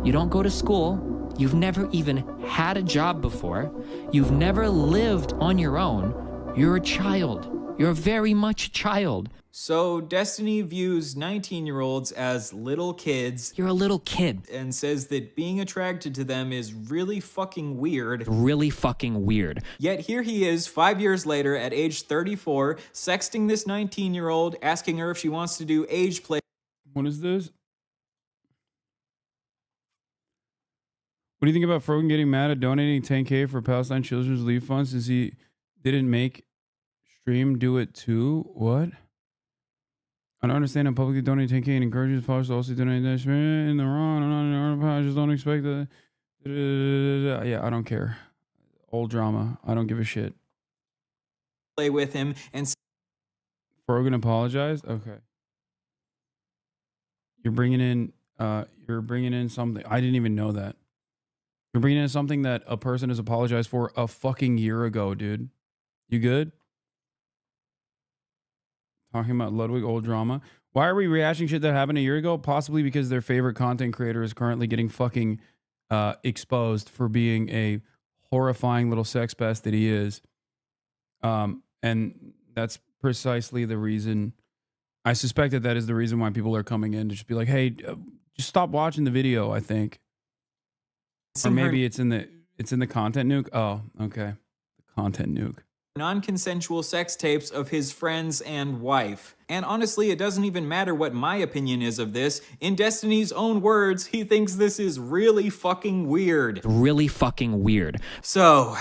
you don't go to school, you've never even had a job before, you've never lived on your own, you're a child. You're very much a child. So Destiny views 19-year-olds as little kids. You're a little kid. And says that being attracted to them is really fucking weird. Really fucking weird. Yet here he is 5 years later at age 34, sexting this 19-year-old, asking her if she wants to do age play. What is this? What do you think about Frogan getting mad at donating 10K for Palestine Children's Relief Fund since he didn't make stream do it too? What? I don't understand how publicly donating 10K and encourages his followers to also donate that in the wrong. I just don't expect that. Yeah, I don't care. Old drama. I don't give a shit. Play with him and Frogan apologized? Okay. You're bringing in something. I didn't even know that. You're bringing in something that a person has apologized for a fucking year ago, dude. You good? Talking about Ludwig old drama. Why are we rehashing shit that happened a year ago? Possibly because their favorite content creator is currently getting fucking exposed for being a horrifying little sex pest that he is. And that's precisely the reason. I suspect that is the reason why people are coming in to just be like, hey, just stop watching the video, I think. Or maybe it's in the content nuke. Oh, okay. The content nuke. Non-consensual sex tapes of his friends and wife. And honestly, it doesn't even matter what my opinion is of this. In Destiny's own words, he thinks this is really fucking weird. Really fucking weird. So,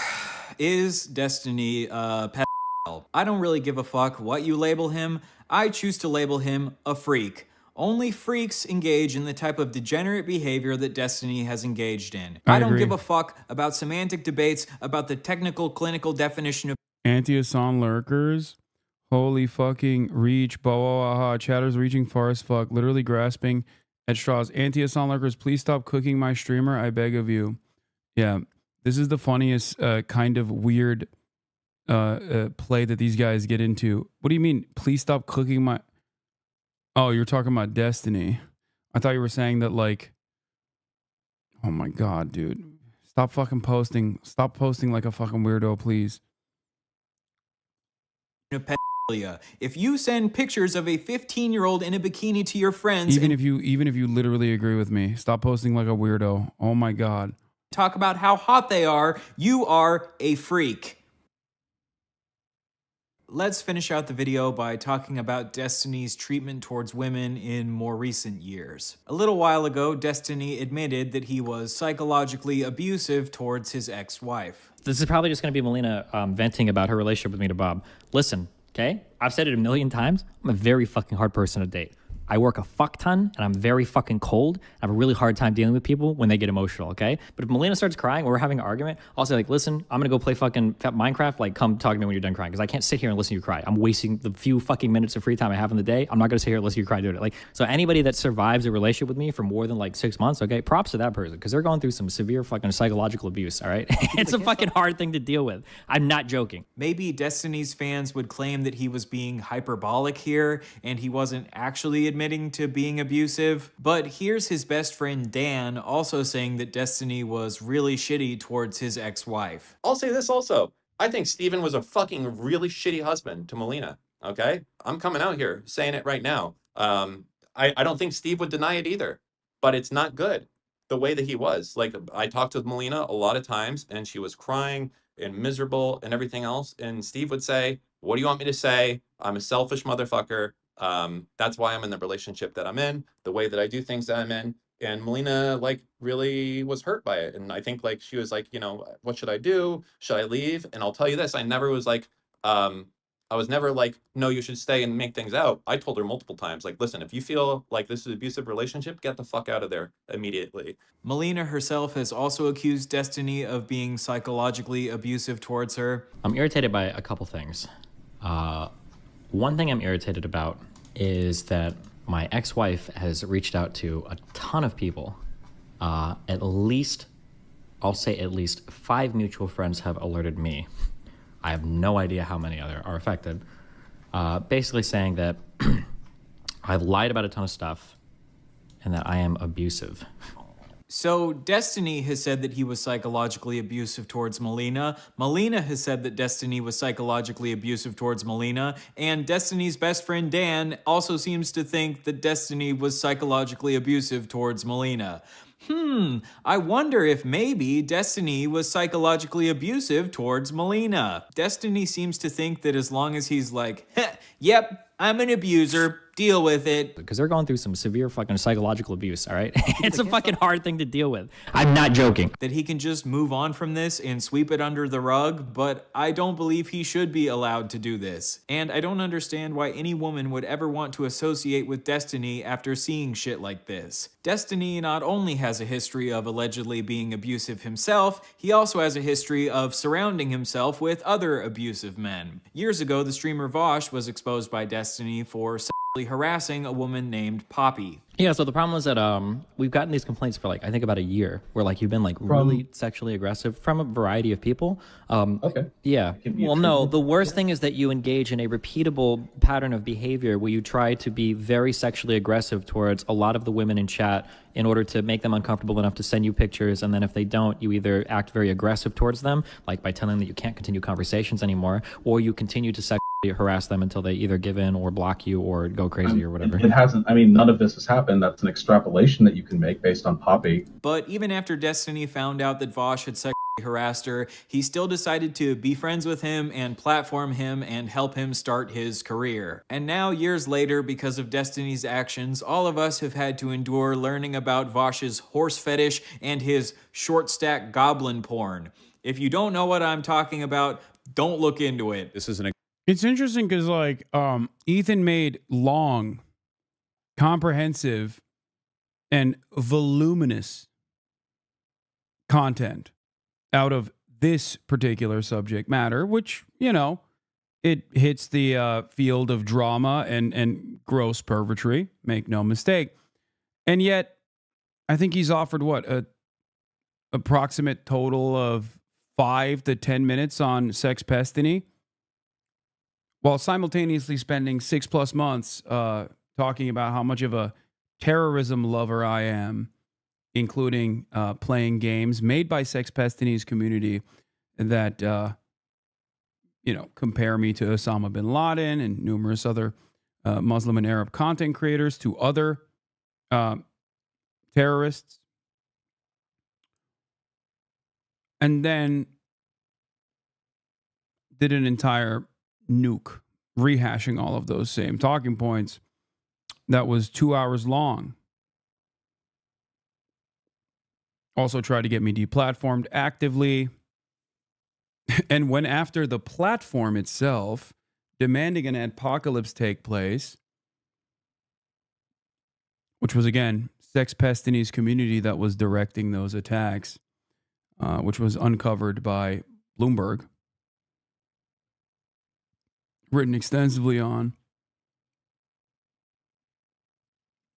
is Destiny a pedophile? I don't really give a fuck what you label him. I choose to label him a freak. Only freaks engage in the type of degenerate behavior that Destiny has engaged in. I don't give a fuck about semantic debates about the technical clinical definition of Anti-Hasan lurkers. Holy fucking reach. Bawaha. Chatter's reaching far as fuck. Literally grasping at straws. Anti-Hasan lurkers, please stop cooking my streamer. I beg of you. Yeah. This is the funniest kind of weird play that these guys get into. What do you mean? Please stop cooking my... Oh, you're talking about Destiny. I thought you were saying that, like... Oh my god, dude. Stop fucking posting. Stop posting like a fucking weirdo, please. pedophilia. If you send pictures of a 15-year-old in a bikini to your friends... Even if you literally agree with me, stop posting like a weirdo. Oh my god. Talk about how hot they are, you are a freak. Let's finish out the video by talking about Destiny's treatment towards women in more recent years. A little while ago, Destiny admitted that he was psychologically abusive towards his ex-wife. This is probably just going to be Melina venting about her relationship with me to Bob. Listen, okay? I've said it a million times. I'm a very fucking hard person to date. I work a fuck ton, and I'm very fucking cold. I have a really hard time dealing with people when they get emotional, okay? But if Melina starts crying or we're having an argument, I'll say, like, listen, I'm gonna go play fucking Minecraft. Like, come talk to me when you're done crying, because I can't sit here and listen to you cry. I'm wasting the few fucking minutes of free time I have in the day. I'm not gonna sit here and listen to you cry doing it. Like, so anybody that survives a relationship with me for more than like 6 months, okay, props to that person, because they're going through some severe fucking psychological abuse, all right? It's a fucking hard thing to deal with. I'm not joking. Maybe Destiny's fans would claim that he was being hyperbolic here, and he wasn't actually admitting admitting to being abusive. But here's his best friend Dan also saying that Destiny was really shitty towards his ex-wife. I'll say this also. I think Steven was a fucking really shitty husband to Melina. Okay? I'm coming out here saying it right now. I don't think Steve would deny it either, but it's not good the way that he was. Like, I talked with Melina a lot of times and she was crying and miserable and everything else. And Steve would say, what do you want me to say? I'm a selfish motherfucker. That's why I'm in the relationship that I'm in, the way that I do things that I'm in. And Melina, like, really was hurt by it. And I think, like, she was like, you know, what should I do? Should I leave? And I'll tell you this, I never was like, I was never like, no, you should stay and make things out. I told her multiple times, like, listen, if you feel like this is an abusive relationship, get the fuck out of there immediately. Melina herself has also accused Destiny of being psychologically abusive towards her. I'm irritated by a couple things. One thing I'm irritated about is that my ex-wife has reached out to a ton of people. At least, I'll say at least 5 mutual friends have alerted me. I have no idea how many other are affected. Basically saying that I've lied about a ton of stuff and that I am abusive. So Destiny has said that he was psychologically abusive towards Melina. Melina has said that Destiny was psychologically abusive towards Melina. And Destiny's best friend Dan also seems to think that Destiny was psychologically abusive towards Melina. I wonder if maybe Destiny was psychologically abusive towards Melina. Destiny seems to think that as long as he's like, yep, I'm an abuser, deal with it. Because they're going through some severe fucking psychological abuse, all right? It's a fucking hard thing to deal with. I'm not joking. That he can just move on from this and sweep it under the rug, but I don't believe he should be allowed to do this. And I don't understand why any woman would ever want to associate with Destiny after seeing shit like this. Destiny not only has a history of allegedly being abusive himself, he also has a history of surrounding himself with other abusive men. Years ago, the streamer Vosh was exposed by Destiny for sexually harassing a woman named Poppy. Yeah, so the problem is that we've gotten these complaints for like, I think about a year, where like you've been like really sexually aggressive from a variety of people. Okay. Yeah. Well, no, the worst thing is that you engage in a repeatable pattern of behavior where you try to be very sexually aggressive towards a lot of the women in chat in order to make them uncomfortable enough to send you pictures. And then if they don't, you either act very aggressive towards them, like by telling them that you can't continue conversations anymore, or you continue to sexually harass them until they either give in or block you or go crazy or whatever. It hasn't, I mean, none of this has happened. That's an extrapolation that you can make based on Poppy. But even after Destiny found out that Vosh had sexually harassed her, he still decided to be friends with him and platform him and help him start his career. And now, years later, because of Destiny's actions, all of us have had to endure learning about Vosh's horse fetish and his short stack goblin porn. If you don't know what I'm talking about, don't look into it. This is an. It's interesting because like Ethan made long, comprehensive, and voluminous content out of this particular subject matter, which, you know, it hits the field of drama and gross pervertry, make no mistake. And yet, I think he's offered what, a approximate total of 5 to 10 minutes on sex pestiny, while simultaneously spending 6+ months talking about how much of a terrorism lover I am, including playing games made by sex pestini's community that, you know, compare me to Osama bin Laden and numerous other Muslim and Arab content creators, to other terrorists. And then did an entire Nuke rehashing all of those same talking points that was 2 hours long. Also tried to get me deplatformed actively, and went after the platform itself, demanding an apocalypse take place, which was, again, sex pestini's community that was directing those attacks, which was uncovered by Bloomberg, written extensively on.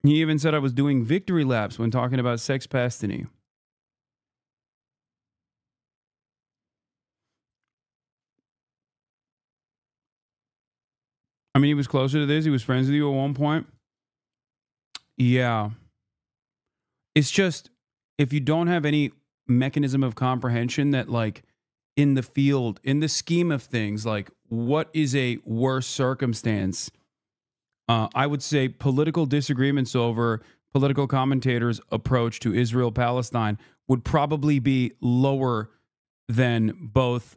He even said I was doing victory laps when talking about sex pestiny. I mean, he was closer to this. He was friends with you at one point. Yeah. It's just, if you don't have any mechanism of comprehension that, like, in the field, in the scheme of things, like, what is a worse circumstance? I would say political disagreements over political commentators' approach to Israel-Palestine would probably be lower than both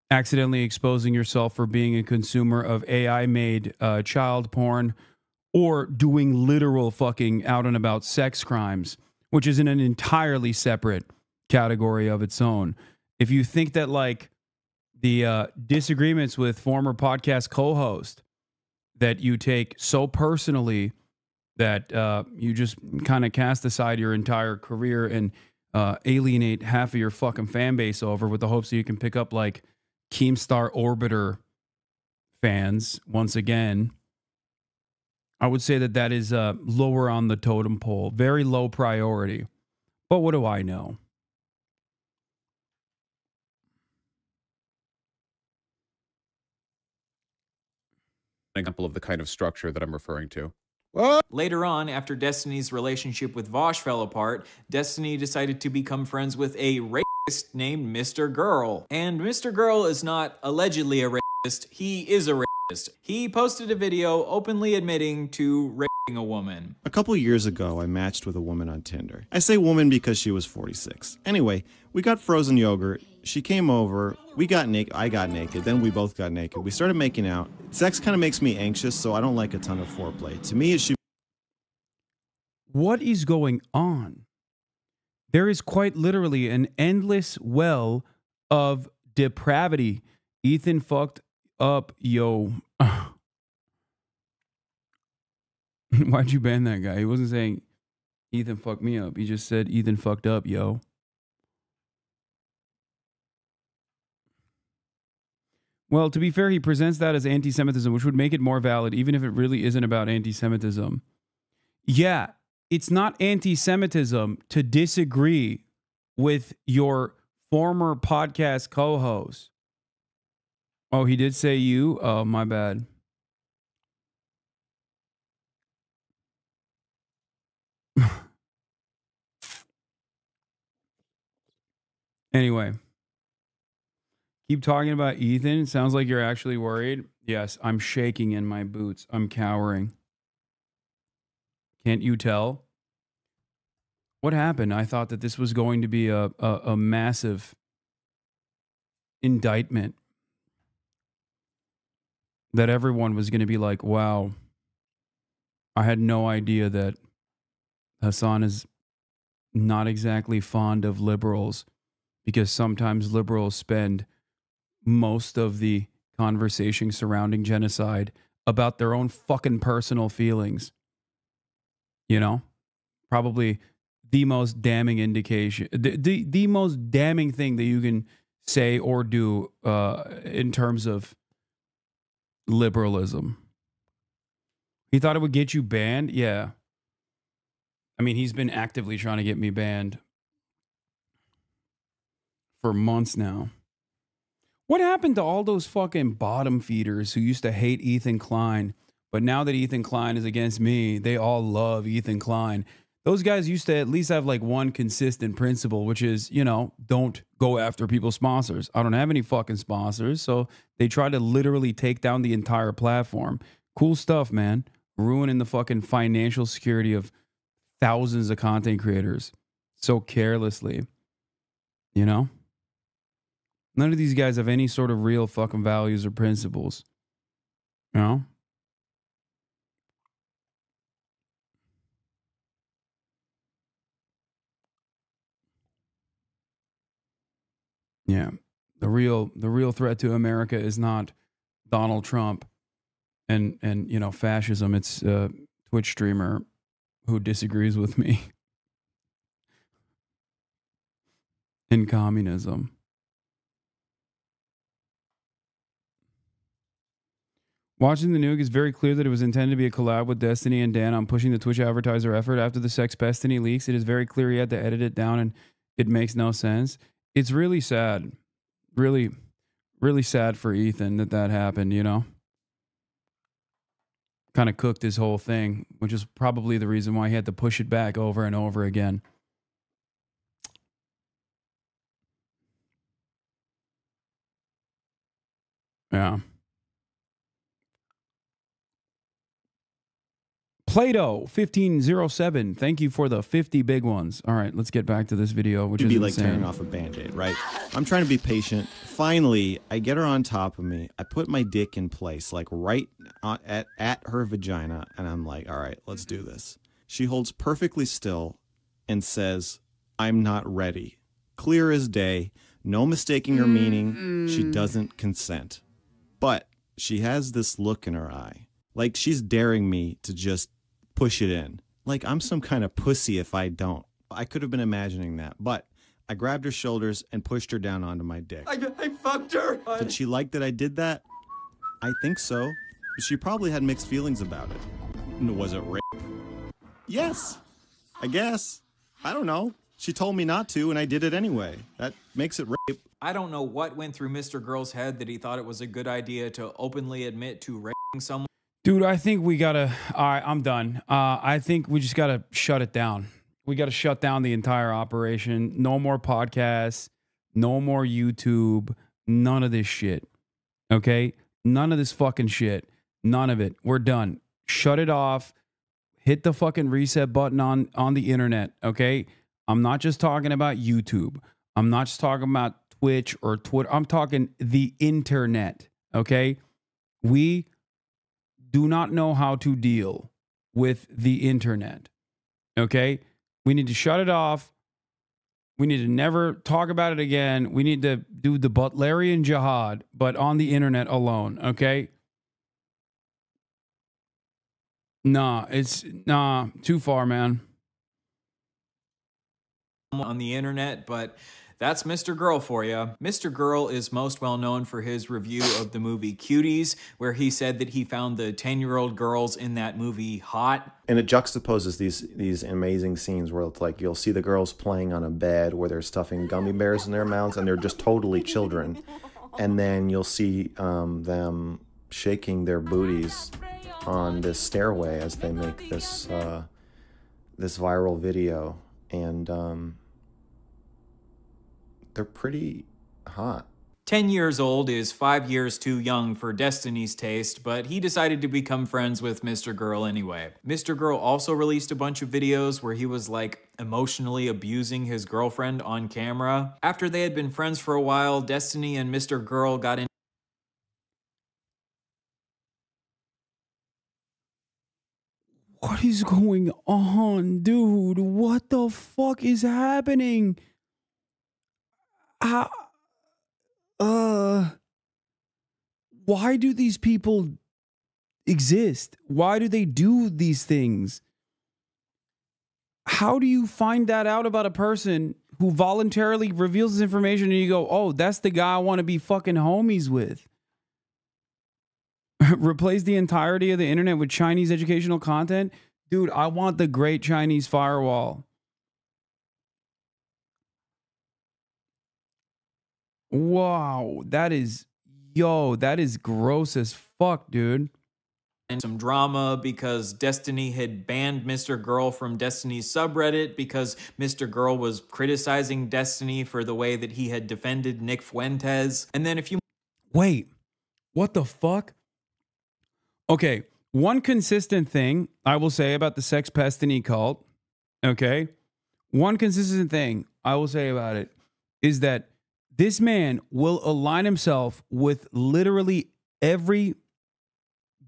accidentally exposing yourself for being a consumer of AI-made child porn or doing literal fucking out and about sex crimes, which is in an entirely separate category of its own. If you think that, like, the disagreements with former podcast co-host that you take so personally that you just kind of cast aside your entire career and alienate half of your fucking fan base over with the hopes that you can pick up, like, Keemstar Orbiter fans once again, I would say that that is lower on the totem pole, very low priority. But what do I know? An example of the kind of structure that I'm referring to. Later on, after Destiny's relationship with Vosh fell apart, Destiny decided to become friends with a racist named Mr. Girl. And Mr. Girl is not allegedly a racist, he is a racist. He posted a video openly admitting to raping a woman. A couple years ago, I matched with a woman on Tinder. I say woman because she was 46. Anyway, we got frozen yogurt. She came over, we got naked, I got naked, then we both got naked. We started making out. Sex kind of makes me anxious, so I don't like a ton of foreplay. To me, it should... What is going on? There is quite literally an endless well of depravity. Ethan fucked up, yo. Why'd you ban that guy? He wasn't saying Ethan fucked me up. He just said Ethan fucked up, yo. Well, to be fair, he presents that as anti-Semitism, which would make it more valid, even if it really isn't about anti-Semitism. Yeah, it's not anti-Semitism to disagree with your former podcast co-host. Oh, he did say you? Oh, my bad. Anyway. Keep talking about Ethan. Sounds like you're actually worried. Yes, I'm shaking in my boots. I'm cowering. Can't you tell? What happened? I thought that this was going to be a massive indictment. That everyone was going to be like, wow, I had no idea that Hasan is not exactly fond of liberals, because sometimes liberals spend most of the conversation surrounding genocide about their own fucking personal feelings. You know? Probably the most damning indication, the most damning thing that you can say or do in terms of liberalism. He thought it would get you banned? Yeah. I mean, he's been actively trying to get me banned for months now. What happened to all those fucking bottom feeders who used to hate Ethan Klein, but now that Ethan Klein is against me, they all love Ethan Klein? Those guys used to at least have like one consistent principle, which is, you know, don't go after people's sponsors. I don't have any fucking sponsors, so they try to literally take down the entire platform. Cool stuff, man. Ruining the fucking financial security of thousands of content creators so carelessly, you know? None of these guys have any sort of real fucking values or principles. You know? Yeah. The real threat to America is not Donald Trump and you know, fascism. It's a Twitch streamer who disagrees with me in communism. Watching the Nuke, is very clear that it was intended to be a collab with Destiny and Dan on pushing the Twitch advertiser effort. After the Sex Destiny leaks, it is very clear he had to edit it down and it makes no sense. It's really sad. Really, really sad for Ethan that happened, you know? kind of cooked this whole thing, which is probably the reason why he had to push it back over and over again. Yeah. Plato 1507. Thank you for the 50 big ones. All right, let's get back to this video, which is like insane. tearing off a band-aid, right? I'm trying to be patient. Finally, I get her on top of me. I put my dick in place, like right at her vagina, and I'm like, all right, let's do this. She holds perfectly still and says, I'm not ready. Clear as day, no mistaking her meaning. She doesn't consent. But she has this look in her eye, like she's daring me to just push it in. Like I'm some kind of pussy if I don't. I could have been imagining that, but I grabbed her shoulders and pushed her down onto my dick. I fucked her. Did she like that I did that? I think so. But she probably had mixed feelings about it. Was it rape? Yes, I guess. I don't know. She told me not to, and I did it anyway. That makes it rape. I don't know what went through Mr. Girl's head that he thought it was a good idea to openly admit to raping someone. Dude, I think we gotta. All right, I'm done. I think we just gotta shut it down. We gotta shut down the entire operation. No more podcasts. No more YouTube. None of this shit. Okay? None of this fucking shit. None of it. We're done. Shut it off. Hit the fucking reset button on the internet. Okay? I'm not just talking about YouTube. I'm not just talking about Twitch or Twitter. I'm talking the internet. Okay? We do not know how to deal with the internet. Okay? We need to shut it off. We need to never talk about it again. We need to do the Butlerian jihad, but on the internet alone. Okay? Nah, too far, man. On the internet, but that's Mr. Girl for you. Mr. Girl is most well known for his review of the movie Cuties, where he said that he found the 10-year-old girls in that movie hot. And it juxtaposes these amazing scenes where it's like you'll see the girls playing on a bed where they're stuffing gummy bears in their mouths and they're just totally children. And then you'll see them shaking their booties on this stairway as they make this this viral video. And they're pretty hot. 10 years old is 5 years too young for Destiny's taste, but he decided to become friends with Mr. Girl anyway. Mr. Girl also released a bunch of videos where he was like emotionally abusing his girlfriend on camera. After they had been friends for a while, Destiny and Mr. Girl got in. What is going on, dude? What the fuck is happening? Why do these people exist? Why do they do these things? How do you find that out about a person who voluntarily reveals this information and you go, oh, that's the guy I want to be fucking homies with? Replace the entirety of the internet with Chinese educational content? Dude, I want the Great Chinese Firewall. Wow, that is gross as fuck, dude. And some drama because Destiny had banned Mr. Girl from Destiny's subreddit because Mr. Girl was criticizing Destiny for the way that he had defended Nick Fuentes. And then if you... Wait, what the fuck? Okay, one consistent thing I will say about the Sex Pestiny cult, okay? One consistent thing I will say about it is that this man will align himself with literally every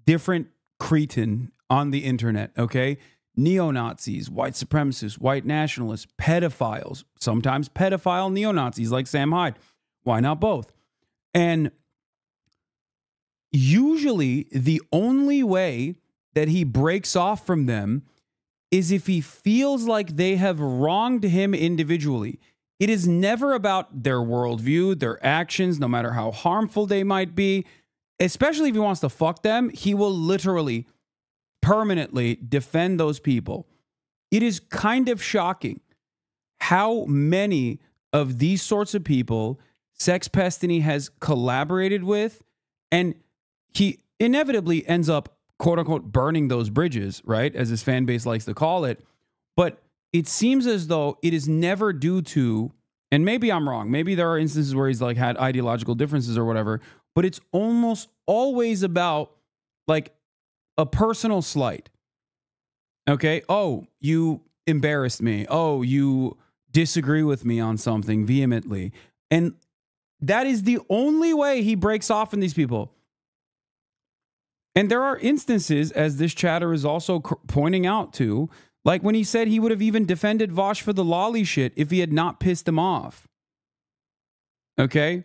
different cretin on the internet, okay? Neo-Nazis, white supremacists, white nationalists, pedophiles, sometimes pedophile neo-Nazis like Sam Hyde. Why not both? And usually the only way that he breaks off from them is if he feels like they have wronged him individually. It is never about their worldview, their actions, no matter how harmful they might be. Especially if he wants to fuck them, he will literally, permanently defend those people. It is kind of shocking how many of these sorts of people Sex Pestiny has collaborated with, and he inevitably ends up quote unquote burning those bridges, right? As his fan base likes to call it. But it seems as though it is never due to, and maybe I'm wrong, maybe there are instances where he's like had ideological differences or whatever, but it's almost always about like a personal slight. Okay. Oh, you embarrassed me. Oh, you disagree with me on something vehemently. And that is the only way he breaks off from these people. And there are instances, as this chatter is also pointing out to, like when he said he would have even defended Vosh for the lolly shit if he had not pissed him off. Okay?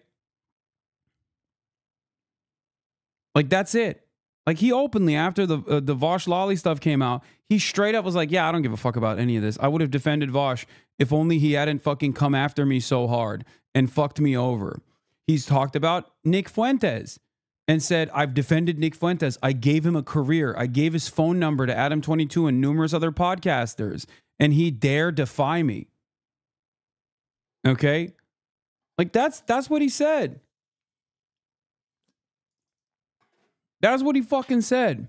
Like, that's it. Like, he openly, after the Vosh lolly stuff came out, he straight up was like, yeah, I don't give a fuck about any of this. I would have defended Vosh if only he hadn't fucking come after me so hard and fucked me over. He's talked about Nick Fuentes and said, I've defended Nick Fuentes. I gave him a career. I gave his phone number to Adam22 and numerous other podcasters, and he dare defy me. Okay? Like, that's what he said. That's what he fucking said.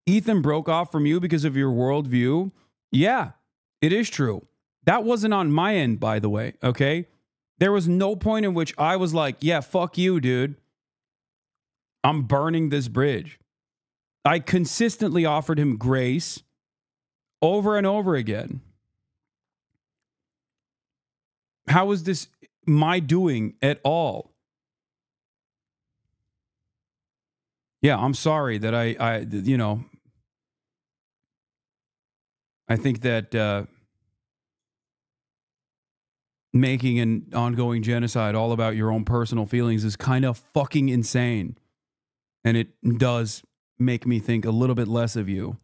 Ethan broke off from you because of your worldview. Yeah, it is true. That wasn't on my end, by the way, okay? There was no point in which I was like, yeah, fuck you, dude. I'm burning this bridge. I consistently offered him grace over and over again. How is this my doing at all? Yeah, I'm sorry that I you know, I think that making an ongoing genocide all about your own personal feelings is kind of fucking insane. And it does make me think a little bit less of you.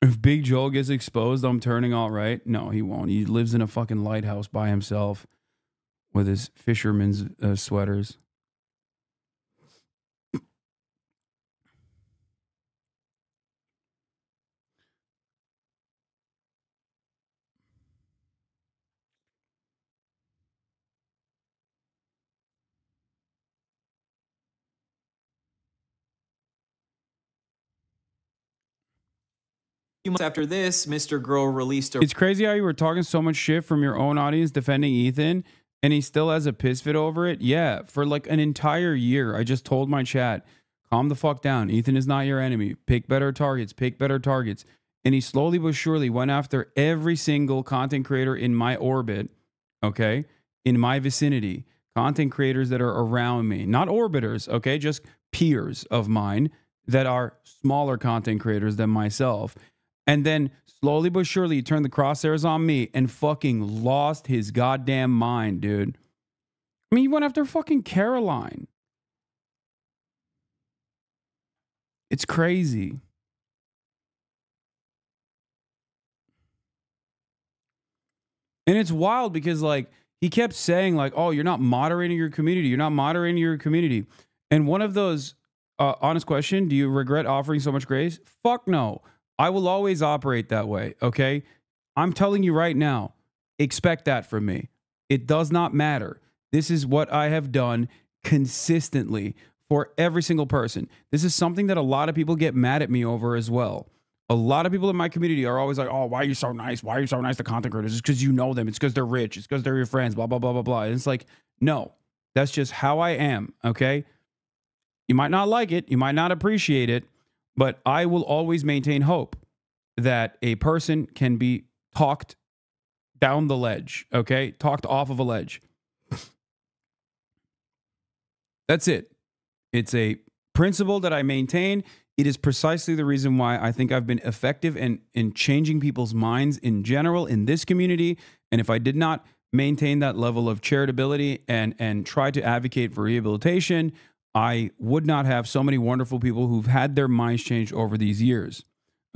If Big Joel gets exposed, I'm turning alt-right. No, he won't. He lives in a fucking lighthouse by himself with his fisherman's sweaters. Few months after this, Mr. Girl released a... It's crazy how you were talking so much shit from your own audience defending Ethan, and he still has a piss fit over it. Yeah, for like an entire year, I just told my chat, calm the fuck down. Ethan is not your enemy. Pick better targets. Pick better targets. And he slowly but surely went after every single content creator in my orbit, okay, in my vicinity. Content creators that are around me. Not orbiters, okay, just peers of mine that are smaller content creators than myself. And then slowly but surely he turned the crosshairs on me and fucking lost his goddamn mind, dude. I mean, he went after fucking Caroline. It's crazy. And it's wild because, like, he kept saying, like, oh, you're not moderating your community. You're not moderating your community. And one of those, honest question, do you regret offering so much grace? Fuck no. I will always operate that way, okay? I'm telling you right now, expect that from me. It does not matter. This is what I have done consistently for every single person. This is something that a lot of people get mad at me over as well. A lot of people in my community are always like, oh, why are you so nice? Why are you so nice to content creators? It's because you know them. It's because they're rich. It's because they're your friends, blah, blah, blah, blah, blah. And it's like, no, that's just how I am, okay? You might not like it. You might not appreciate it. But I will always maintain hope that a person can be talked down the ledge, okay? Talked off of a ledge. That's it. It's a principle that I maintain. It is precisely the reason why I think I've been effective in changing people's minds in general in this community. And if I did not maintain that level of charitability and try to advocate for rehabilitation, I would not have so many wonderful people who've had their minds changed over these years.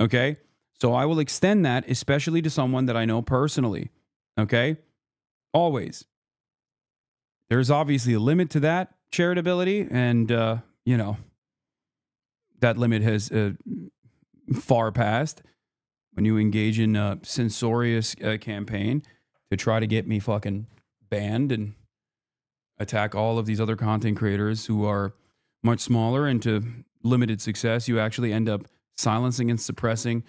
Okay? So I will extend that, especially to someone that I know personally. Okay? Always. There's obviously a limit to that charitability, and, you know, that limit has far passed when you engage in a censorious campaign to try to get me fucking banned and attack all of these other content creators who are much smaller and to limited success, you actually end up silencing and suppressing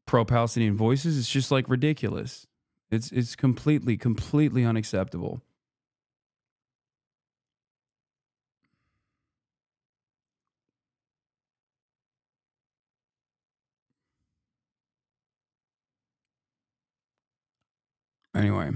pro-Palestinian voices. It's just like ridiculous. It's completely unacceptable. Anyway.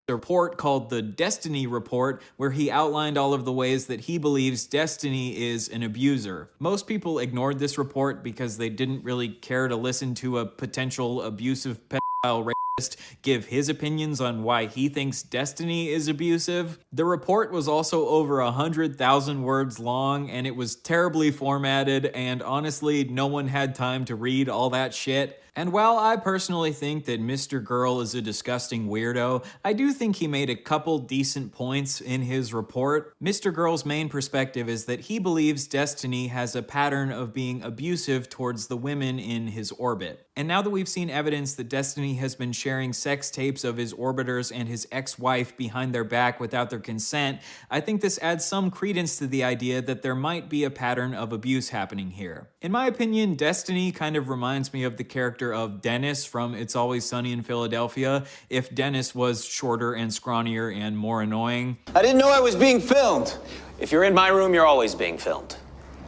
A report called the Destiny Report, where he outlined all of the ways that he believes Destiny is an abuser. Most people ignored this report because they didn't really care to listen to a potential abusive pedophile rapist give his opinions on why he thinks Destiny is abusive. The report was also over 100,000 words long, and it was terribly formatted, and honestly, no one had time to read all that shit. And while I personally think that Mr. Girl is a disgusting weirdo, I do think he made a couple decent points in his report. Mr. Girl's main perspective is that he believes Destiny has a pattern of being abusive towards the women in his orbit. And now that we've seen evidence that Destiny has been sharing sex tapes of his orbiters and his ex-wife behind their back without their consent, I think this adds some credence to the idea that there might be a pattern of abuse happening here. In my opinion, Destiny kind of reminds me of the character of Dennis from It's Always Sunny in Philadelphia, if Dennis was shorter and scrawnier and more annoying. I didn't know I was being filmed. If you're in my room, you're always being filmed.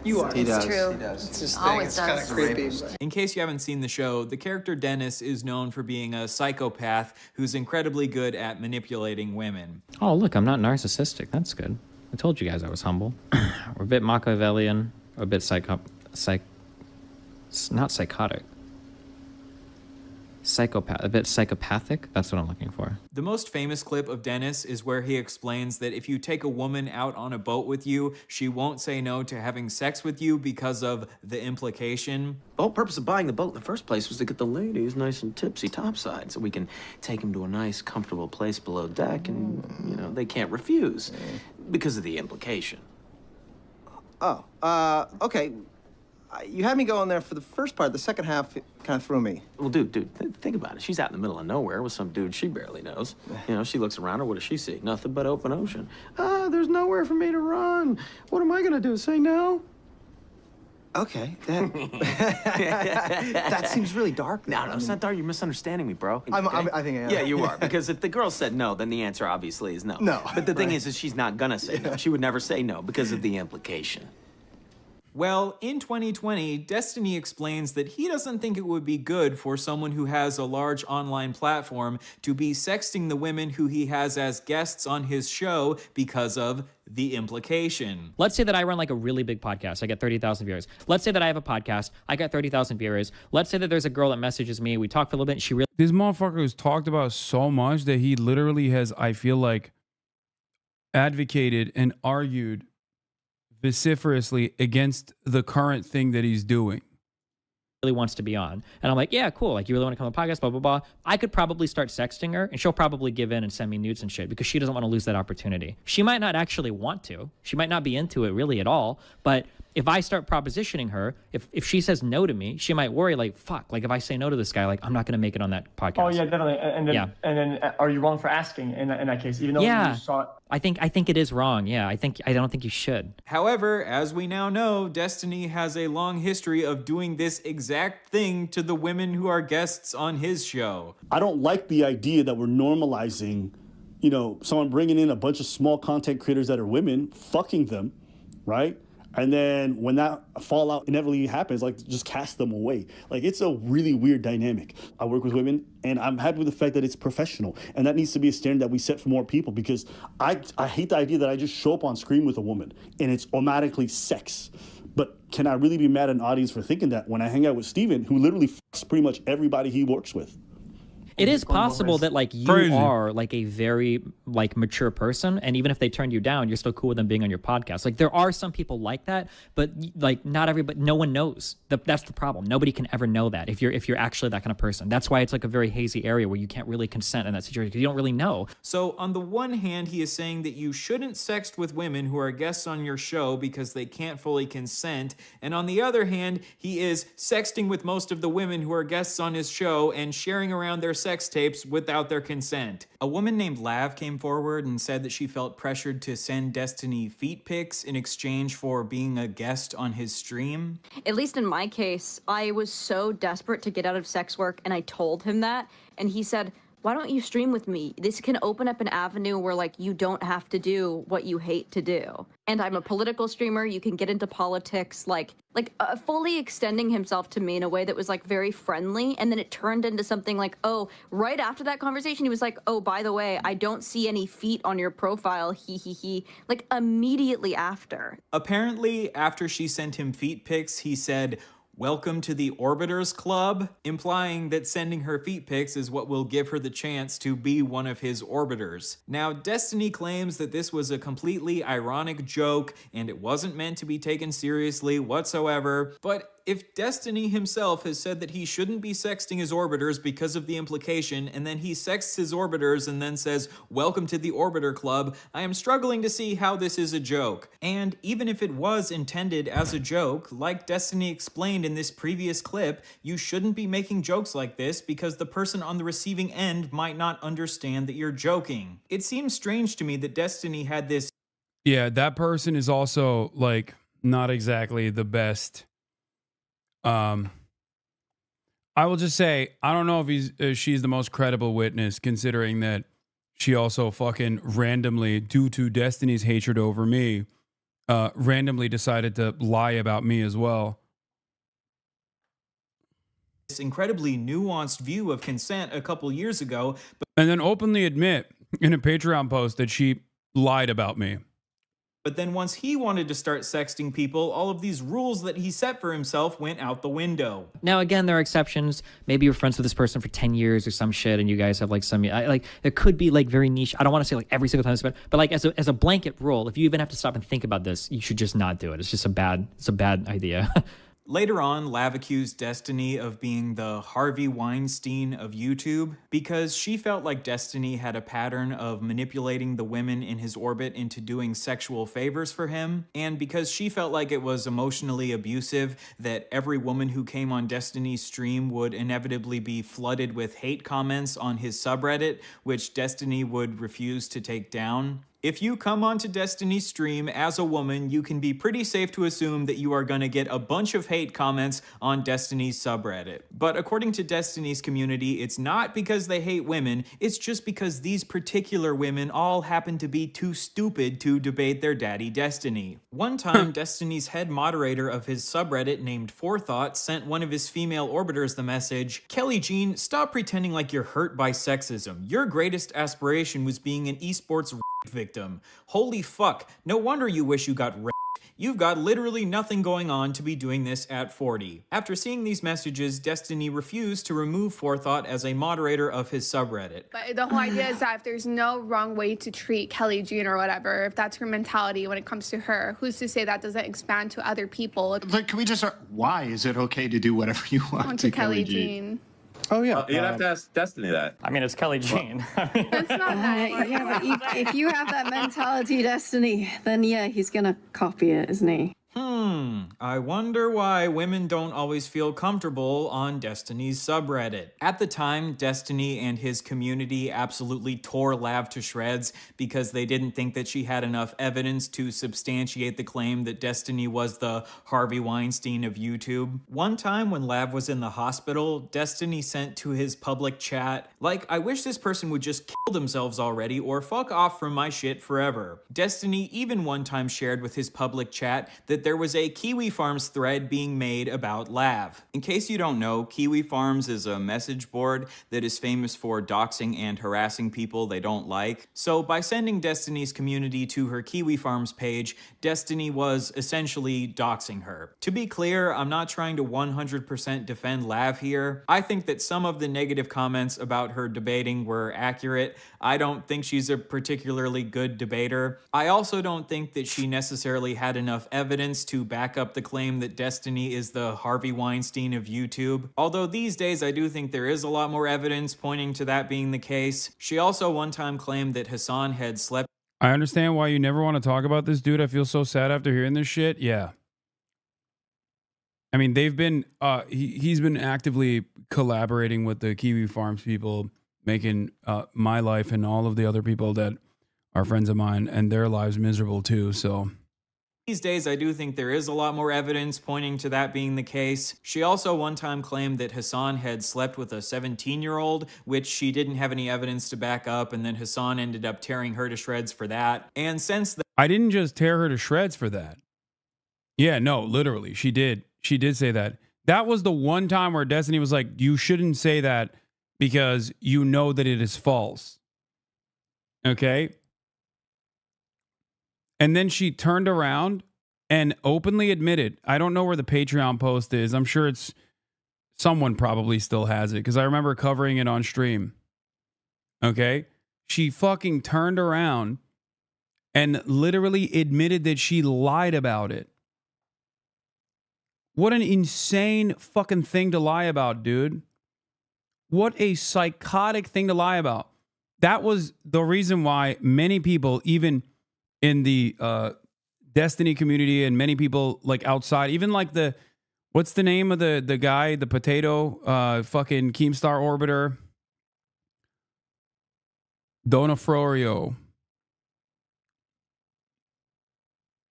You are. He does. True. He does. It's his Always thing. It's does. kind of creepy. In case you haven't seen the show, the character Dennis is known for being a psychopath who's incredibly good at manipulating women. Oh, look, I'm not narcissistic. That's good. I told you guys I was humble. We're a bit Machiavellian, or a bit not psychotic. Psychopath, a bit psychopathic. That's what I'm looking for. The most famous clip of Dennis is where he explains that if you take a woman out on a boat with you, she won't say no to having sex with you because of the implication. The whole purpose of buying the boat in the first place was to get the ladies nice and tipsy topside so we can take them to a nice, comfortable place below deck and, you know, they can't refuse because of the implication. Oh, okay. You had me going there for the first part. The second half kind of threw me. Well, dude, think about it. She's out in the middle of nowhere with some dude she barely knows. You know, she looks around her. What does she see? Nothing but open ocean. There's nowhere for me to run. What am I going to do? Say no? Okay, that that seems really dark. No, it's not dark. You're misunderstanding me, bro. I think I am. Yeah, you are. Because if the girl said no, then the answer obviously is no. No. But the thing is she's not gonna say no. She would never say no because of the implication. Well, in 2020, Destiny explains that he doesn't think it would be good for someone who has a large online platform to be sexting the women who he has as guests on his show because of the implication. Let's say that I run like a really big podcast. I get 30,000 viewers. Let's say that I have a podcast. I got 30,000 viewers. Let's say that there's a girl that messages me. We talk for a little bit. And she really... This motherfucker has talked about so much that he literally has, I feel like, advocated and argued vociferously against the current thing that he's doing. Really wants to be on. And I'm like, yeah, cool. Like, you really want to come on the podcast, blah, blah, blah. I could probably start sexting her and she'll probably give in and send me nudes and shit because she doesn't want to lose that opportunity. She might not actually want to. She might not be into it really at all. But if I start propositioning her, if she says no to me, she might worry like, fuck, like if I say no to this guy, like I'm not going to make it on that podcast. Oh yeah, definitely. And then are you wrong for asking in that case, even though you saw it? I think it is wrong. Yeah, I don't think you should. However, as we now know, Destiny has a long history of doing this exact thing to the women who are guests on his show. I don't like the idea that we're normalizing, you know, someone bringing in a bunch of small content creators that are women, fucking them, right? And then when that fallout inevitably happens, like, just cast them away. Like, it's a really weird dynamic. I work with women, and I'm happy with the fact that it's professional. And that needs to be a standard that we set for more people, because I hate the idea that I just show up on screen with a woman, and it's automatically sex. But can I really be mad at an audience for thinking that when I hang out with Steven, who literally fucks pretty much everybody he works with? It is possible that like you are like a very like mature person, and even if they turned you down, you're still cool with them being on your podcast. Like there are some people like that, but like not everybody, no one knows. That's the problem. Nobody can ever know that if you're actually that kind of person. That's why it's like a very hazy area where you can't really consent in that situation because you don't really know. So on the one hand, he is saying that you shouldn't sext with women who are guests on your show because they can't fully consent, and on the other hand, he is sexting with most of the women who are guests on his show and sharing around their sex tapes without their consent. A woman named Lav came forward and said that she felt pressured to send Destiny feet pics in exchange for being a guest on his stream. At least in my case, I was so desperate to get out of sex work, and I told him that, and he said, why don't you stream with me? This can open up an avenue where, like, you don't have to do what you hate to do. And I'm a political streamer. You can get into politics, like fully extending himself to me in a way that was, like, very friendly. And then it turned into something like, oh, right after that conversation, he was like, oh, by the way, I don't see any feet on your profile. He. Like, immediately after. Apparently, after she sent him feet pics, he said, welcome to the Orbiters Club, implying that sending her feet pics is what will give her the chance to be one of his orbiters. Now, Destiny claims that this was a completely ironic joke and it wasn't meant to be taken seriously whatsoever, but if Destiny himself has said that he shouldn't be sexting his orbiters because of the implication, and then he sexts his orbiters and then says, welcome to the Orbiter Club, I am struggling to see how this is a joke. And even if it was intended as a joke, like Destiny explained in this previous clip, you shouldn't be making jokes like this because the person on the receiving end might not understand that you're joking. It seems strange to me that Destiny had this... Yeah, that person is also, like, not exactly the best. I will just say, I don't know if she's the most credible witness, considering that she also fucking randomly, due to Destiny's hatred over me, randomly decided to lie about me as well. This incredibly nuanced view of consent a couple years ago. And then openly admit in a Patreon post that she lied about me. But then once he wanted to start sexting people, all of these rules that he set for himself went out the window. Now, again, there are exceptions. Maybe you're friends with this person for 10 years or some shit, and you guys have like some, like, it could be like very niche. I don't want to say like every single time, but like as a blanket rule, if you even have to stop and think about this, you should just not do it. It's just a bad idea. Later on, Lav accused Destiny of being the Harvey Weinstein of YouTube because she felt like Destiny had a pattern of manipulating the women in his orbit into doing sexual favors for him, and because she felt like it was emotionally abusive that every woman who came on Destiny's stream would inevitably be flooded with hate comments on his subreddit, which Destiny would refuse to take down. If you come onto Destiny's stream as a woman, you can be pretty safe to assume that you are going to get a bunch of hate comments on Destiny's subreddit. But according to Destiny's community, it's not because they hate women, it's just because these particular women all happen to be too stupid to debate their daddy Destiny. One time, Destiny's head moderator of his subreddit named Forethought sent one of his female orbiters the message, Kelly Jean, stop pretending like you're hurt by sexism. Your greatest aspiration was being an esports victim. Holy fuck, no wonder you wish you got raped. You've got literally nothing going on to be doing this at 40. After seeing these messages, Destiny refused to remove Forethought as a moderator of his subreddit. But the whole idea is that if there's no wrong way to treat Kelly Jean or whatever, if that's her mentality when it comes to her, who's to say that doesn't expand to other people? But can we just why is it okay to do whatever you want to Kelly Jean? Oh yeah, you'd have to ask Destiny that. I mean, it's Kelly Jean. It's not that. Yeah, but if you have that mentality, Destiny, then yeah, he's gonna copy it, isn't he? I wonder why women don't always feel comfortable on Destiny's subreddit. At the time, Destiny and his community absolutely tore Lav to shreds because they didn't think that she had enough evidence to substantiate the claim that Destiny was the Harvey Weinstein of YouTube. One time when Lav was in the hospital, Destiny sent to his public chat, like, I wish this person would just kill themselves already or fuck off from my shit forever. Destiny even one time shared with his public chat that there was a Kiwi Farms thread being made about Lav. In case you don't know, Kiwi Farms is a message board that is famous for doxing and harassing people they don't like. So by sending Destiny's community to her Kiwi Farms page, Destiny was essentially doxing her. To be clear, I'm not trying to 100% defend Lav here. I think that some of the negative comments about her debating were accurate. I don't think she's a particularly good debater. I also don't think that she necessarily had enough evidence to back up the claim that Destiny is the Harvey Weinstein of YouTube. Although these days I do think there is a lot more evidence pointing to that being the case. She also one time claimed that Hasan had slept. I understand why you never want to talk about this, dude. I feel so sad after hearing this shit. Yeah. I mean, they've been he's been actively collaborating with the Kiwi Farms people, making my life and all of the other people that are friends of mine and their lives miserable too. So These days, I do think there is a lot more evidence pointing to that being the case. She also one time claimed that Hasan had slept with a 17-year-old, which she didn't have any evidence to back up, and then Hasan ended up tearing her to shreds for that. And since then, I didn't just tear her to shreds for that. Yeah, no, literally, she did. She did say that. That was the one time where Destiny was like, you shouldn't say that because you know that it is false. Okay? And then she turned around and openly admitted, I don't know where the Patreon post is. I'm sure it's someone probably still has it because I remember covering it on stream. Okay? She fucking turned around and literally admitted that she lied about it. What an insane fucking thing to lie about, dude. What a psychotic thing to lie about. That was the reason why many people, even in the Destiny community and many people like outside, even like the, what's the name of the guy, the potato fucking Keemstar orbiter? Donofrio.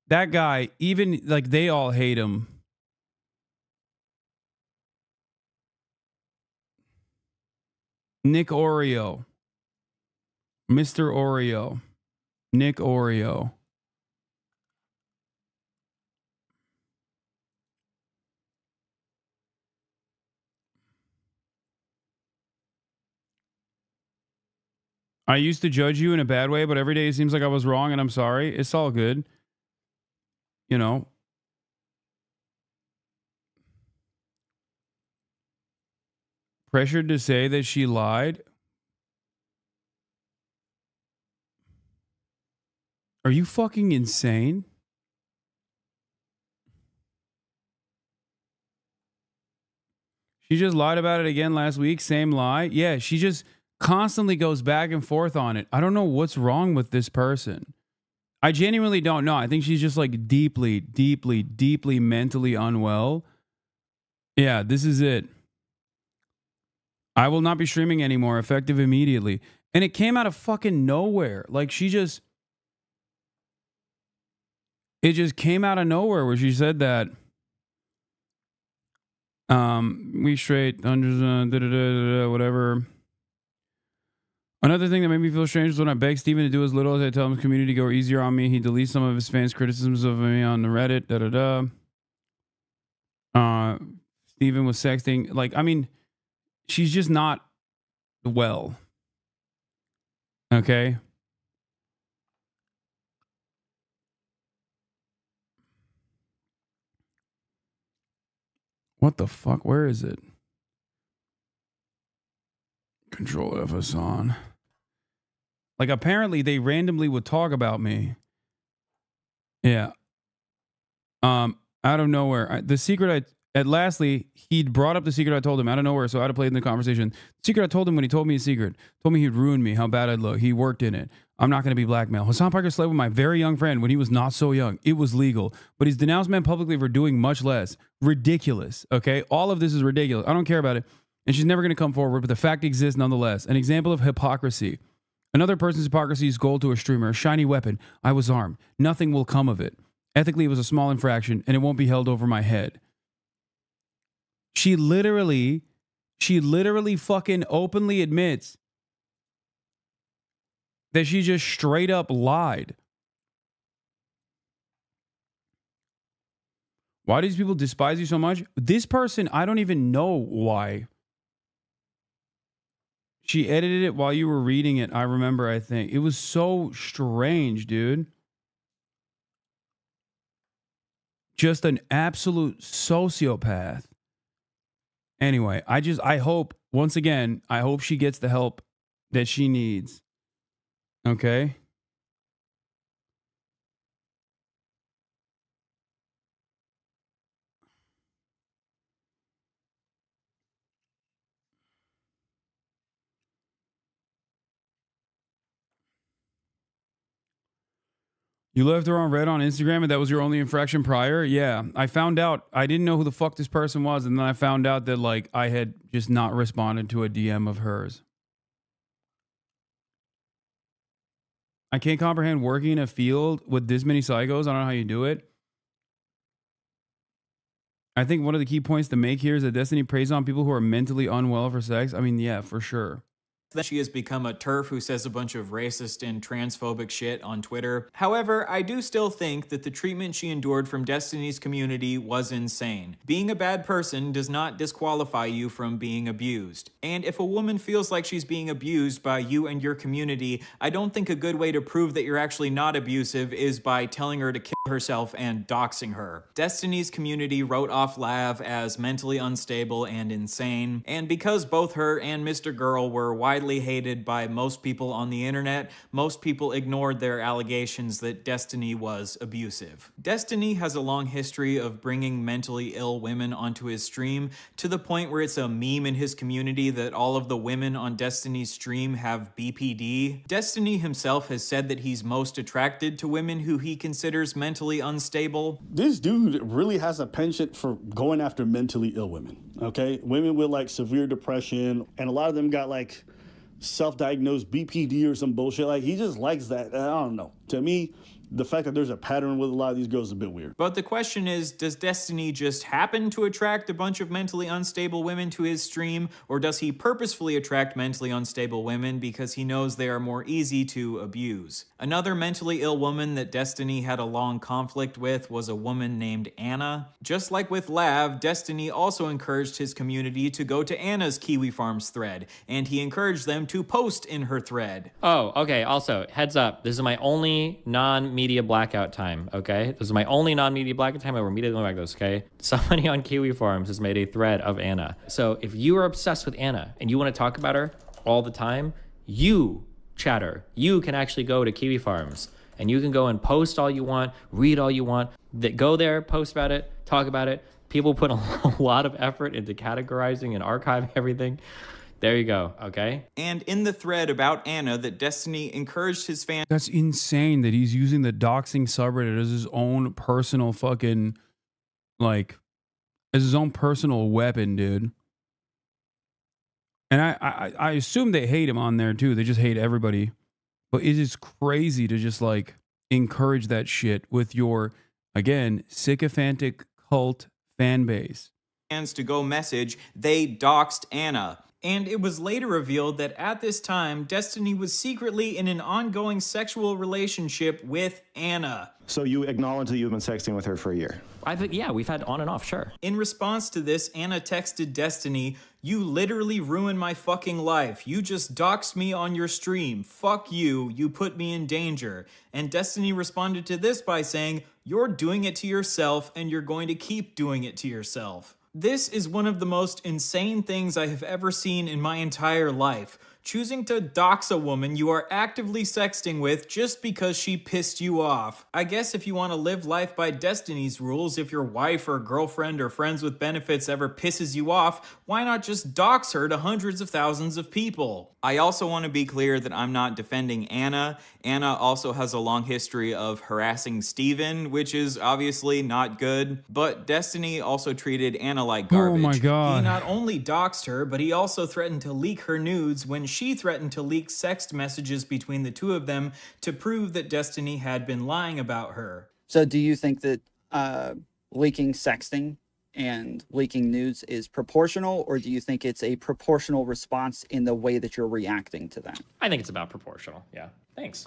That guy, even like they all hate him. Nick Oreo. Mr. Oreo. Nick Oreo. I used to judge you in a bad way, but every day it seems like I was wrong and I'm sorry. It's all good. You know. Pressured to say that she lied. Are you fucking insane? She just lied about it again last week. Same lie. Yeah, she just constantly goes back and forth on it. I don't know what's wrong with this person. I genuinely don't know. I think she's just like deeply, deeply, deeply mentally unwell. Yeah, this is it. I will not be streaming anymore, effective immediately. And it came out of fucking nowhere. Like she just... It just came out of nowhere where she said that we straight hundreds whatever. Another thing that made me feel strange was when I begged Steven to do as little as I tell him community to go easier on me. He deletes some of his fans' criticisms of me on the Reddit. Steven was sexting. Like, I mean, she's just not well. Okay. What the fuck? Where is it? Control F Hasan. Like apparently they randomly would talk about me. Yeah. Out of nowhere. The secret lastly, he'd brought up the secret I told him out of nowhere, so I had to play in the conversation. The secret I told him when he told me his secret. Told me he'd ruin me, how bad I'd look. He worked in it. I'm not going to be blackmailed. Hasan Piker slept with my very young friend when he was not so young. It was legal. But he's denounced men publicly for doing much less. Ridiculous. Okay? All of this is ridiculous. I don't care about it. And she's never going to come forward, but the fact exists nonetheless. An example of hypocrisy. Another person's hypocrisy is gold to a streamer. A shiny weapon. I was armed. Nothing will come of it. Ethically, it was a small infraction, and it won't be held over my head. She literally fucking openly admits that she just straight up lied. Why do these people despise you so much? This person, I don't even know why. She edited it while you were reading it. I remember, I think. It was so strange, dude. Just an absolute sociopath. Anyway, I hope, once again, I hope she gets the help that she needs. Okay? You left her on red on Instagram and that was your only infraction prior? Yeah. I found out, I didn't know who the fuck this person was. And then I found out that like I had just not responded to a DM of hers. I can't comprehend working in a field with this many psychos. I don't know how you do it. I think one of the key points to make here is that Destiny preys on people who are mentally unwell for sex. I mean, yeah, for sure. That she has become a TERF who says a bunch of racist and transphobic shit on Twitter. However, I do still think that the treatment she endured from Destiny's community was insane. Being a bad person does not disqualify you from being abused. And if a woman feels like she's being abused by you and your community, I don't think a good way to prove that you're actually not abusive is by telling her to kill herself and doxing her. Destiny's community wrote off Lav as mentally unstable and insane, and because both her and Mr. Girl were widely hated by most people on the internet, most people ignored their allegations that Destiny was abusive. Destiny has a long history of bringing mentally ill women onto his stream, to the point where it's a meme in his community that all of the women on Destiny's stream have BPD. Destiny himself has said that he's most attracted to women who he considers mentally unstable. This dude really has a penchant for going after mentally ill women, okay? Women with like severe depression, and a lot of them got like self-diagnosed BPD or some bullshit. Like, he just likes that. I don't know. To me, the fact that there's a pattern with a lot of these girls is a bit weird. But the question is, does Destiny just happen to attract a bunch of mentally unstable women to his stream, or does he purposefully attract mentally unstable women because he knows they are more easy to abuse? Another mentally ill woman that Destiny had a long conflict with was a woman named Anna. Just like with Lav, Destiny also encouraged his community to go to Anna's Kiwi Farms thread, and he encouraged them to post in her thread. Oh, okay. Also, heads up. This is my only non-media blackout time, okay? This is my only non-media blackout time. I will immediately go back to this, okay? Somebody on Kiwi Farms has made a thread of Anna. So if you are obsessed with Anna and you want to talk about her all the time, you, chatter, you can actually go to Kiwi Farms and you can go and post all you want, read all you want. Go there, post about it, talk about it. People put a lot of effort into categorizing and archiving everything. There you go, okay? And in the thread about Anna that Destiny encouraged his fans... That's insane that he's using the doxing subreddit as his own personal fucking, like, as his own personal weapon, dude. And I assume they hate him on there, too. They just hate everybody. But it is crazy to just, like, encourage that shit with your, again, sycophantic cult fan base. ...fans to go message, they doxed Anna. And it was later revealed that at this time, Destiny was secretly in an ongoing sexual relationship with Anna. So you acknowledge that you've been sexting with her for a year? Yeah, we've had on and off, sure. In response to this, Anna texted Destiny, "You literally ruined my fucking life. You just doxed me on your stream. Fuck you. You put me in danger." And Destiny responded to this by saying, "You're doing it to yourself and you're going to keep doing it to yourself." This is one of the most insane things I have ever seen in my entire life. Choosing to dox a woman you are actively sexting with just because she pissed you off. I guess if you want to live life by Destiny's rules, if your wife or girlfriend or friends with benefits ever pisses you off, why not just dox her to hundreds of thousands of people? I also want to be clear that I'm not defending Anna. Anna also has a long history of harassing Steven, which is obviously not good. But Destiny also treated Anna like garbage. Oh my God. He not only doxed her, but he also threatened to leak her nudes when she threatened to leak sext messages between the two of them to prove that Destiny had been lying about her. So do you think that leaking sexting and leaking nudes is proportional, or do you think it's a proportional response in the way that you're reacting to that? I think it's about proportional, yeah. Thanks.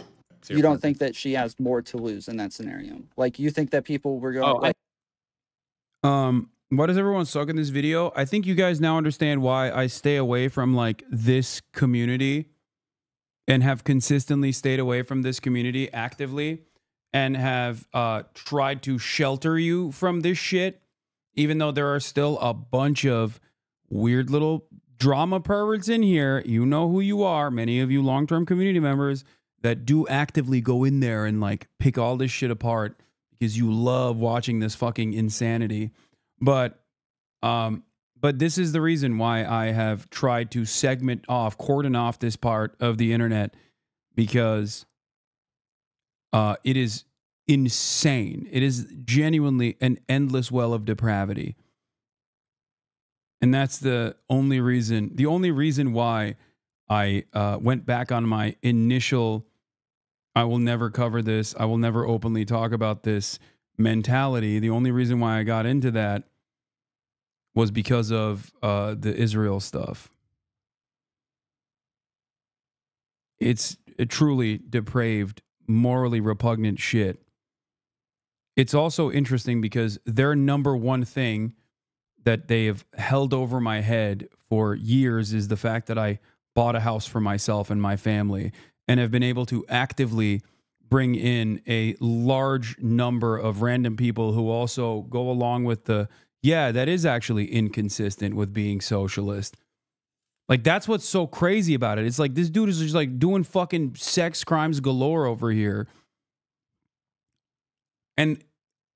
You don't think that she has more to lose in that scenario? Like, you think that people were going... Why does everyone suck in this video? I think you guys now understand why I stay away from like this community and have consistently stayed away from this community actively and have tried to shelter you from this shit, even though there are still a bunch of weird little drama perverts in here. You know who you are. Many of you long-term community members that do actively go in there and like pick all this shit apart because you love watching this fucking insanity. But this is the reason why I have tried to cordon off this part of the internet, because it is insane. It is genuinely an endless well of depravity. And that's the only reason why I went back on my initial, I will never cover this, I will never openly talk about this mentality. The only reason why I got into that was because of the Israel stuff. It's a truly depraved, morally repugnant shit. It's also interesting because their number one thing that they have held over my head for years is the fact that I bought a house for myself and my family and have been able to actively bring in a large number of random people who also go along with the, yeah, that is actually inconsistent with being socialist. Like, that's what's so crazy about it. It's like this dude is just like doing fucking sex crimes galore over here. And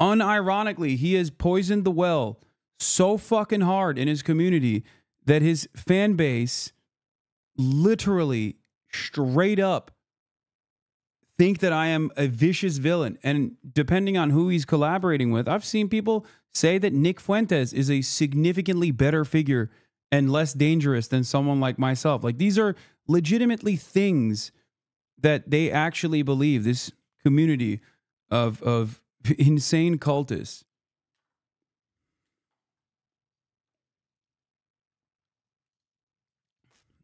unironically, he has poisoned the well so fucking hard in his community that his fan base literally straight up think that I am a vicious villain. And depending on who he's collaborating with, I've seen people say that Nick Fuentes is a significantly better figure and less dangerous than someone like myself. Like, these are legitimately things that they actually believe, this community of insane cultists.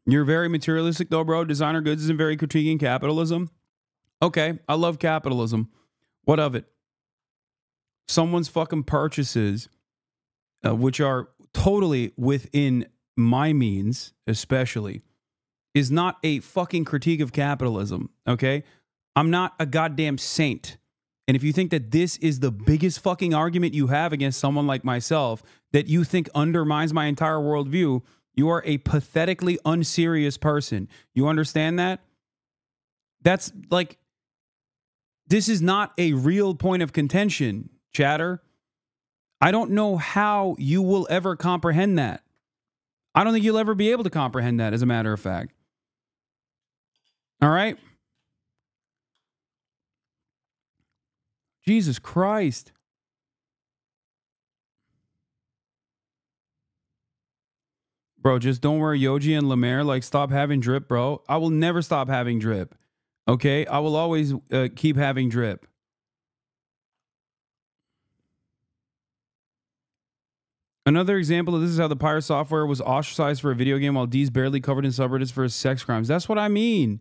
You're very materialistic though, bro. Designer goods isn't very critiquing capitalism. Okay, I love capitalism. What of it? Someone's fucking purchases, which are totally within my means, especially, is not a fucking critique of capitalism, okay? I'm not a goddamn saint. And if you think that this is the biggest fucking argument you have against someone like myself that you think undermines my entire worldview, you are a pathetically unserious person. You understand that? That's like, this is not a real point of contention, chatter. I don't know how you will ever comprehend that. I don't think you'll ever be able to comprehend that, as a matter of fact. All right? Jesus Christ. Bro, just don't worry, Yoji and Lemaire. Like, stop having drip, bro. I will never stop having drip. Okay? I will always keep having drip. Another example of this is how the Pyre software was ostracized for a video game while D's barely covered in subreddits for his sex crimes. That's what I mean.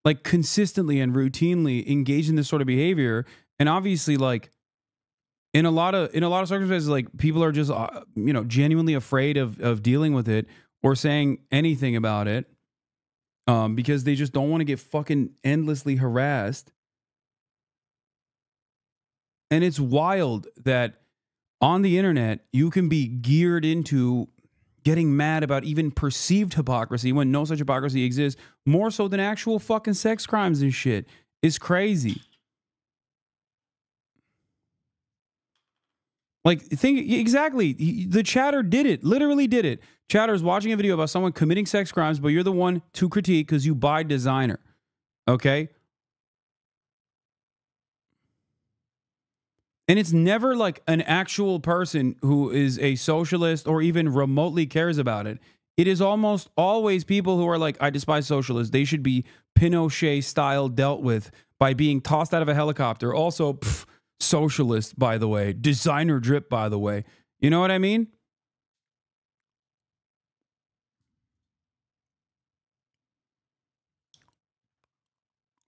Like, consistently and routinely engage in this sort of behavior. And obviously, like, in a lot of circumstances, like, people are just, genuinely afraid of dealing with it or saying anything about it because they just don't want to get fucking endlessly harassed. And it's wild that on the internet, you can be geared into getting mad about even perceived hypocrisy when no such hypocrisy exists, more so than actual fucking sex crimes and shit. It's crazy. Like, think exactly. The chatter did it, literally did it. Chatter is watching a video about someone committing sex crimes, but you're the one to critique because you buy designer. Okay? And it's never like an actual person who is a socialist or even remotely cares about it. It is almost always people who are like, I despise socialists. They should be Pinochet style dealt with by being tossed out of a helicopter. Also, socialist, by the way. Designer drip, by the way. You know what I mean?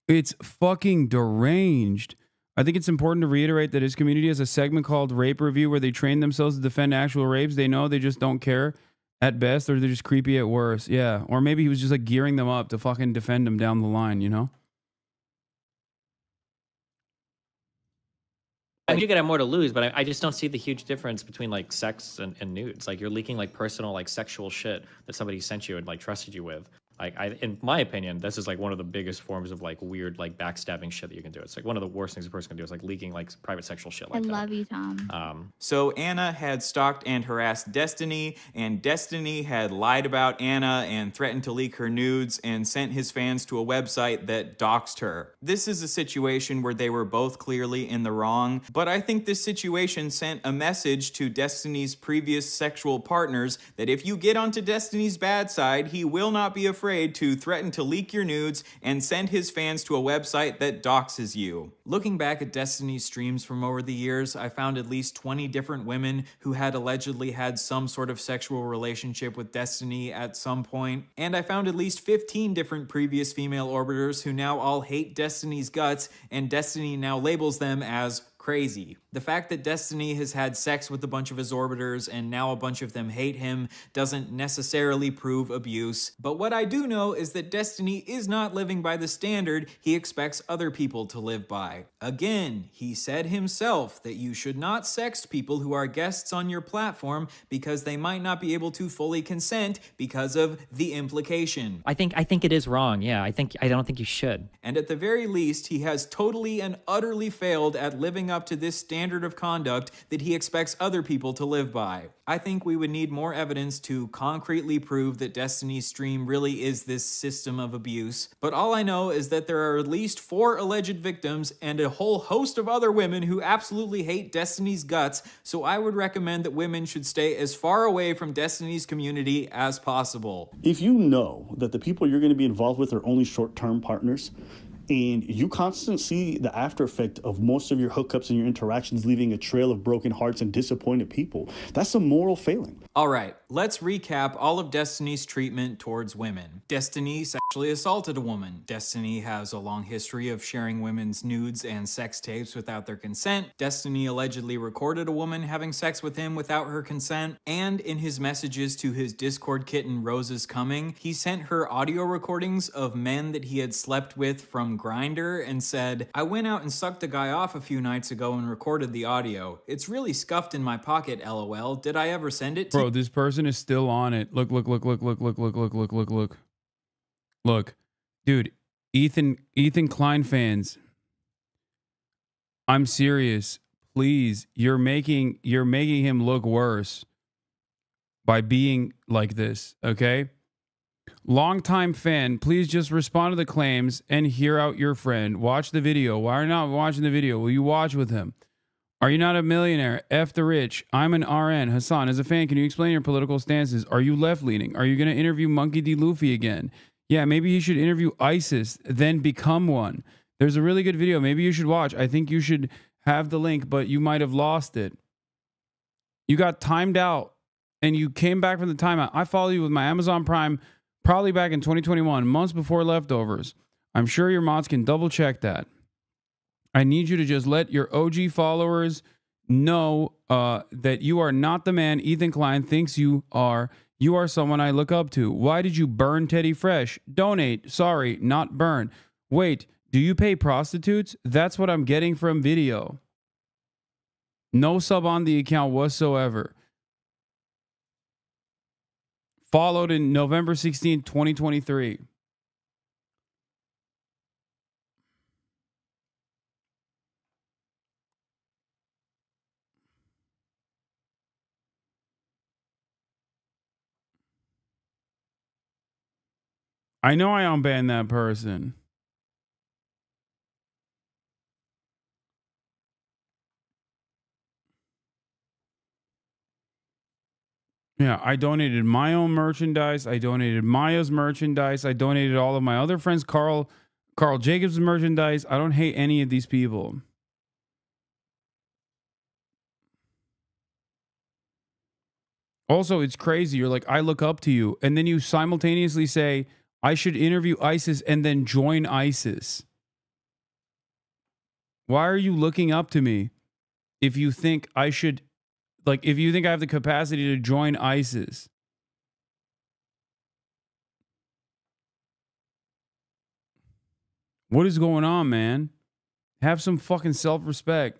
It's fucking deranged. I think it's important to reiterate that his community has a segment called Rape Review where they train themselves to defend actual rapes. They know, they just don't care at best, or they're just creepy at worst. Yeah. Or maybe he was just like gearing them up to fucking defend them down the line, you know? I do have more to lose, but I just don't see the huge difference between like sex and nudes. Like, you're leaking like personal, like sexual shit that somebody sent you and like trusted you with. Like, in my opinion, this is like one of the biggest forms of like weird, like backstabbing shit that you can do. It's like one of the worst things a person can do is like leaking like private sexual shit like that. I love you, Tom. So Anna had stalked and harassed Destiny, and Destiny had lied about Anna and threatened to leak her nudes and sent his fans to a website that doxed her. This is a situation where they were both clearly in the wrong, but I think this situation sent a message to Destiny's previous sexual partners that if you get onto Destiny's bad side, he will not be afraid to threaten to leak your nudes and send his fans to a website that doxes you. Looking back at Destiny's streams from over the years, I found at least 20 different women who had allegedly had some sort of sexual relationship with Destiny at some point, and I found at least 15 different previous female orbiters who now all hate Destiny's guts, and Destiny now labels them as crazy. The fact that Destiny has had sex with a bunch of his orbiters and now a bunch of them hate him doesn't necessarily prove abuse, but what I do know is that Destiny is not living by the standard he expects other people to live by. Again, he said himself that you should not sext people who are guests on your platform because they might not be able to fully consent because of the implication. I think it is wrong. Yeah, I don't think you should. And at the very least, he has totally and utterly failed at living up to this standard of conduct that he expects other people to live by. I think we would need more evidence to concretely prove that Destiny's stream really is this system of abuse, but all I know is that there are at least 4 alleged victims and a whole host of other women who absolutely hate Destiny's guts, so I would recommend that women should stay as far away from Destiny's community as possible. If you know that the people you're going to be involved with are only short-term partners, and you constantly see the after effect of most of your hookups and your interactions leaving a trail of broken hearts and disappointed people, that's a moral failing. All right, let's recap all of Destiny's treatment towards women. Destiny sexually assaulted a woman. Destiny has a long history of sharing women's nudes and sex tapes without their consent. Destiny allegedly recorded a woman having sex with him without her consent. And in his messages to his Discord kitten Rose is Coming, he sent her audio recordings of men that he had slept with from Grindr and said, "I went out and sucked a guy off a few nights ago and recorded the audio. It's really scuffed in my pocket, LOL. Did I ever send it to Bro, this person is still on it. Look. Look. Dude, Ethan Klein fans. I'm serious. Please, you're making him look worse by being like this, okay? Longtime fan, please just respond to the claims and hear out your friend. Watch the video. Why are you not watching the video? Will you watch with him? Are you not a millionaire? F the rich. I'm an RN. Hasan, as a fan, can you explain your political stances? Are you left-leaning? Are you going to interview Monkey D. Luffy again? Yeah, maybe he should interview ISIS, then become one. There's a really good video. Maybe you should watch. I think you should have the link, but you might have lost it. You got timed out, and you came back from the timeout. I follow you with my Amazon Prime probably back in 2021, months before leftovers. I'm sure your mods can double-check that. I need you to just let your OG followers know that you are not the man Ethan Klein thinks you are. You are someone I look up to. Why did you burn Teddy Fresh? Donate. Sorry, not burn. Wait, do you pay prostitutes? That's what I'm getting from video. No sub on the account whatsoever. Followed in November 16, 2023. I know I unbanned that person. Yeah, I donated my own merchandise. I donated Maya's merchandise. I donated all of my other friends, Carl Jacobs' merchandise. I don't hate any of these people. Also, it's crazy. You're like, I look up to you. And then you simultaneously say, I should interview ISIS and then join ISIS. Why are you looking up to me if you think I should, like, if you think I have the capacity to join ISIS? What is going on, man? Have some fucking self-respect.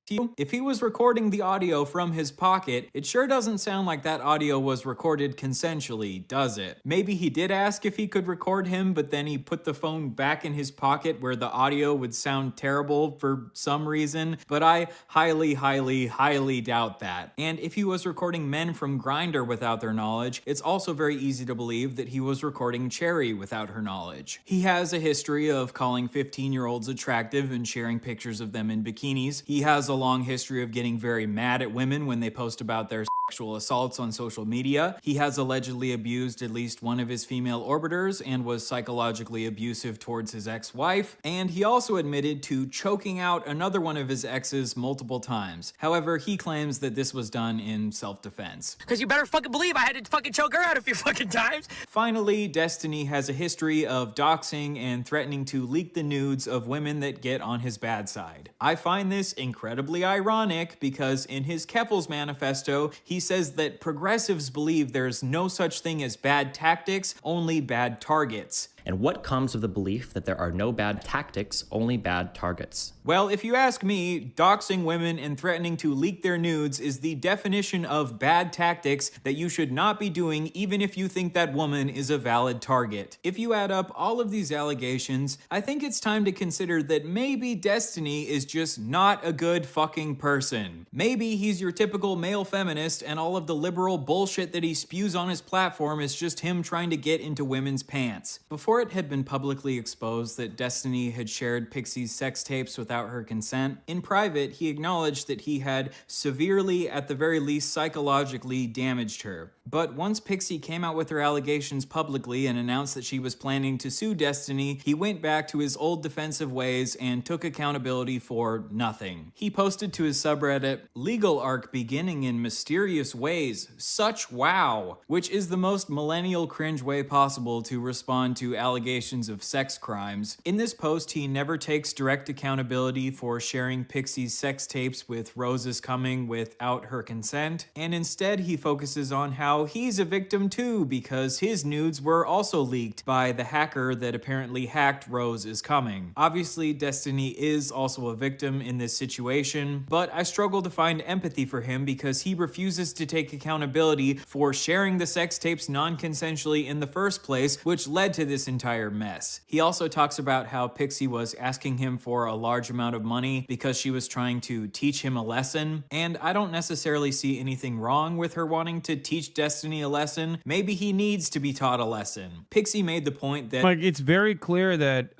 If he was recording the audio from his pocket, it sure doesn't sound like that audio was recorded consensually, does it? Maybe he did ask if he could record him, but then he put the phone back in his pocket where the audio would sound terrible for some reason, but I highly, highly, highly doubt that. And if he was recording men from Grindr without their knowledge, it's also very easy to believe that he was recording Cherry without her knowledge. He has a history of calling 15-year-olds attractive and sharing pictures of them in bikinis. He has a long history of getting very mad at women when they post about their sexual assaults on social media. He has allegedly abused at least one of his female orbiters and was psychologically abusive towards his ex-wife. And he also admitted to choking out another one of his exes multiple times. However, he claims that this was done in self-defense. Because you better fucking believe I had to fucking choke her out a few fucking times. Finally, Destiny has a history of doxing and threatening to leak the nudes of women that get on his bad side. I find this incredibly ironic because in his Keffels manifesto, he says that progressives believe there's no such thing as bad tactics, only bad targets. And what comes of the belief that there are no bad tactics, only bad targets? Well, if you ask me, doxing women and threatening to leak their nudes is the definition of bad tactics that you should not be doing even if you think that woman is a valid target. If you add up all of these allegations, I think it's time to consider that maybe Destiny is just not a good fucking person. Maybe he's your typical male feminist and all of the liberal bullshit that he spews on his platform is just him trying to get into women's pants. Before it had been publicly exposed that Destiny had shared Pixie's sex tapes without her consent, in private he acknowledged that he had severely, at the very least psychologically, damaged her. But once Pixie came out with her allegations publicly and announced that she was planning to sue Destiny, he went back to his old defensive ways and took accountability for nothing. He posted to his subreddit, "Legal arc beginning in mysterious ways, such wow," which is the most millennial cringe way possible to respond to allegations of sex crimes. In this post, he never takes direct accountability for sharing Pixie's sex tapes with Rose Is Coming without her consent, and instead he focuses on how he's a victim too because his nudes were also leaked by the hacker that apparently hacked Rose Is Coming. Obviously, Destiny is also a victim in this situation, but I struggle to find empathy for him because he refuses to take accountability for sharing the sex tapes non-consensually in the first place, which led to this entire mess. He also talks about how Pixie was asking him for a large amount of money because she was trying to teach him a lesson, and I don't necessarily see anything wrong with her wanting to teach Destiny a lesson. Maybe he needs to be taught a lesson. Pixie made the point that like it's very clear that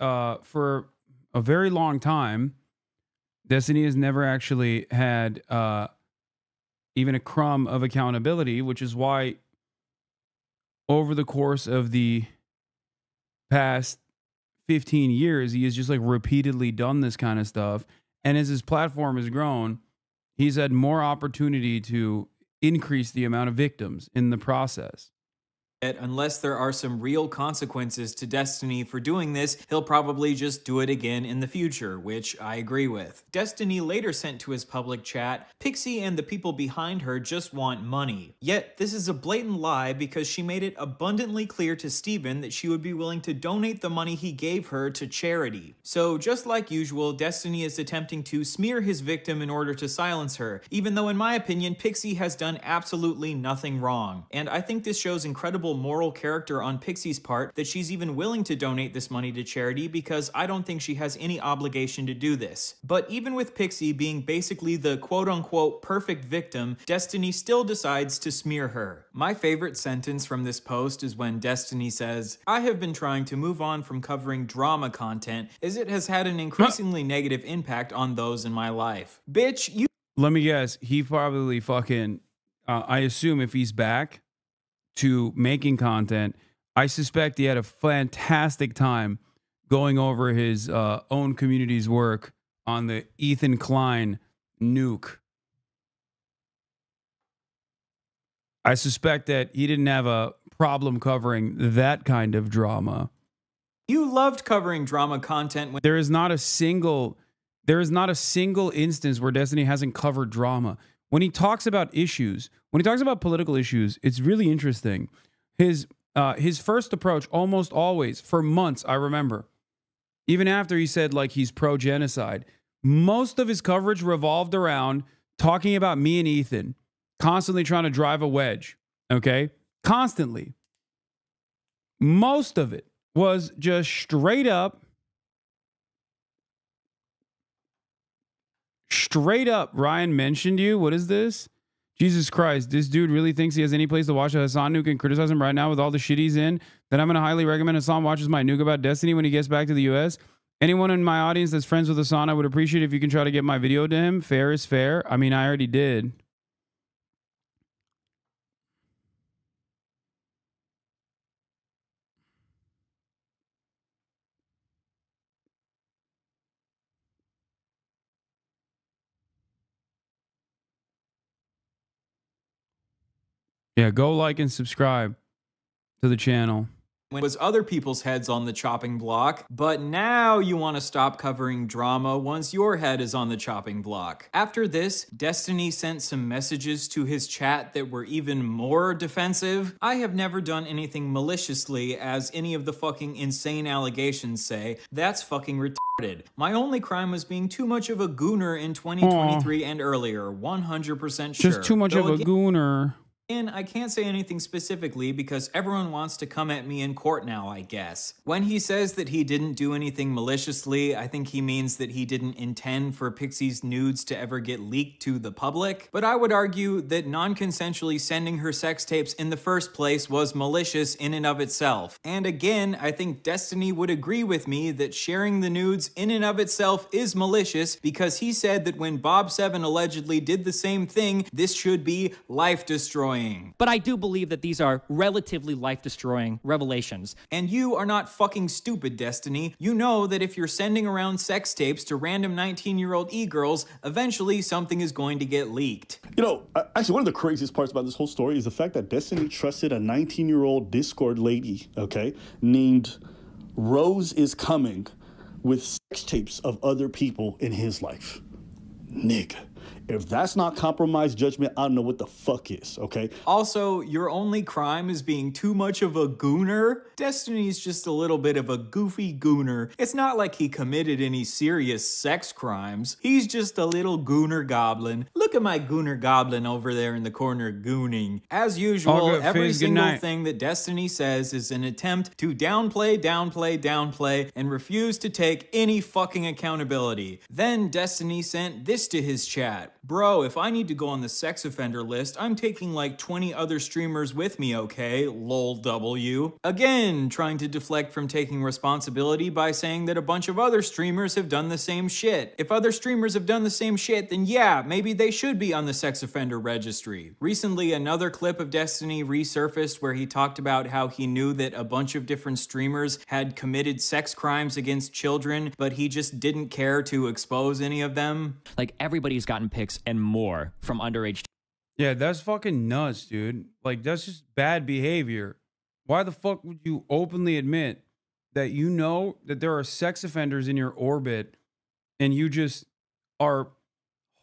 for a very long time, Destiny has never actually had even a crumb of accountability, which is why over the course of the past 15 years, he has just like repeatedly done this kind of stuff. And as his platform has grown, he's had more opportunity to increase the amount of victims in the process. Unless there are some real consequences to Destiny for doing this, he'll probably just do it again in the future, which I agree with. Destiny later sent to his public chat, "Pixie and the people behind her just want money." Yet, this is a blatant lie because she made it abundantly clear to Steven that she would be willing to donate the money he gave her to charity. So, just like usual, Destiny is attempting to smear his victim in order to silence her, even though in my opinion, Pixie has done absolutely nothing wrong. And I think this shows incredible moral character on Pixie's part that she's even willing to donate this money to charity because I don't think she has any obligation to do this. But even with Pixie being basically the quote-unquote perfect victim, Destiny still decides to smear her. My favorite sentence from this post is when Destiny says, "I have been trying to move on from covering drama content as it has had an increasingly negative impact on those in my life." Bitch, you— Let me guess, he probably fucking, I assume if he's back to making content, I suspect he had a fantastic time going over his own community's work on the Ethan Klein Nuke. I suspect that he didn't have a problem covering that kind of drama. You loved covering drama content when— There is not a single instance where Destiny hasn't covered drama. When he talks about issues, when he talks about political issues, it's really interesting. His first approach almost always, for months, I remember, even after he said like he's pro-genocide, Most of his coverage revolved around talking about me and Ethan, constantly trying to drive a wedge. Okay? Constantly. Most of it was just straight up, Ryan mentioned you. What is this? Jesus Christ, this dude really thinks he has any place to watch a Hasan Nuke and criticize him right now with all the shit he's in. Then I'm going to highly recommend Hasan watches my Nuke about Destiny when he gets back to the US. Anyone in my audience that's friends with Hasan, I would appreciate if you can try to get my video to him. Fair is fair. I mean, I already did. Yeah, go like and subscribe to the channel. When it was other people's heads on the chopping block, but now you want to stop covering drama once your head is on the chopping block. After this, Destiny sent some messages to his chat that were even more defensive. I have never done anything maliciously, as any of the fucking insane allegations say. That's fucking retarded. My only crime was being too much of a gooner in 2023 and earlier, 100% sure. Just too much of a gooner. And I can't say anything specifically because everyone wants to come at me in court now, I guess. When he says that he didn't do anything maliciously, I think he means that he didn't intend for Pixie's nudes to ever get leaked to the public. But I would argue that non-consensually sending her sex tapes in the first place was malicious in and of itself. And again, I think Destiny would agree with me that sharing the nudes in and of itself is malicious because he said that when Bob7 allegedly did the same thing, this should be life-destroying. But I do believe that these are relatively life-destroying revelations. And you are not fucking stupid, Destiny. You know that if you're sending around sex tapes to random 19-year-old e-girls, eventually something is going to get leaked. You know, actually, one of the craziest parts about this whole story is the fact that Destiny trusted a 19-year-old Discord lady, okay, named Rose is Coming, with sex tapes of other people in his life. Nigga. If that's not compromised judgment, I don't know what the fuck is, okay? Also, your only crime is being too much of a gooner? Destiny's just a little bit of a goofy gooner. It's not like he committed any serious sex crimes. He's just a little gooner goblin. Look at my gooner goblin over there in the corner gooning. As usual, every single thing that Destiny says is an attempt to downplay, and refuse to take any fucking accountability. Then Destiny sent this to his chat. Bro, if I need to go on the sex offender list, I'm taking like 20 other streamers with me, okay? Lol W. Again, trying to deflect from taking responsibility by saying that a bunch of other streamers have done the same shit. If other streamers have done the same shit, then yeah, maybe they should be on the sex offender registry. Recently, another clip of Destiny resurfaced where he talked about how he knew that a bunch of different streamers had committed sex crimes against children, but he just didn't care to expose any of them. Like, everybody's gotten pics and more from underage. Yeah, that's fucking nuts, dude. Like, that's just bad behavior. Why the fuck would you openly admit that you know that there are sex offenders in your orbit and you just are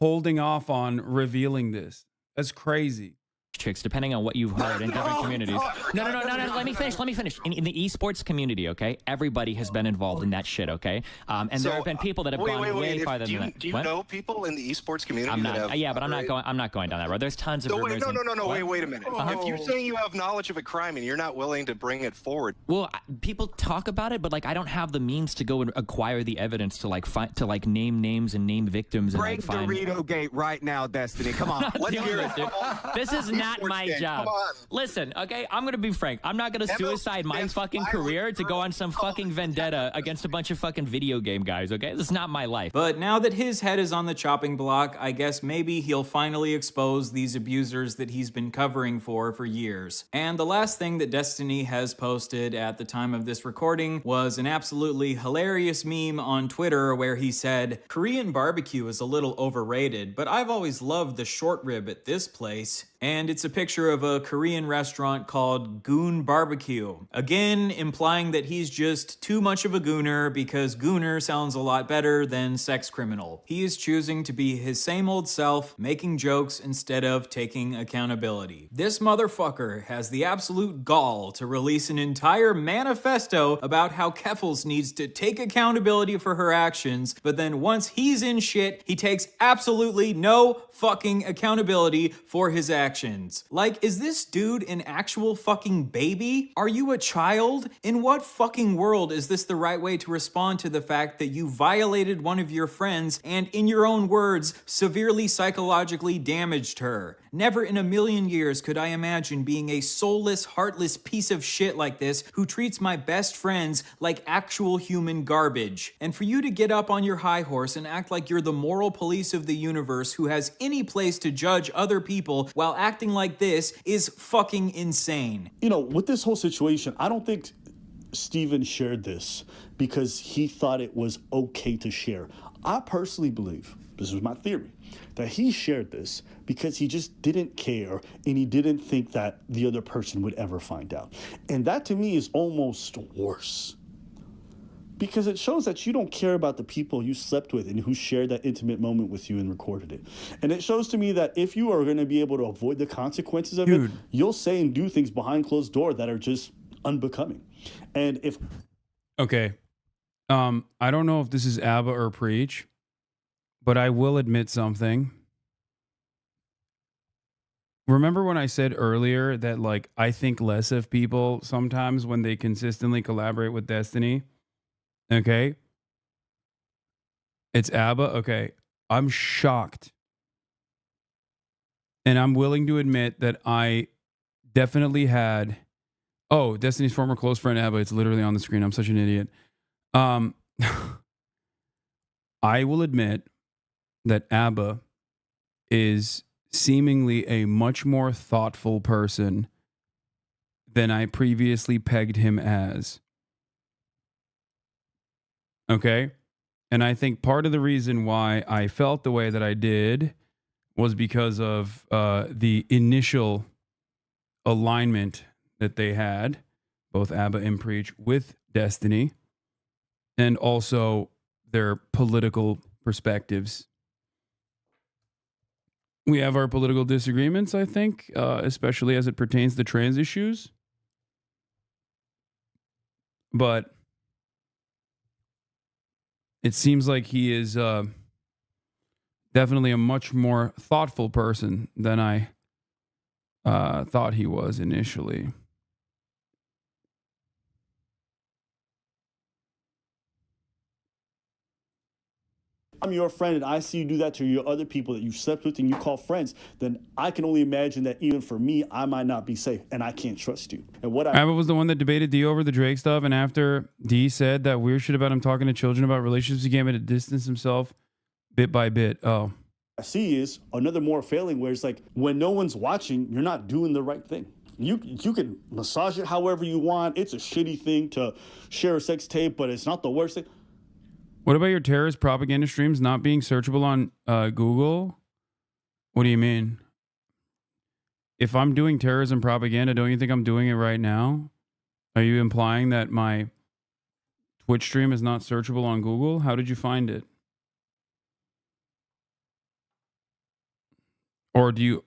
holding off on revealing this? That's crazy. Chicks, depending on what you've heard in different communities. No, let me finish. In the esports community, okay, everybody has been involved in that shit, okay? And there have been people that have gone way farther than that. Do you know people in the esports community? I'm not, yeah, but I'm not going down that road. There's tons of rumors. No, wait a minute. If you're saying you have knowledge of a crime and you're not willing to bring it forward. Well, people talk about it, but like I don't have the means to go and acquire the evidence to like name names and name victims and like find. Break Dorito Gate right now, Destiny. Come on. Let's hear it, dude. This is not my job. Listen, okay, I'm gonna be frank. I'm not gonna suicide my fucking career to go on some fucking vendetta against a bunch of fucking video game guys, okay? This is not my life. But now that his head is on the chopping block, I guess maybe he'll finally expose these abusers that he's been covering for years. And the last thing that Destiny has posted at the time of this recording was an absolutely hilarious meme on Twitter where he said, "Korean barbecue is a little overrated, but I've always loved the short rib at this place." And it's a picture of a Korean restaurant called Goon Barbecue. Again, implying that he's just too much of a gooner because gooner sounds a lot better than sex criminal. He is choosing to be his same old self, making jokes instead of taking accountability. This motherfucker has the absolute gall to release an entire manifesto about how Keffels needs to take accountability for her actions, but then once he's in shit, he takes absolutely no fucking accountability for his actions. Like, is this dude an actual fucking baby? Are you a child? In what fucking world is this the right way to respond to the fact that you violated one of your friends and, in your own words, severely psychologically damaged her? Never in a million years could I imagine being a soulless, heartless piece of shit like this who treats my best friends like actual human garbage. And for you to get up on your high horse and act like you're the moral police of the universe who has any place to judge other people while acting like this is fucking insane. You know, with this whole situation, I don't think Steven shared this because he thought it was okay to share. I personally believe, this is my theory, that he shared this because he just didn't care and he didn't think that the other person would ever find out. And that to me is almost worse, because it shows that you don't care about the people you slept with and who shared that intimate moment with you and recorded it. And it shows to me that if you are going to be able to avoid the consequences of it, you'll say and do things behind closed doors that are just unbecoming. And if... Okay. I don't know if this is ABBA or Preach, but I will admit something. Remember when I said earlier that, like, I think less of people sometimes when they consistently collaborate with Destiny? Okay. It's ABBA. Okay. I'm shocked. And I'm willing to admit that I definitely had... Oh, Destiny's former close friend ABBA. It's literally on the screen. I'm such an idiot. I will admit that ABBA is seemingly a much more thoughtful person than I previously pegged him as. Okay? And I think part of the reason why I felt the way that I did was because of the initial alignment that they had, both ABBA and Preach, with Destiny, and also their political perspectives. We have our political disagreements, I think, especially as it pertains to trans issues. But it seems like he is definitely a much more thoughtful person than I thought he was initially. I'm your friend and I see you do that to your other people that you slept with and you call friends, then I can only imagine that even for me, I might not be safe and I can't trust you. And what ABBA was the one that debated D over the Drake stuff, and after D said that weird shit about him talking to children about relationships, he came to distance himself bit by bit. Oh. I see is another more failing where it's like when no one's watching, you're not doing the right thing. You can massage it however you want. It's a shitty thing to share a sex tape, but it's not the worst thing. What about your terrorist propaganda streams not being searchable on Google? What do you mean? If I'm doing terrorism propaganda, don't you think I'm doing it right now? Are you implying that my Twitch stream is not searchable on Google? How did you find it? Or do you...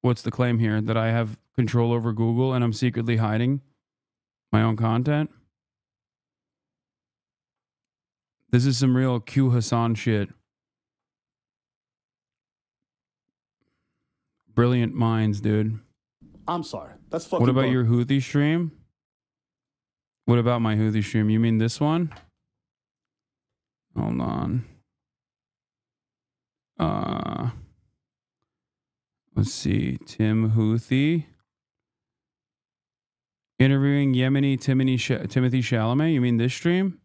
What's the claim here? That I have control over Google and I'm secretly hiding my own content? This is some real Q Hasan shit. Brilliant minds, dude. I'm sorry. That's fucking... What about your Houthi stream? What about my Houthi stream? You mean this one? Hold on. Let's see. Tim Houthi. Interviewing Yemeni Timothy Chalamet. You mean this stream?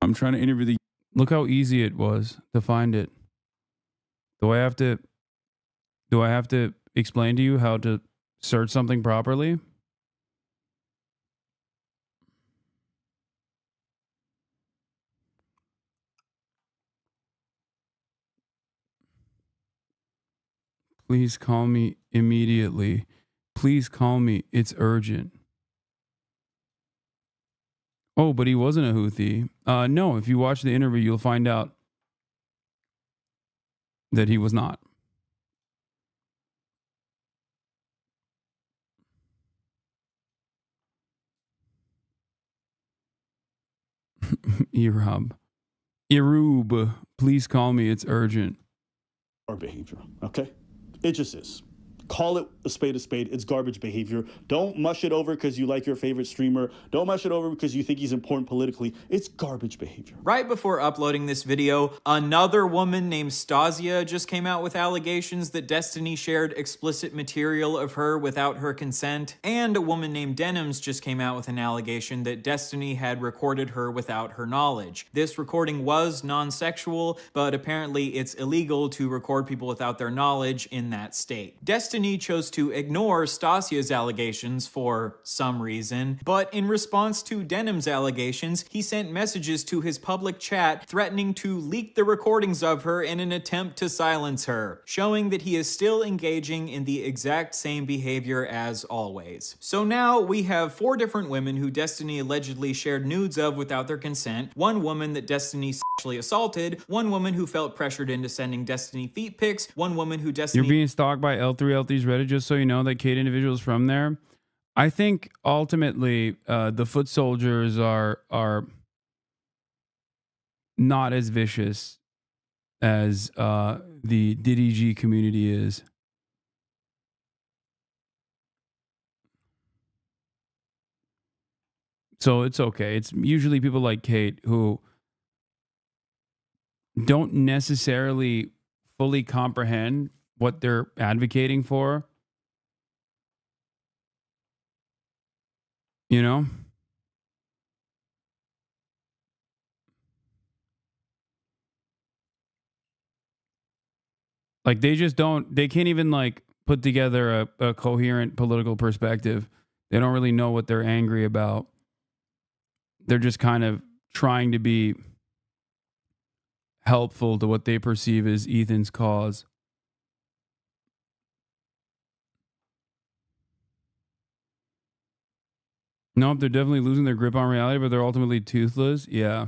I'm trying to interview the... Look how easy it was to find it. Do I have to explain to you how to search something properly? Please call me immediately. Please call me. It's urgent. Oh, but he wasn't a Houthi. No, if you watch the interview, you'll find out that he was not. Irub, please call me. It's urgent. Our behavior, okay? It just is. Call it a spade. It's garbage behavior. Don't mush it over because you like your favorite streamer. Don't mush it over because you think he's important politically. It's garbage behavior. Right before uploading this video, another woman named Stasia just came out with allegations that Destiny shared explicit material of her without her consent. And a woman named Denims just came out with an allegation that Destiny had recorded her without her knowledge. This recording was non-sexual, but apparently it's illegal to record people without their knowledge in that state. Destiny chose to ignore Stasia's allegations for some reason, but in response to Denim's allegations, he sent messages to his public chat threatening to leak the recordings of her in an attempt to silence her, showing that he is still engaging in the exact same behavior as always. So now we have 4 different women who Destiny allegedly shared nudes of without their consent, 1 woman that Destiny sexually assaulted, 1 woman who felt pressured into sending Destiny feet pics, 1 woman who Destiny— You're being stalked by L3LT's Reddit, just so you know, that Kate individuals from there. I think ultimately the foot soldiers are not as vicious as the Diddy G community is. So it's okay. It's usually people like Kate who don't necessarily fully comprehend what they're advocating for. You know? Like they just don't, they can't even like put together a coherent political perspective. They don't really know what they're angry about. They're just kind of trying to be helpful to what they perceive as Ethan's cause. Nope, they're definitely losing their grip on reality, but they're ultimately toothless. Yeah.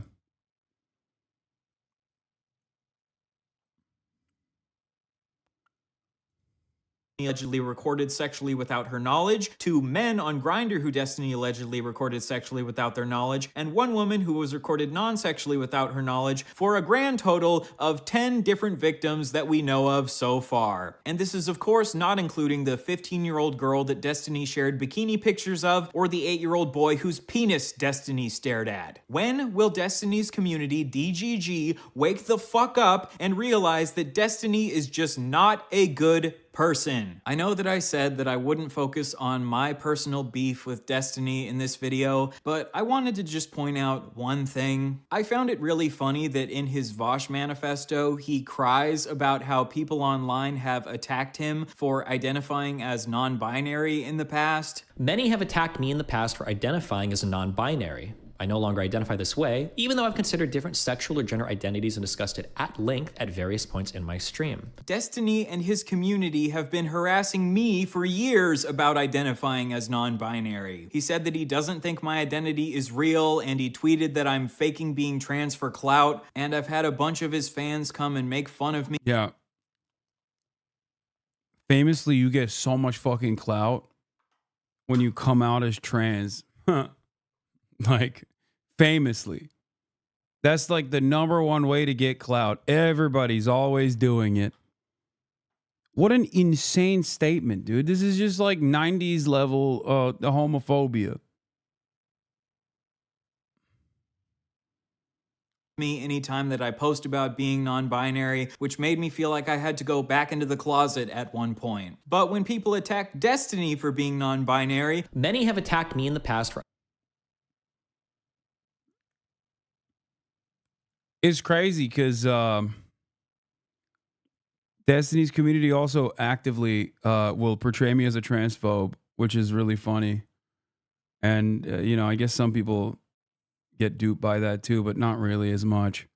allegedly recorded sexually without her knowledge, 2 men on Grindr who Destiny allegedly recorded sexually without their knowledge, and 1 woman who was recorded non-sexually without her knowledge, for a grand total of 10 different victims that we know of so far. And this is of course not including the 15-year-old girl that Destiny shared bikini pictures of, or the 8-year-old boy whose penis Destiny stared at. When will Destiny's community, DGG, wake the fuck up and realize that Destiny is just not a good person? I know that I said that I wouldn't focus on my personal beef with Destiny in this video, but I wanted to just point out one thing. I found it really funny that in his Vosh manifesto, he cries about how people online have attacked him for identifying as non-binary in the past. Many have attacked me in the past for identifying as a non-binary. I no longer identify this way, even though I've considered different sexual or gender identities and discussed it at length at various points in my stream. Destiny and his community have been harassing me for years about identifying as non-binary. He said that he doesn't think my identity is real, and he tweeted that I'm faking being trans for clout, and I've had a bunch of his fans come and make fun of me. Yeah. Famously, you get so much fucking clout when you come out as trans. Like, famously. That's like the #1 way to get clout. Everybody's always doing it. What an insane statement, dude. This is just like 90s level the homophobia. Me anytime that I post about being non-binary, which made me feel like I had to go back into the closet at one point. But when people attack Destiny for being non-binary, many have attacked me in the past for— It's crazy because Destiny's community also actively will portray me as a transphobe, which is really funny. And, you know, I guess some people get duped by that too, but not really as much.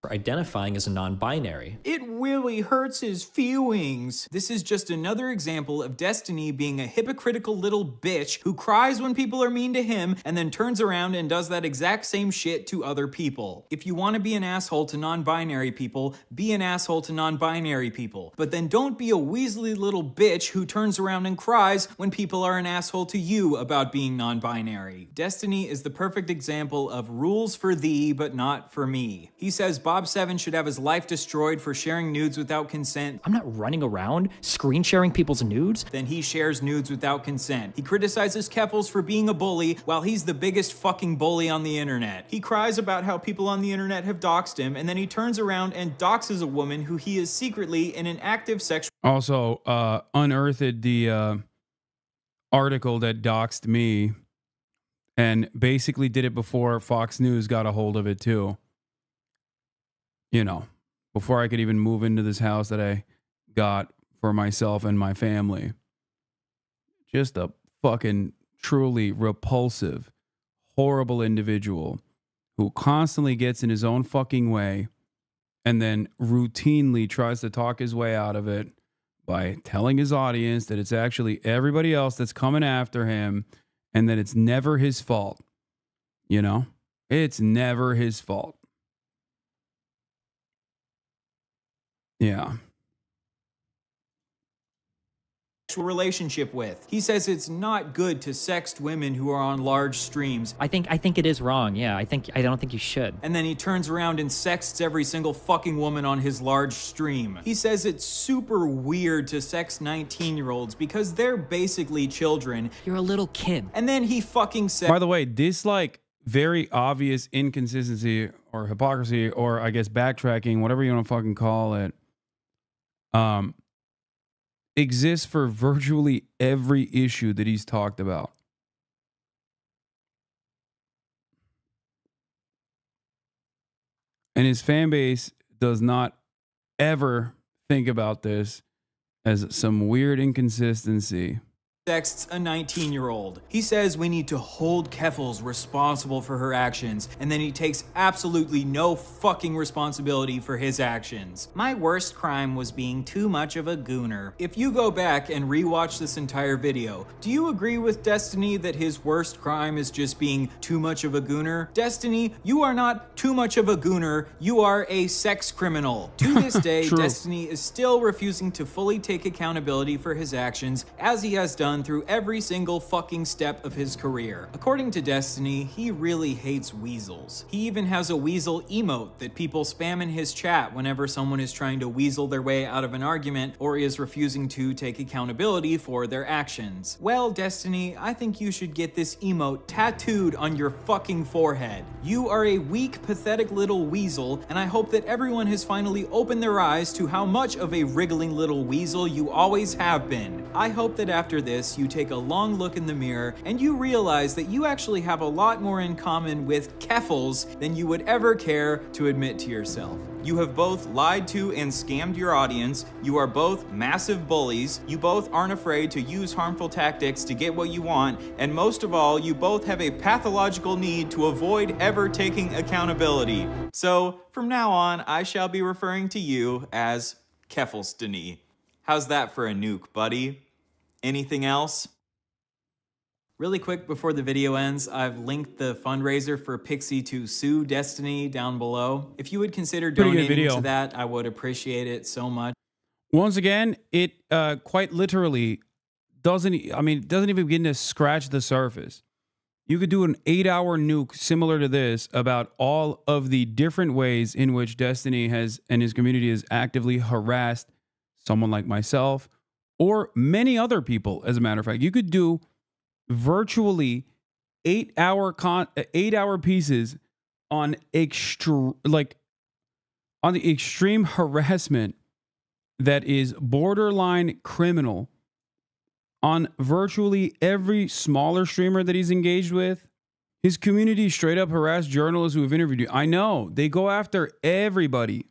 For identifying as a non-binary. It really hurts his feelings. This is just another example of Destiny being a hypocritical little bitch who cries when people are mean to him and then turns around and does that exact same shit to other people. If you want to be an asshole to non-binary people, be an asshole to non-binary people. But then don't be a weaselly little bitch who turns around and cries when people are an asshole to you about being non-binary. Destiny is the perfect example of rules for thee, but not for me. He says Bob 7 should have his life destroyed for sharing nudes without consent. I'm not running around screen sharing people's nudes. Then he shares nudes without consent. He criticizes Keffals for being a bully while he's the biggest fucking bully on the internet. He cries about how people on the internet have doxed him, and then he turns around and doxes a woman who he is secretly in an active sexual... Also, unearthed the article that doxed me and basically did it before Fox News got a hold of it too. You know, before I could even move into this house that I got for myself and my family. Just a fucking truly repulsive, horrible individual who constantly gets in his own fucking way and then routinely tries to talk his way out of it by telling his audience that it's actually everybody else that's coming after him and that it's never his fault. You know, it's never his fault. Yeah. Relationship with. He says it's not good to sext women who are on large streams. I think it is wrong. Yeah, I don't think you should. And then he turns around and sexts every single fucking woman on his large stream. He says it's super weird to sext 19-year-olds because they're basically children. You're a little kid. And then he fucking said... By the way, this like very obvious inconsistency or hypocrisy or I guess backtracking, whatever you want to fucking call it, exists for virtually every issue that he's talked about. And his fan base does not ever think about this as some weird inconsistency. Sexts a 19-year-old. He says we need to hold Keffals responsible for her actions, and then he takes absolutely no fucking responsibility for his actions. My worst crime was being too much of a gooner. If you go back and rewatch this entire video, do you agree with Destiny that his worst crime is just being too much of a gooner? Destiny, you are not too much of a gooner, you are a sex criminal. To this day, Destiny is still refusing to fully take accountability for his actions, as he has done through every single fucking step of his career. According to Destiny, he really hates weasels. He even has a weasel emote that people spam in his chat whenever someone is trying to weasel their way out of an argument or is refusing to take accountability for their actions. Well, Destiny, I think you should get this emote tattooed on your fucking forehead. You are a weak, pathetic little weasel, and I hope that everyone has finally opened their eyes to how much of a wriggling little weasel you always have been. I hope that after this, you take a long look in the mirror and you realize that you actually have a lot more in common with Keffals than you would ever care to admit to yourself. You have both lied to and scammed your audience. You are both massive bullies. You both aren't afraid to use harmful tactics to get what you want. And most of all, you both have a pathological need to avoid ever taking accountability. So from now on, I shall be referring to you as Keffals. How's that for a nuke, buddy? Anything else? Really quick before the video ends, I've linked the fundraiser for Pixie to sue Destiny down below. If you would consider donating to that, I would appreciate it so much. Once again, it quite literally doesn't even begin to scratch the surface. You could do an 8-hour nuke similar to this about all of the different ways in which Destiny has and his community has actively harassed someone like myself or many other people. As a matter of fact, you could do virtually 8-hour pieces on the extreme harassment that is borderline criminal on virtually every smaller streamer that he's engaged with. His community straight up harassed journalists who have interviewed you. I know they go after everybody.